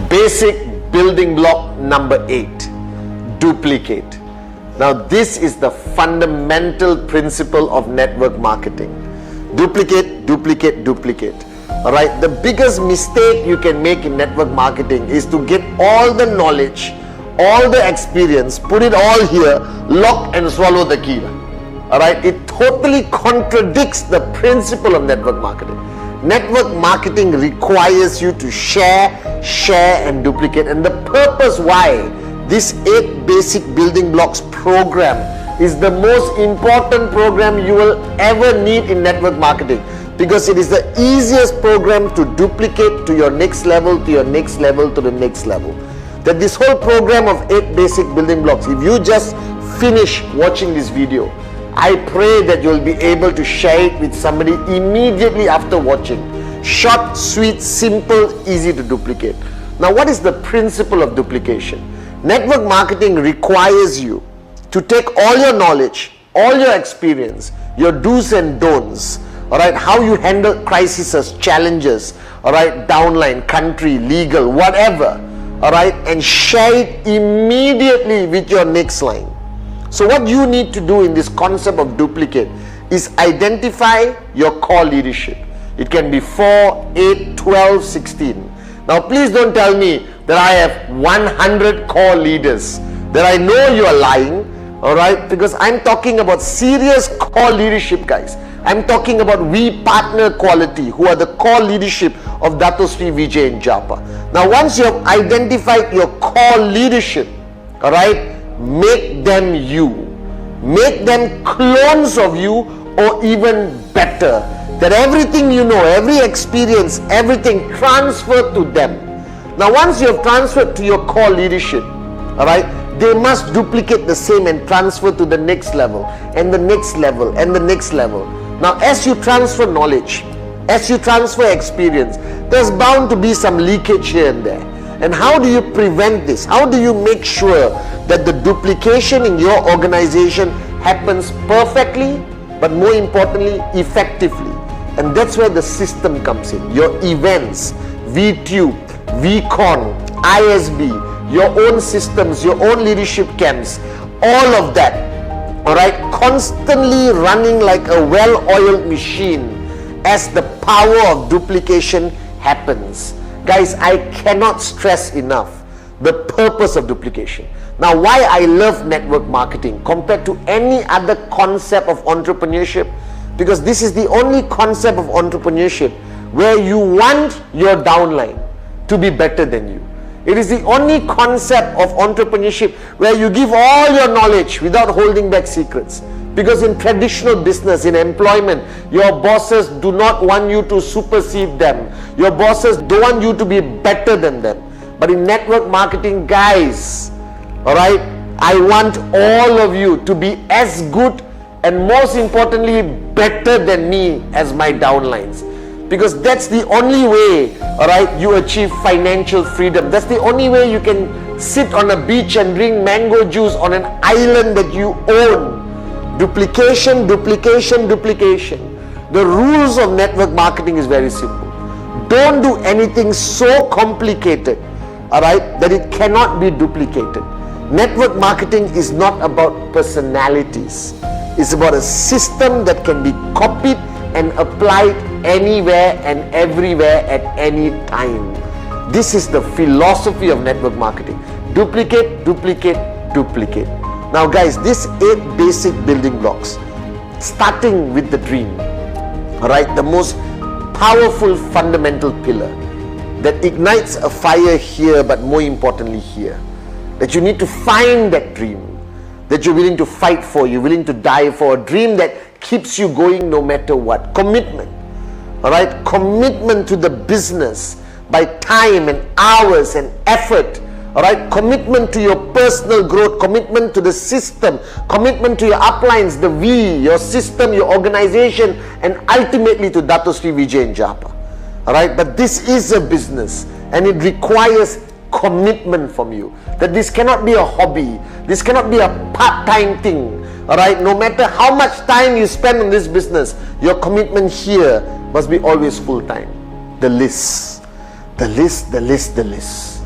Basic building block number 8. Duplicate. Now this is the fundamental principle of network marketing. Duplicate, duplicate, duplicate. Alright, the biggest mistake you can make in network marketing is to get all the knowledge, all the experience, put it all here, lock and swallow the key. Alright, it totally contradicts the principle of network marketing. Network marketing requires you to share and duplicate. And the purpose why this 8 basic building blocks program is the most important program you will ever need in network marketing, because it is the easiest program to duplicate to your next level, to your next level, to the next level. That this whole program of 8 basic building blocks, if you just finish watching this video, I pray that you'll be able to share it with somebody immediately after watching. Short, sweet, simple, easy to duplicate. Now, what is the principle of duplication? Network marketing requires you to take all your knowledge, all your experience, your do's and don'ts, all right, how you handle crises, challenges, all right, downline, country, legal, whatever, all right, and share it immediately with your next line. So what you need to do in this concept of duplicate is identify your core leadership. It can be 4, 8, 12, 16. Now please don't tell me that I have 100 core leaders, that I know you are lying, all right, because I'm talking about serious core leadership, guys. I'm talking about we partner quality, who are the core leadership of Dato Sri Vijay and Japa. Now once you have identified your core leadership, all right, make them you. Make them clones of you, or even better. That everything you know, every experience, everything transfer to them. Now once you have transferred to your core leadership, all right, they must duplicate the same and transfer to the next level and the next level and the next level. Now as you transfer knowledge, as you transfer experience, there's bound to be some leakage here and there. And how do you prevent this? How do you make sure that the duplication in your organization happens perfectly, but more importantly, effectively? And that's where the system comes in. Your events, Vtube, Vcon, ISB, your own systems, your own leadership camps, all of that, all right, constantly running like a well-oiled machine as the power of duplication happens. Guys, I cannot stress enough the purpose of duplication. Now, why I love network marketing compared to any other concept of entrepreneurship, because this is the only concept of entrepreneurship where you want your downline to be better than you. It is the only concept of entrepreneurship where you give all your knowledge without holding back secrets. Because in traditional business, in employment, your bosses do not want you to supersede them. Your bosses don't want you to be better than them. But in network marketing, guys, all right, I want all of you to be as good and most importantly, better than me as my downlines. Because that's the only way, all right, you achieve financial freedom. That's the only way you can sit on a beach and drink mango juice on an island that you own. Duplication, duplication, duplication. The rules of network marketing is very simple. Don't do anything so complicated, all right, that it cannot be duplicated. Network marketing is not about personalities. It's about a system that can be copied and applied anywhere and everywhere at any time. This is the philosophy of network marketing. Duplicate, duplicate, duplicate. Now guys, these 8 basic building blocks, starting with the dream, all right, the most powerful fundamental pillar that ignites a fire here, but more importantly here, that you need to find that dream that you're willing to fight for, you're willing to die for, a dream that keeps you going no matter what. Commitment, all right, commitment to the business by time and hours and effort, all right, commitment to your personal growth, commitment to the system, commitment to your uplines, the V, your system, your organization, and ultimately to Dato Sri Vijay Japa. All right, but this is a business and it requires commitment from you. That this cannot be a hobby, this cannot be a part-time thing. All right, no matter how much time you spend on this business, your commitment here must be always full-time. The list, the list, the list, the list.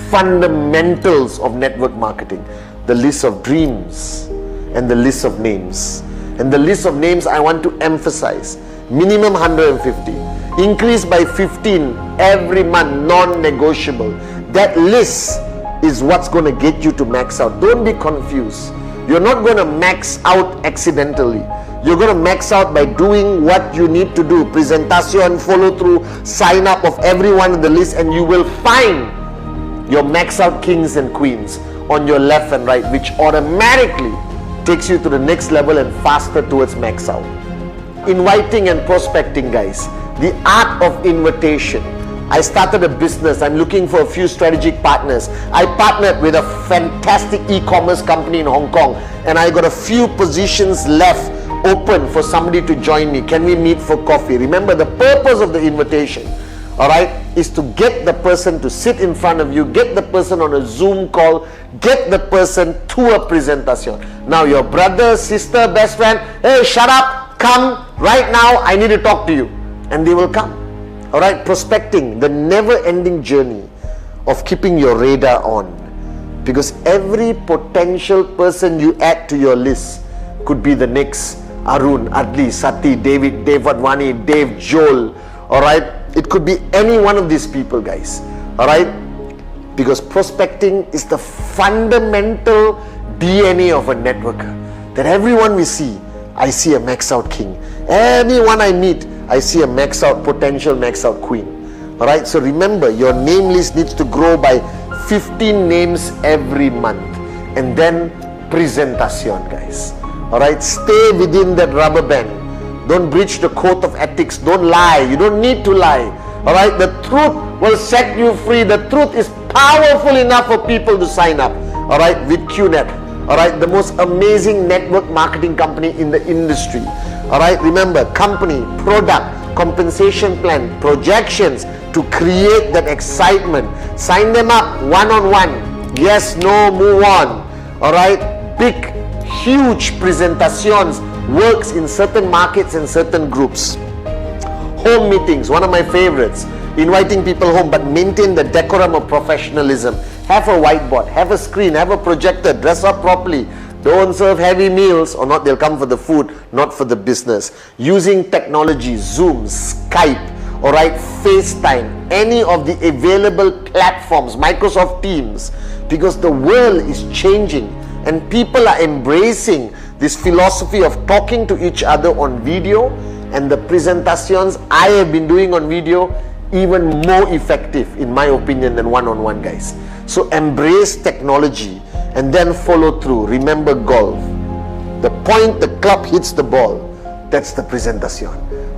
Fundamentals of network marketing, the list of dreams and the list of names. And the list of names I want to emphasize, minimum 150, increase by 15 every month, non-negotiable. That list is what's going to get you to max out. Don't be confused. You're not going to max out accidentally. You're going to max out by doing what you need to do. Presentation, follow through, sign up of everyone on the list, and you will find your max out kings and queens on your left and right, which automatically takes you to the next level and faster towards max out. Inviting and prospecting, guys. The art of invitation. I started a business. I'm looking for a few strategic partners. I partnered with a fantastic e-commerce company in Hong Kong, and I got a few positions left open for somebody to join me. Can we meet for coffee? Remember, the purpose of the invitation, all right, is to get the person to sit in front of you, get the person on a Zoom call, get the person to a presentation. Now your brother, sister, best friend, hey, shut up, come right now, I need to talk to you. And they will come. All right, prospecting, the never-ending journey of keeping your radar on. Because every potential person you add to your list could be the next Arun, Adli, Sati, David, Dave Advani, Dave, Joel. All right, it could be any one of these people, guys. All right, because prospecting is the fundamental DNA of a networker. That everyone we see, I see a max out king. Anyone I meet, I see a max out potential max out queen. All right, so remember, your name list needs to grow by 15 names every month, and then presentation, guys. All right, stay within that rubber band. Don't breach the code of ethics. Don't lie. You don't need to lie. All right, the truth will set you free. The truth is powerful enough for people to sign up. All right, with QNet. All right, the most amazing network marketing company in the industry. All right, remember, company, product, compensation plan, projections to create that excitement. Sign them up one-on-one. Yes, no, move on. All right, big, huge presentations works in certain markets and certain groups. Home meetings, one of my favorites. Inviting people home, but maintain the decorum of professionalism. Have a whiteboard, have a screen, have a projector, dress up properly. Don't serve heavy meals, or not they'll come for the food, not for the business. Using technology, Zoom, Skype, all right, FaceTime, any of the available platforms, Microsoft Teams, because the world is changing and people are embracing this philosophy of talking to each other on video, and the presentations I have been doing on video even more effective in my opinion than one-on-one, guys. So embrace technology and then follow through. Remember golf, the point the club hits the ball, that's the presentation.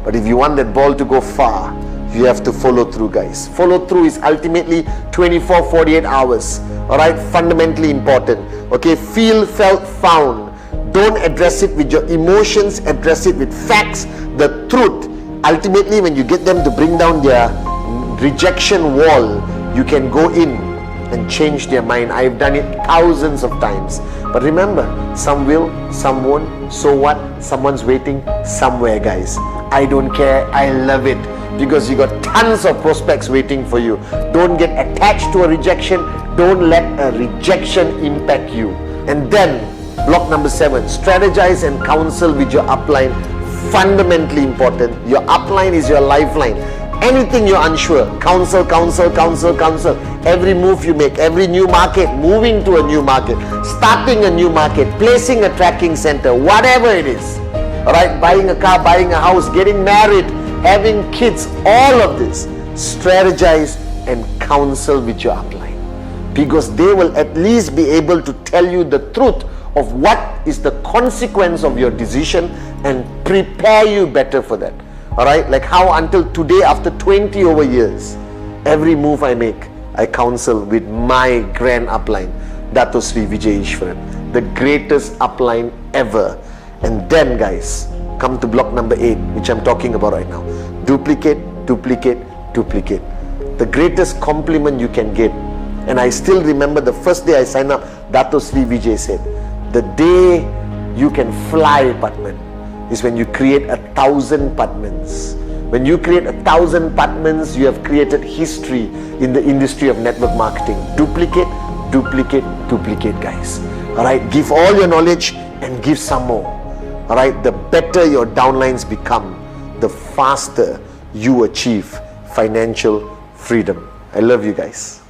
But if you want that ball to go far, you have to follow through, guys. Follow through is ultimately 24-48 hours. All right, fundamentally important. Okay, feel, felt, found. Don't address it with your emotions, address it with facts, the truth. Ultimately, when you get them to bring down their rejection wall, you can go in and change their mind. I've done it thousands of times. But remember, some will, some won't. So what? Someone's waiting somewhere, guys. I don't care. I love it. because you got tons of prospects waiting for you. Don't get attached to a rejection. Don't let a rejection impact you. And then block number 7, strategize and counsel with your upline. Fundamentally important. Your upline is your lifeline. Anything you're unsure, counsel. Every move you make, every new market, moving to a new market, starting a new market, placing a tracking center, whatever it is. Alright, buying a car, buying a house, getting married, having kids, all of this, strategize and counsel with your upline, because they will at least be able to tell you the truth of what is the consequence of your decision and prepare you better for that. Alright, like how until today, after 20 over years, every move I make, I counsel with my grand upline, Dato Sri Vijay Ishwaran, the greatest upline ever. And then guys, come to block number 8, which I'm talking about right now. Duplicate. The greatest compliment you can get. And I still remember the first day I signed up, Dato Sri Vijay said, the day you can fly, Pathman, is when you create 1,000 Pathmans. When you create 1,000 Pathmans, you have created history in the industry of network marketing. Duplicate, guys. Alright, give all your knowledge and give some more. Alright, the better your downlines become, the faster you achieve financial freedom. I love you guys.